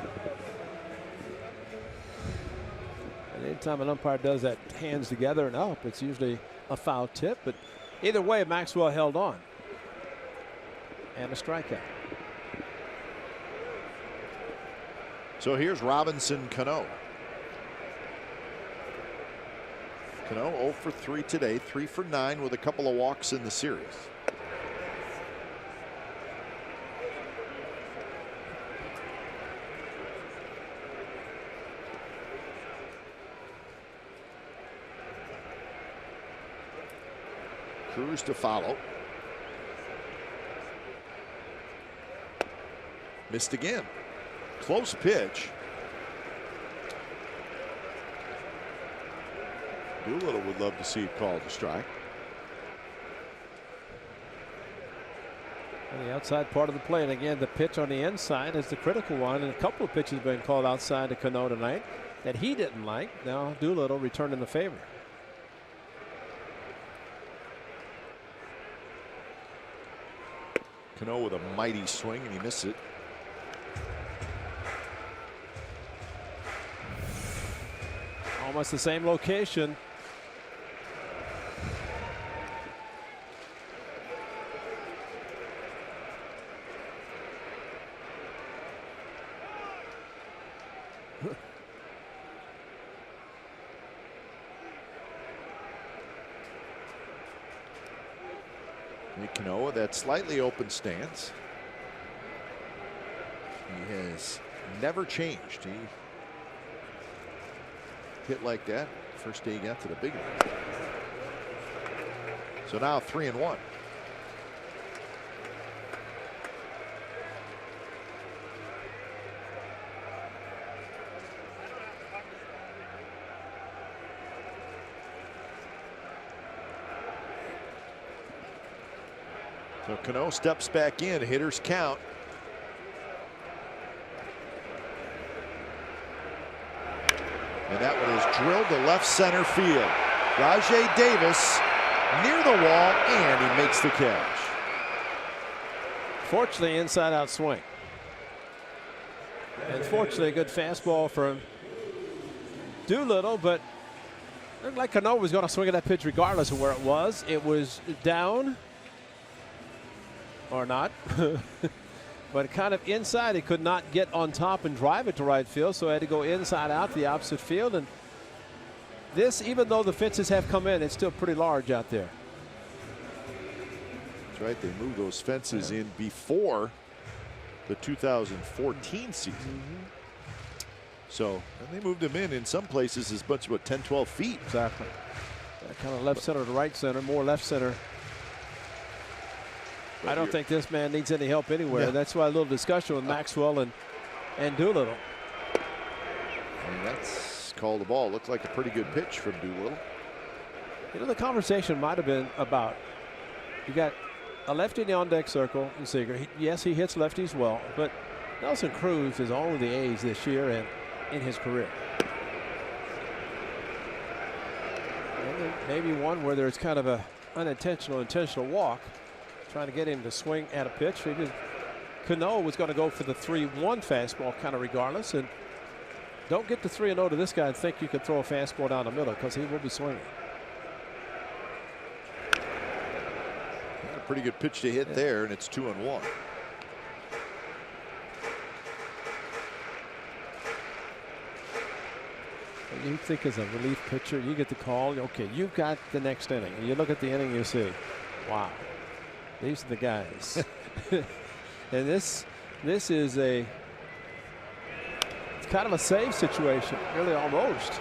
And anytime an umpire does that hands together and up, it's usually a foul tip. But either way, Maxwell held on. And a strikeout. So here's Robinson Cano. Cano 0 for 3 today, 3 for 9 with a couple of walks in the series. Cruz to follow. Missed again. Close pitch. Doolittle would love to see it called a strike. On the outside part of the plate. Again, the pitch on the inside is the critical one, and a couple of pitches have been called outside to Cano tonight that he didn't like. Now Doolittle returned in the favor. Cano with a mighty swing, and he missed it. Almost the same location. Cano, that slightly open stance. He has never changed. He hit like that first day he got to the big league. So now 3-1. So Cano steps back in. Hitters count. And that one is drilled to left center field. Rajai Davis near the wall, and he makes the catch. Fortunately, inside out swing. And fortunately, a good fastball from Doolittle, but it looked like Cano was going to swing at that pitch regardless of where it was. It was down or not, but kind of inside. He could not get on top and drive it to right field, so he had to go inside out the opposite field. And this, even though the fences have come in, it's still pretty large out there. That's right. They moved those fences in before the 2014 season. So, and they moved them in some places as much as about 10, 12 feet. Exactly. Kind of left center to right center, more left center. I don't think this man needs any help anywhere. Yeah. That's why a little discussion with Maxwell and Doolittle. And that's called a ball. Looked like a pretty good pitch from Doolittle. You know, the conversation might have been about, you got a lefty in the on-deck circle in Seager. Yes, he hits lefties well, but Nelson Cruz is all with the A's this year and in his career. And maybe one where there's kind of a unintentional, intentional walk, trying to get him to swing at a pitch. Maybe Cano was going to go for the 3-1 fastball kind of regardless. And don't get the 3-0 to this guy and think you can throw a fastball down the middle, because he will be swinging. A pretty good pitch to hit there, and it's 2-1. You think as a relief pitcher, you get the call, okay, you've got the next inning. And you look at the inning, you see, wow, these are the guys. And this is it's kind of a save situation, really, almost,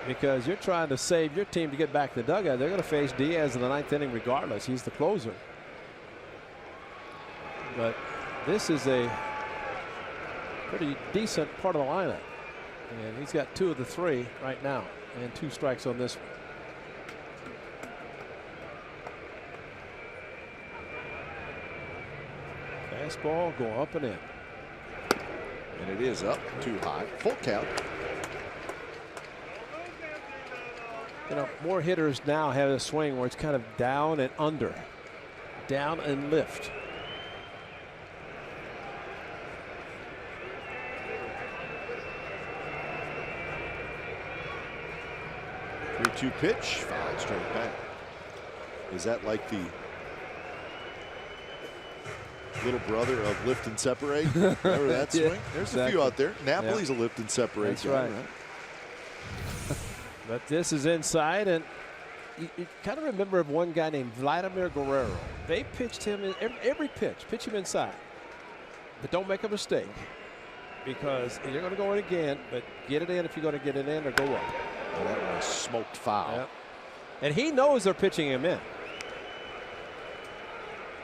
because you're trying to save your team to get back to the dugout. They're going to face Diaz in the 9th inning regardless. He's the closer. But this is a pretty decent part of the lineup. And he's got 2 of the 3 right now, and 2 strikes on this one. Fastball go up and in. And it is up too high. Full count. You know, more hitters now have a swing where it's kind of down and under, down and lift. Two pitch, foul straight back. Is that like the little brother of lift and separate? Remember that swing? Yeah, there's exactly. a few out there. Napoli's a lift and separate. That's guy, right. But this is inside, and you kind of remember of one guy named Vladimir Guerrero. They pitched him in every pitch him inside. But don't make a mistake, because you're going to go in again, but get it in if you're going to get it in, or go up. Oh, that was smoked foul. Yep. And he knows they're pitching him in.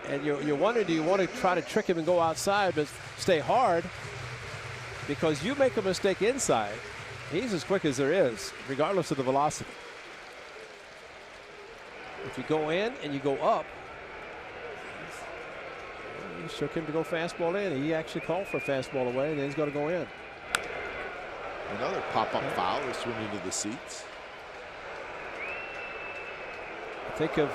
And you're wondering, do you want to try to trick him and go outside but stay hard? Because you make a mistake inside, he's as quick as there is, regardless of the velocity. If you go in and you go up, he shook him to go fastball in. He actually called for a fastball away, and then he's going to go in. Another pop-up foul. They swing into the seats. Think of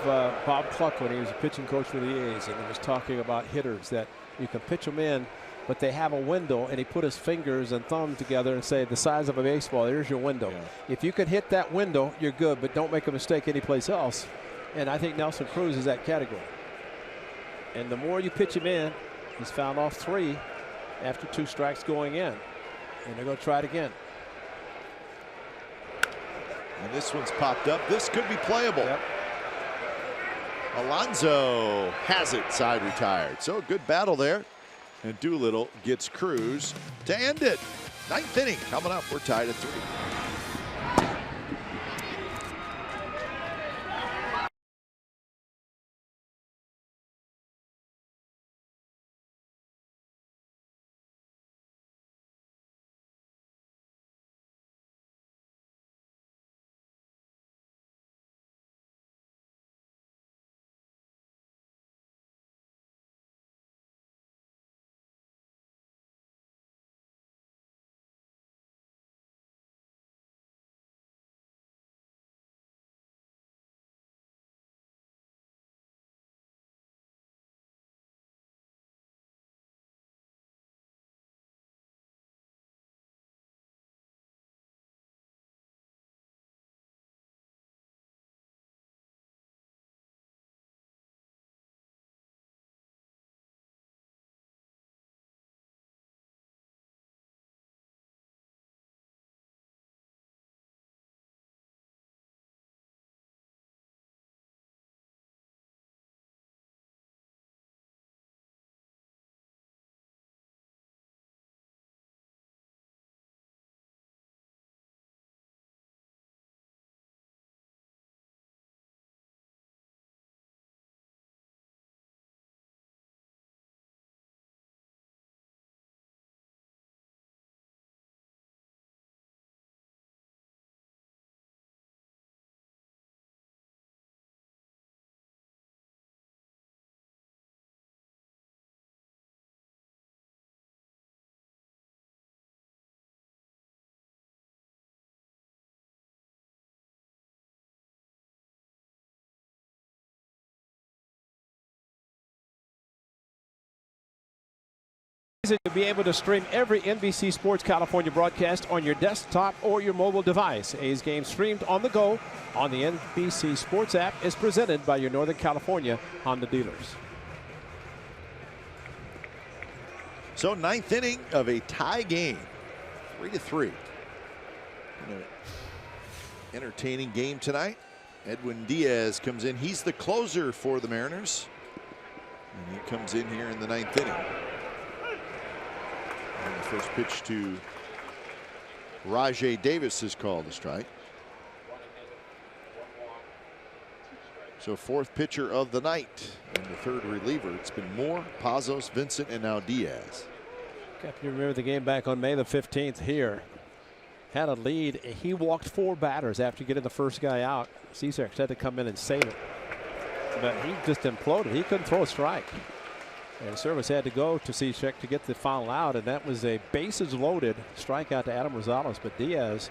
Bob Cluck when he was a pitching coach for the A's, and he was talking about hitters that you can pitch them in, but they have a window, and he put his fingers and thumb together and say, the size of a baseball, here's your window. Yeah. If you can hit that window, you're good, but don't make a mistake anyplace else. And I think Nelson Cruz is that category. And the more you pitch him in, he's fouled off 3 after 2 strikes going in. And they're going to try it again. And this one's popped up. This could be playable. Yep. Alonso has it, side retired. So good battle there. And Doolittle gets Cruz to end it. 9th inning coming up. We're tied at 3. You'll be able to stream every NBC Sports California broadcast on your desktop or your mobile device. A's game streamed on the go on the NBC Sports app is presented by your Northern California Honda dealers. So 9th inning of a tie game, 3-3. An entertaining game tonight. Edwin Diaz comes in. He's the closer for the Mariners. And he comes in here in the 9th inning. And the first pitch to Rajay Davis is called a strike. So 4th pitcher of the night and the 3rd reliever. It's been Moore, Pazos, Vincent, and now Diaz. You remember the game back on May the 15th here. Had a lead. He walked 4 batters after getting the first guy out. Cesar had to come in and save it. But he just imploded. He couldn't throw a strike. And Service had to go to Cishek to get the final out, and that was a bases loaded strikeout to Adam Rosales. But Diaz,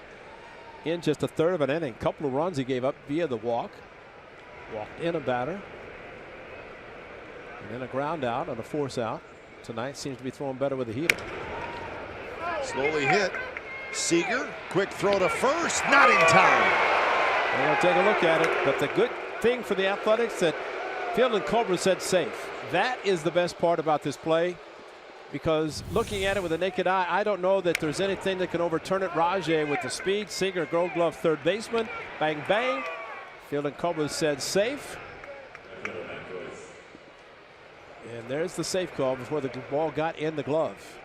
in just a 1/3 of an inning, couple of runs he gave up via the walked in a batter, and then a ground out and a force out. Tonight seems to be throwing better with the heater. Slowly hit. Seager, quick throw to first, not in time. We're going to take a look at it, but the good thing for the Athletics that Fielding Cobra said safe. That is the best part about this play, because looking at it with a naked eye, I don't know that there's anything that can overturn it. Rajay with the speed, Seager, Gold Glove, third baseman, bang, bang. Fielding Cobra said safe. And there's the safe call before the ball got in the glove.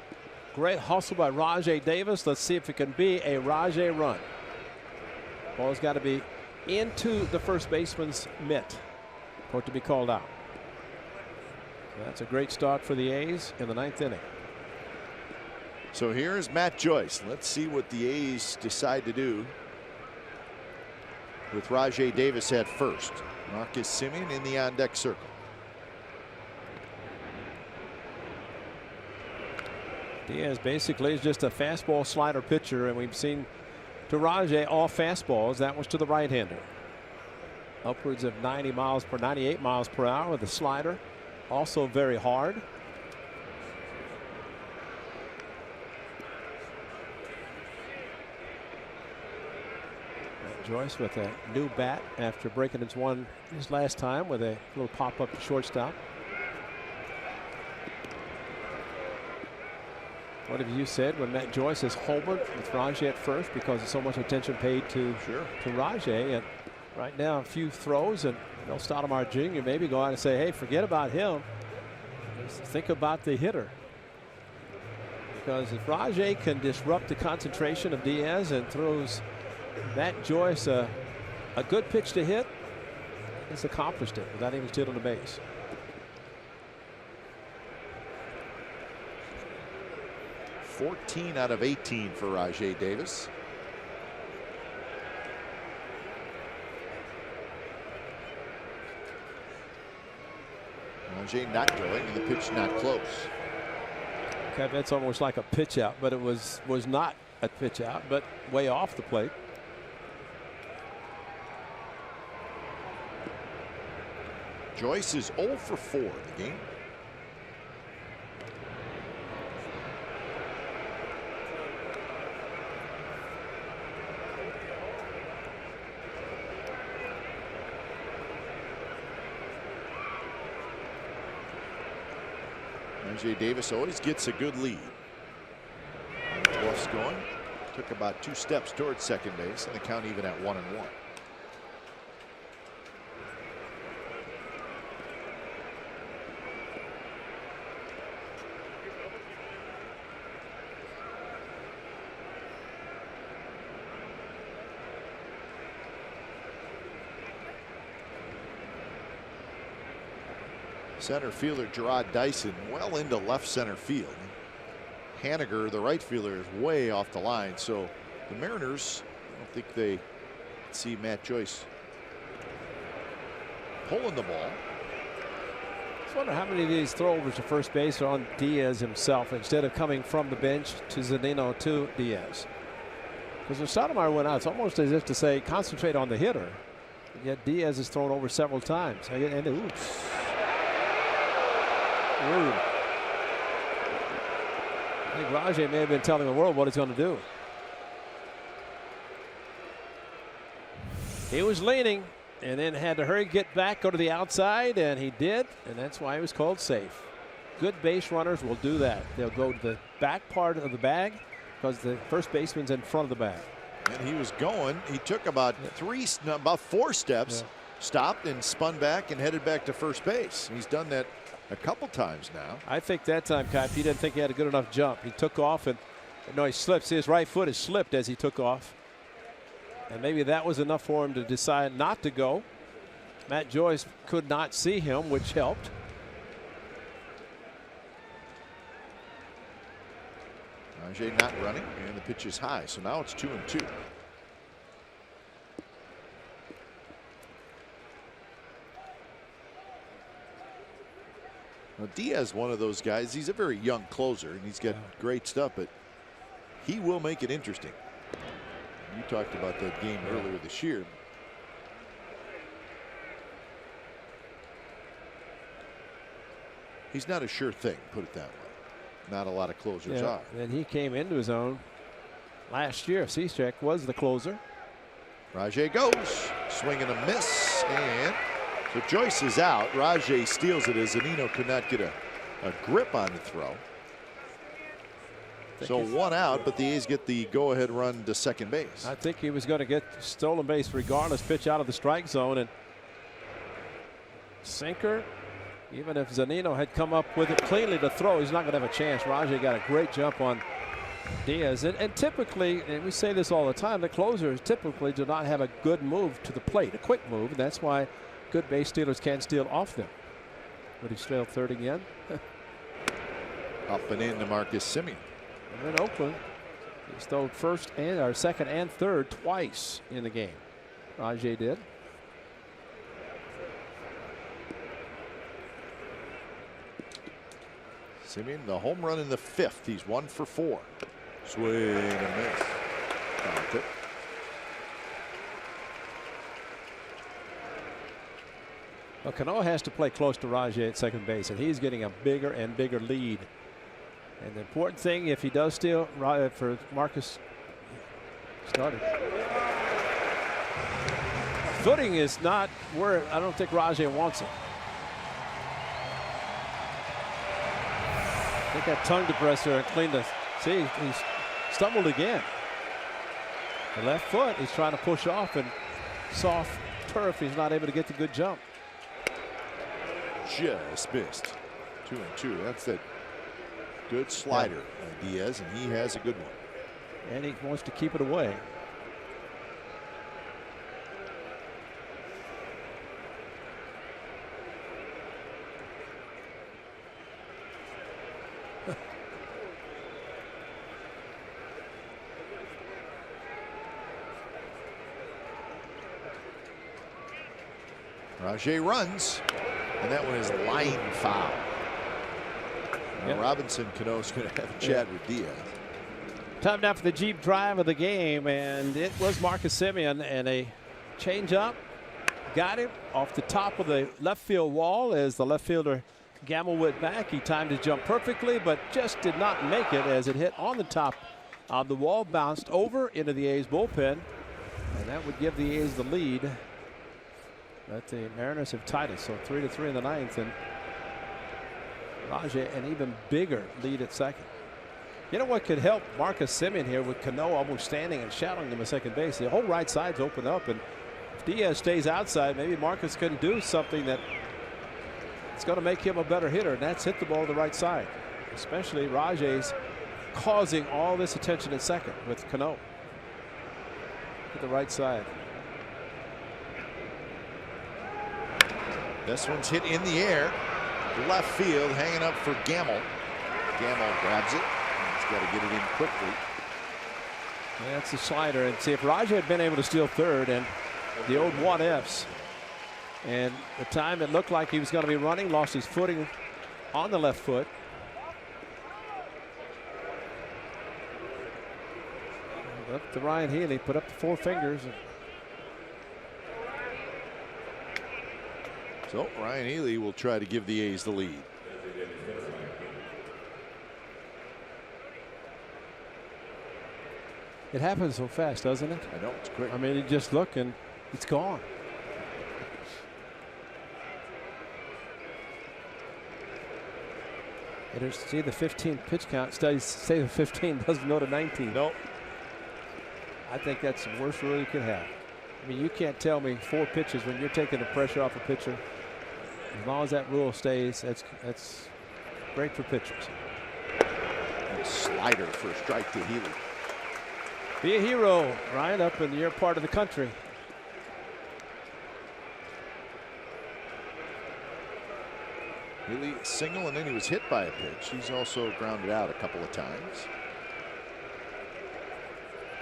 Great hustle by Rajay Davis. Let's see if it can be a Rajay run. Ball's got to be into the first baseman's mitt for it to be called out. That's a great start for the A's in the 9th inning. So here's Matt Joyce. Let's see what the A's decide to do with Rajay Davis at first. Marcus Semien in the on-deck circle. Diaz basically is just a fastball slider pitcher, and we've seen to Rajay all fastballs. That was to the right-hander. Upwards of 98 miles per hour with the slider. Also very hard. Joyce with a new bat after breaking his last time with a little pop-up to shortstop. What have you said when Matt Joyce is homered with Rajay at first because of so much attention paid to Rajay? And right now, a few throws, and Stoudemire Jr. maybe go out and say, hey, forget about him. Just think about the hitter. Because if Rajay can disrupt the concentration of Diaz and throws Matt Joyce a good pitch to hit, he's accomplished it without even stealing the base. $14 out of 18 for Rajay Davis. Rajay not going, and the pitch not close. Okay, that's almost like a pitch out, but it was not a pitch out, but way off the plate. Joyce is 0 for 4 in the game. Rajay Davis always gets a good lead. Bluff's going. Took about 2 steps towards second base, and the count even at 1-1. Center fielder Gerard Dyson well into left center field. Haniger, the right fielder, is way off the line. So the Mariners, I don't think they see Matt Joyce pulling the ball. I just wonder how many of these throwovers to first base are on Diaz himself instead of coming from the bench to Zunino to Diaz. Because when Stoudemire went out, it's almost as if to say concentrate on the hitter. Yet Diaz is thrown over several times. And oops. think Rajay may have been telling the world what he's going to do. He was leaning and then had to hurry, get back, go to the outside, and he did, and that's why he was called safe. Good base runners will do that. They'll go to the back part of the bag because the first baseman's in front of the bag. And he was going. He took about four steps, stopped and spun back and headed back to first base. He's done that a couple times now. I think that time, Kai, he didn't think he had a good enough jump. He took off and no, he slipped. See, his right foot is slipped as he took off. And maybe that was enough for him to decide not to go. Matt Joyce could not see him, which helped. Rajay not running, and the pitch is high, so now it's 2-2. Now Diaz, one of those guys, he's a very young closer, and he's got great stuff, but he will make it interesting. You talked about that game earlier this year. He's not a sure thing, put it that way. Not a lot of closers are. And he came into his own last year. Cishek was the closer. Rajay goes, swing and a miss, and so Joyce is out. Rajay steals it as Zunino could not get a grip on the throw. So one out, but the A's get the go-ahead run to second base. I think he was going to get stolen base regardless. Pitch out of the strike zone, and sinker. Even if Zunino had come up with it cleanly to throw, he's not going to have a chance. Rajay got a great jump on Diaz. And typically, and we say this all the time, the closers typically do not have a good move to the plate, a quick move. And that's why good base stealers can't steal off them. But he stole third again. Up and in to Marcus Semien. And then Oakland, he stole second and third twice in the game. Rajay did. Semien, the home run in the fifth. He's 1 for 4. Swing and a miss. Fouled it. Well, Cano has to play close to Rajay at second base, and he's getting a bigger and bigger lead. And the important thing, if he does steal for Marcus, started. Footing is not where I don't think Rajay wants it. I think that tongue depressor and cleaned the. See, he's stumbled again. The left foot, he's trying to push off, and soft turf, he's not able to get the good jump. Just missed. 2-2. That's that good slider, Diaz, and he has a good one. And he wants to keep it away. Rajay runs, and that one is line foul. Now Robinson Cano's going to have a chat with Diaz. Time now for the Jeep drive of the game, and it was Marcus Semien, and a changeup got him off the top of the left field wall as the left fielder Gamble went back. He timed his jump perfectly, but just did not make it as it hit on the top of the wall, bounced over into the A's bullpen, and that would give the A's the lead. But the Mariners have tied it, so 3-3 in the ninth, and Rajay an even bigger lead at second. You know what could help Marcus Semien here with Cano almost standing and shadowing him at second base? The whole right side's open up, and if Diaz stays outside, maybe Marcus can do something that it's going to make him a better hitter, and that's hit the ball to the right side. Especially Rajay's causing all this attention at second with Cano to the right side. This one's hit in the air. Left field, hanging up for Gamble. Gamble grabs it. He's got to get it in quickly. That's the slider. And see, if Rajay had been able to steal third, and the old what-ifs, and the time it looked like he was going to be running, lost his footing on the left foot. Up to Ryan Healy, put up the 4 fingers. So Ryan Healy will try to give the A's the lead. It happens so fast, doesn't it? I know, it's quick. I mean, you just look and it's gone. See the 15 pitch count. Studies say the 15 doesn't go to 19. Nope. I think that's the worst rule you could have. I mean, you can't tell me 4 pitches when you're taking the pressure off a pitcher. As long as that rule stays, that's great for pitchers. And a slider for a strike to Healy. Be a hero, Ryan, up in your part of the country. Healy single, and then he was hit by a pitch. He's also grounded out a couple of times.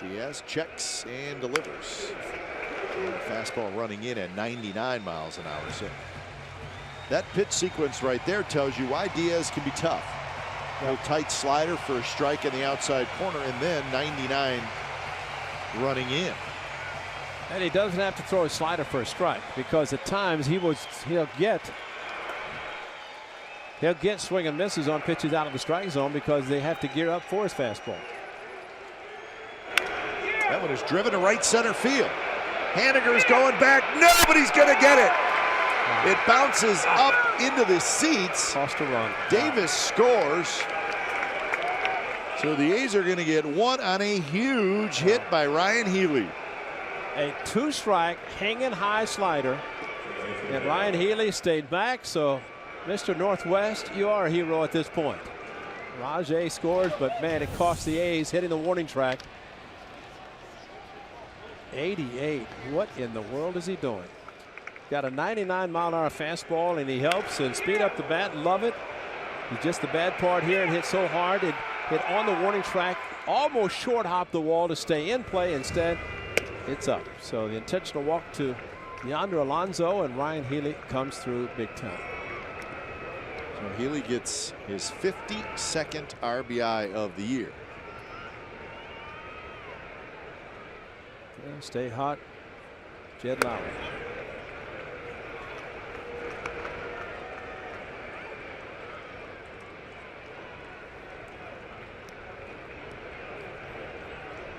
Diaz checks and delivers. And the fastball running in at 99 miles an hour. So that pitch sequence right there tells you why Diaz can be tough. A tight slider for a strike in the outside corner, and then 99 running in. And he doesn't have to throw a slider for a strike, because at times he'll get swing and misses on pitches out of the strike zone because they have to gear up for his fastball. That one is driven to right center field. Haniger's going back. Nobody's going to get it. It bounces up into the seats. Cost a run. Davis scores. So the A's are going to get one on a huge hit by Ryan Healy. A 2-strike hanging high slider. And Ryan Healy stayed back. So Mr. Northwest, you are a hero at this point. Rajay scores, but man, it cost the A's hitting the warning track. 88. What in the world is he doing? Got a 99-mile-an-hour fastball, and he helps and speed up the bat. Love it. He's just the bad part here, and hit so hard it hit on the warning track, almost short hop the wall to stay in play. Instead, it's up. So the intentional walk to Yonder Alonso, and Ryan Healy comes through big time. So Healy gets his 52nd RBI of the year. Yeah, stay hot, Jed Lowry.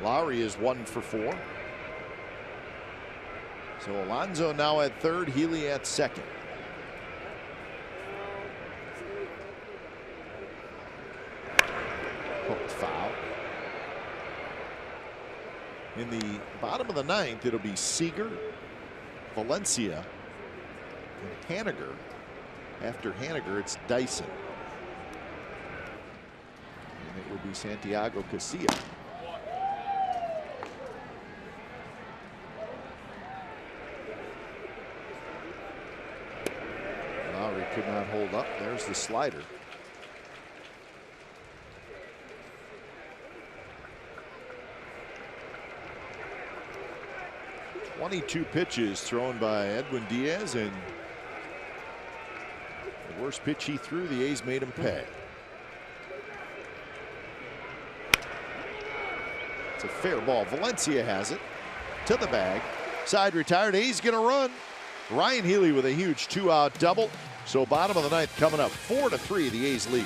Lowry is 1 for 4. So Alonso now at third, Healy at second. Hooked foul. In the bottom of the ninth, it'll be Seager, Valencia, and Haniger. After Haniger, it's Dyson. And it would be Santiago Casilla. Lowry could not hold up. There's the slider. .22 pitches thrown by Edwin Diaz, and the worst pitch he threw, the A's made him pay. It's a fair ball. Valencia has it to the bag. Side retired. A's going to run. Ryan Healy with a huge 2-out double. So bottom of the ninth coming up, 4-3, the A's lead.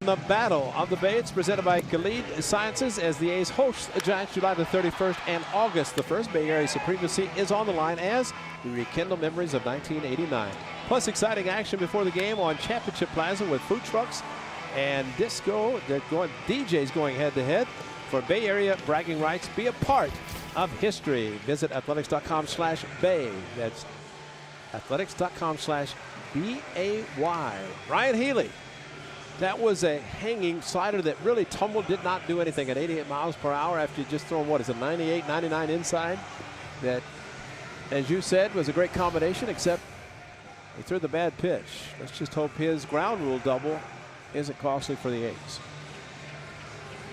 The Battle of the Bay. It's presented by Khalid Sciences as the A's host the Giants July the 31st and August the 1st. Bay Area supremacy is on the line as we rekindle memories of 1989. Plus exciting action before the game on Championship Plaza with food trucks and disco. DJs going head to head for Bay Area bragging rights. Be a part of history. Visit athletics.com/bay. That's athletics.com/BAY. Ryan Healy. That was a hanging slider that really tumbled, did not do anything at 88 miles per hour after you just thrown, what is it, 98, 99 inside. That, as you said, was a great combination, except he threw the bad pitch. Let's just hope his ground rule double isn't costly for the A's.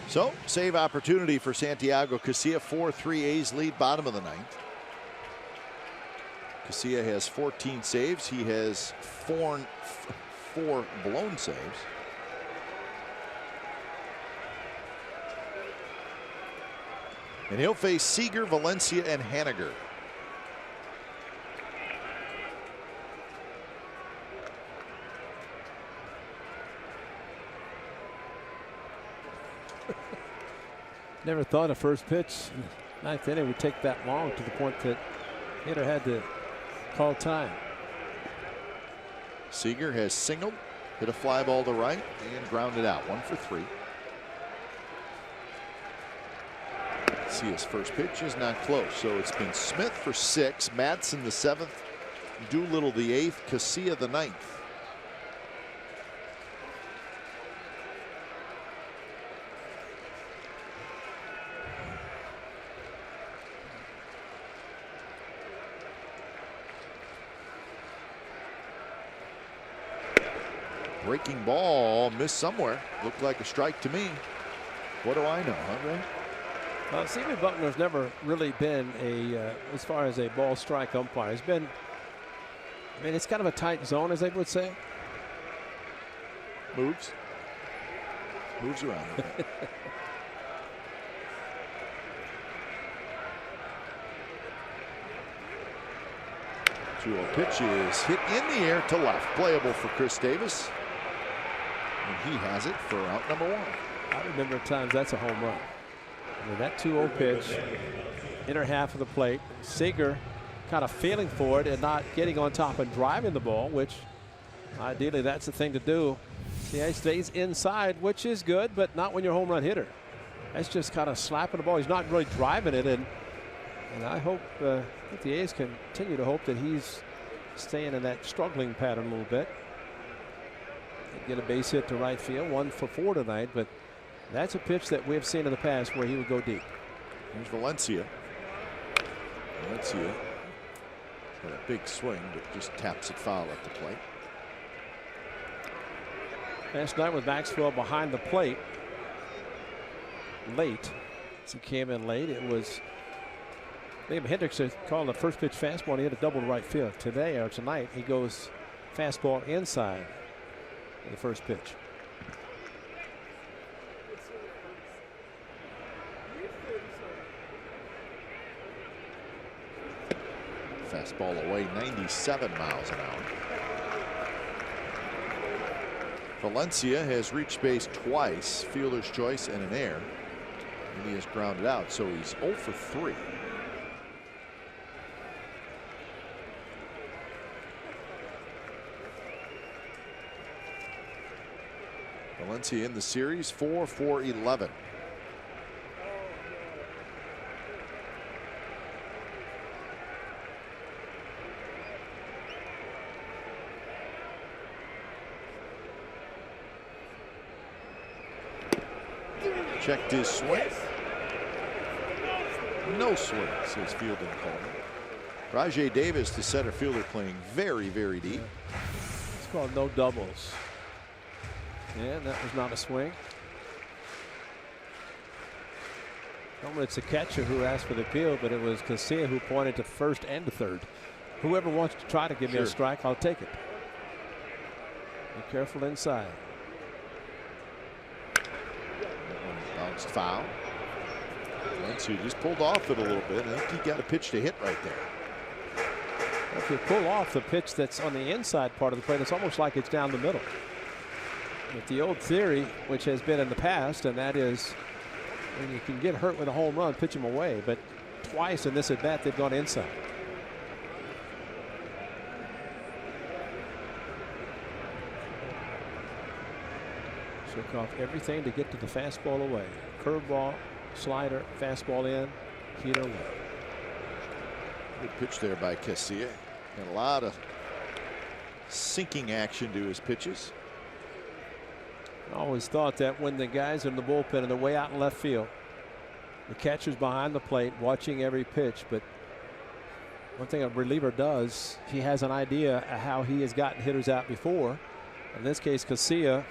So, save opportunity for Santiago Casilla. 4-3 A's lead, bottom of the ninth. Casilla has 14 saves. He has four blown saves. And he'll face Seager, Valencia, and Haniger. Never thought a first pitch in the ninth inning would take that long, to the point that hitter had to call time. Seager has singled, hit a fly ball to right, and grounded out. 1 for 3. See, his first pitch is not close. So it's been Smith for 6, Madsen the 7th, Doolittle the 8th, Casilla the 9th. Breaking ball, missed somewhere. Looked like a strike to me. What do I know, huh, Ray? Well, Stephen Buckner's never really been a, as far as a ball strike umpire. He's been, I mean, it's kind of a tight zone, as they would say. Moves around a bit. 2-0 pitch is hit in the air to left. Playable for Chris Davis. And he has it for out number 1. I remember at times that's a home run. I mean, that 2-0 pitch, inner half of the plate. Seager kind of feeling for it and not getting on top and driving the ball, which ideally that's the thing to do. See, he stays inside, which is good, but not when you're a home run hitter. That's just kind of slapping the ball. He's not really driving it, and I hope that the A's continue to hope that he's staying in that struggling pattern a little bit. Get a base hit to right field, 1 for 4 tonight, but that's a pitch that we've seen in the past where he would go deep. Here's Valencia. Valencia got a big swing, but just taps it foul at the plate. Last night with Maxwell behind the plate late, as he came in late, it was Liam Hendricks called the first pitch fastball, and he hit a double to right field. Today or tonight, he goes fastball inside the first pitch. Fastball away, 97 miles an hour. Valencia has reached base twice, fielder's choice and an error, and he has grounded out, so he's 0 for 3. Valencia in the series 4 for 11. Checked his swing. No swing, says fielding Coleman. Rajai Davis, the center fielder, playing very, very deep. It's called no doubles. And that was not a swing. Normally it's the catcher who asked for the appeal, but it was Casilla who pointed to first and to third. Whoever wants to try to give me a strike, I'll take it. Be careful inside. Bounced foul. Valencia just pulled off it a little bit. I think he got a pitch to hit right there. If you pull off the pitch that's on the inside part of the plate, it's almost like it's down the middle. With the old theory, which has been in the past, and that is when you can get hurt with a home run, pitch them away. But twice in this at bat, they've gone inside. Shook off everything to get to the fastball away. Curveball, slider, fastball in, heater away. Good pitch there by Casilla. Got a lot of sinking action to his pitches. I always thought that when the guys are in the bullpen and they're way out in left field, the catcher's behind the plate watching every pitch. But one thing a reliever does, he has an idea of how he has gotten hitters out before. In this case, Casilla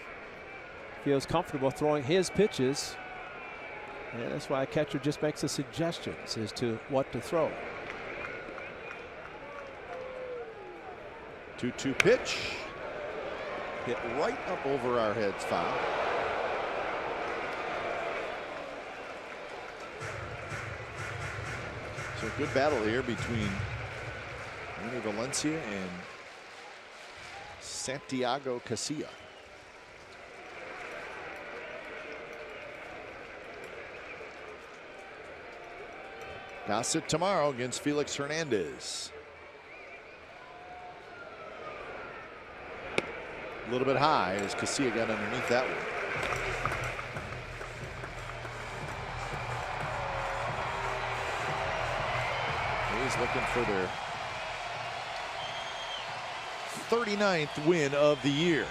feels comfortable throwing his pitches. And that's why a catcher just makes the suggestions as to what to throw. 2-2 pitch. Hit right up over our heads, foul. So a good battle here between Tony Valencia and Santiago Casilla. Gossett tomorrow against Felix Hernandez. A little bit high as Casilla got underneath that one. He's looking for their 39th win of the year.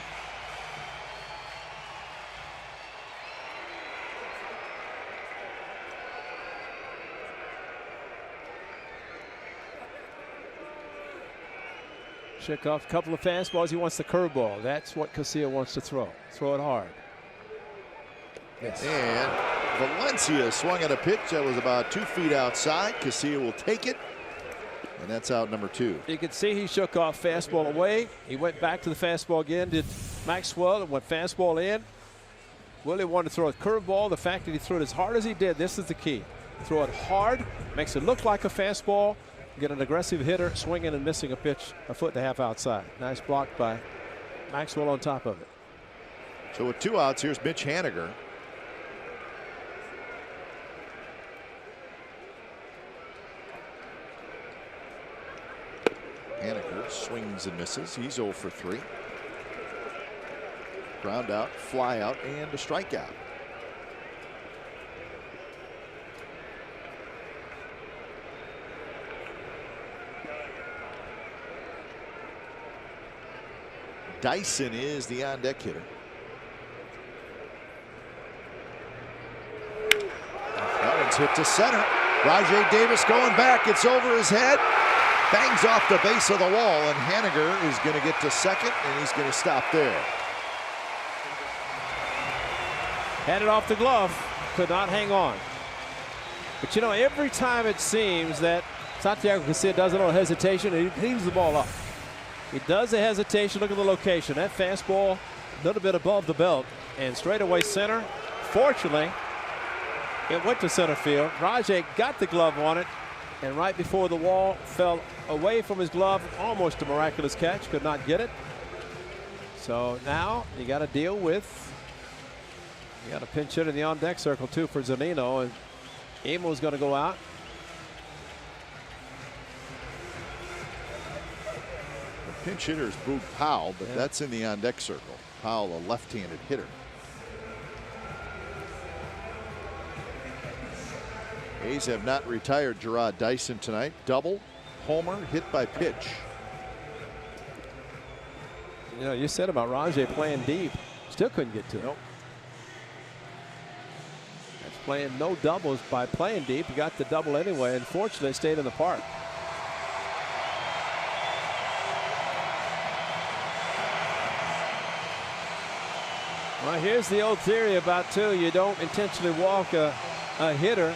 Check off a couple of fastballs. He wants the curveball. That's what Casilla wants to throw. Throw it hard. Yes. And Valencia swung at a pitch that was about 2 feet outside. Casilla will take it. And that's out number 2. You can see he shook off fastball away. He went back to the fastball again. Did Maxwell and went fastball in. Willie wanted to throw a curveball. The fact that he threw it as hard as he did, this is the key. Throw it hard, makes it look like a fastball. Get an aggressive hitter swinging and missing a pitch a foot and a half outside. Nice block by Maxwell on top of it. So with 2 outs, here's Mitch Haniger. Haniger swings and misses. He's 0 for 3. Ground out, fly out, and a strikeout. Dyson is the on-deck hitter. That one's hit to center. Rajai Davis going back. It's over his head. Bangs off the base of the wall, and Haniger is going to get to second, and he's going to stop there. Had it off the glove. Could not hang on. But you know, every time it seems that Santiago Casilla does a little hesitation, he leaves the ball up. He does the hesitation. Look at the location. That fastball a little bit above the belt and straight away center. Fortunately, it went to center field. Rajai got the glove on it, and right before the wall fell away from his glove. Almost a miraculous catch. Could not get it. So now you got to deal with, you got a pinch hit in the on-deck circle too for Zunino, and Emo's going to go out. Pinch hitter is Boog Powell, but that's in the on-deck circle. Powell, a left-handed hitter. A's have not retired Gerard Dyson tonight. Double, homer, hit by pitch. You know, you said about Rajai playing deep. Still couldn't get to it. Nope. That's playing no doubles by playing deep. He got the double anyway. Unfortunately, it stayed in the park. Well, here's the old theory about you don't intentionally walk a hitter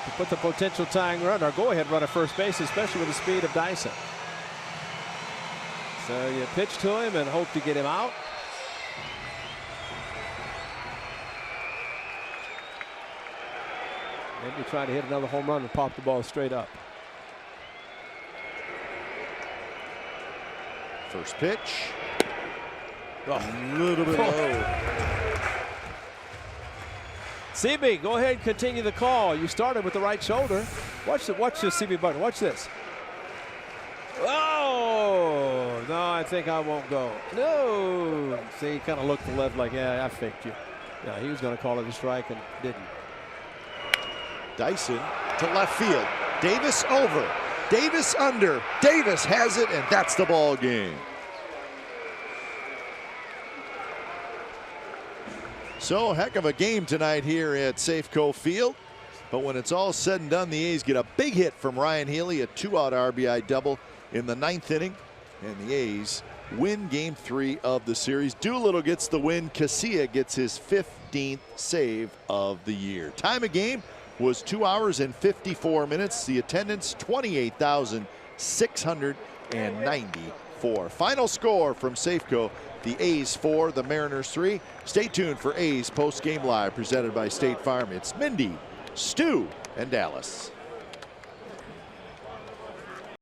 to put the potential tying run or go-ahead run at first base, especially with the speed of Dyson. So you pitch to him and hope to get him out. Maybe try to hit another home run and pop the ball straight up. First pitch. A little bit low. CB, go ahead and continue the call. You started with the right shoulder. Watch this, CB button. Watch this. Oh, no, I think I won't go. No. See, he kind of looked to the left like, yeah, I faked you. Yeah, he was going to call it a strike and didn't. Dyson to left field. Davis over. Davis under. Davis has it, and that's the ball game. So, heck of a game tonight here at Safeco Field. But when it's all said and done, the A's get a big hit from Ryan Healy, a 2-out RBI double in the 9th inning. And the A's win Game 3 of the series. Doolittle gets the win. Casilla gets his 15th save of the year. Time of game was 2 hours and 54 minutes. The attendance, 28,694. Final score from Safeco. The A's 4, the Mariners 3. Stay tuned for A's post-game live presented by State Farm. It's Mindy, Stu, and Dallas.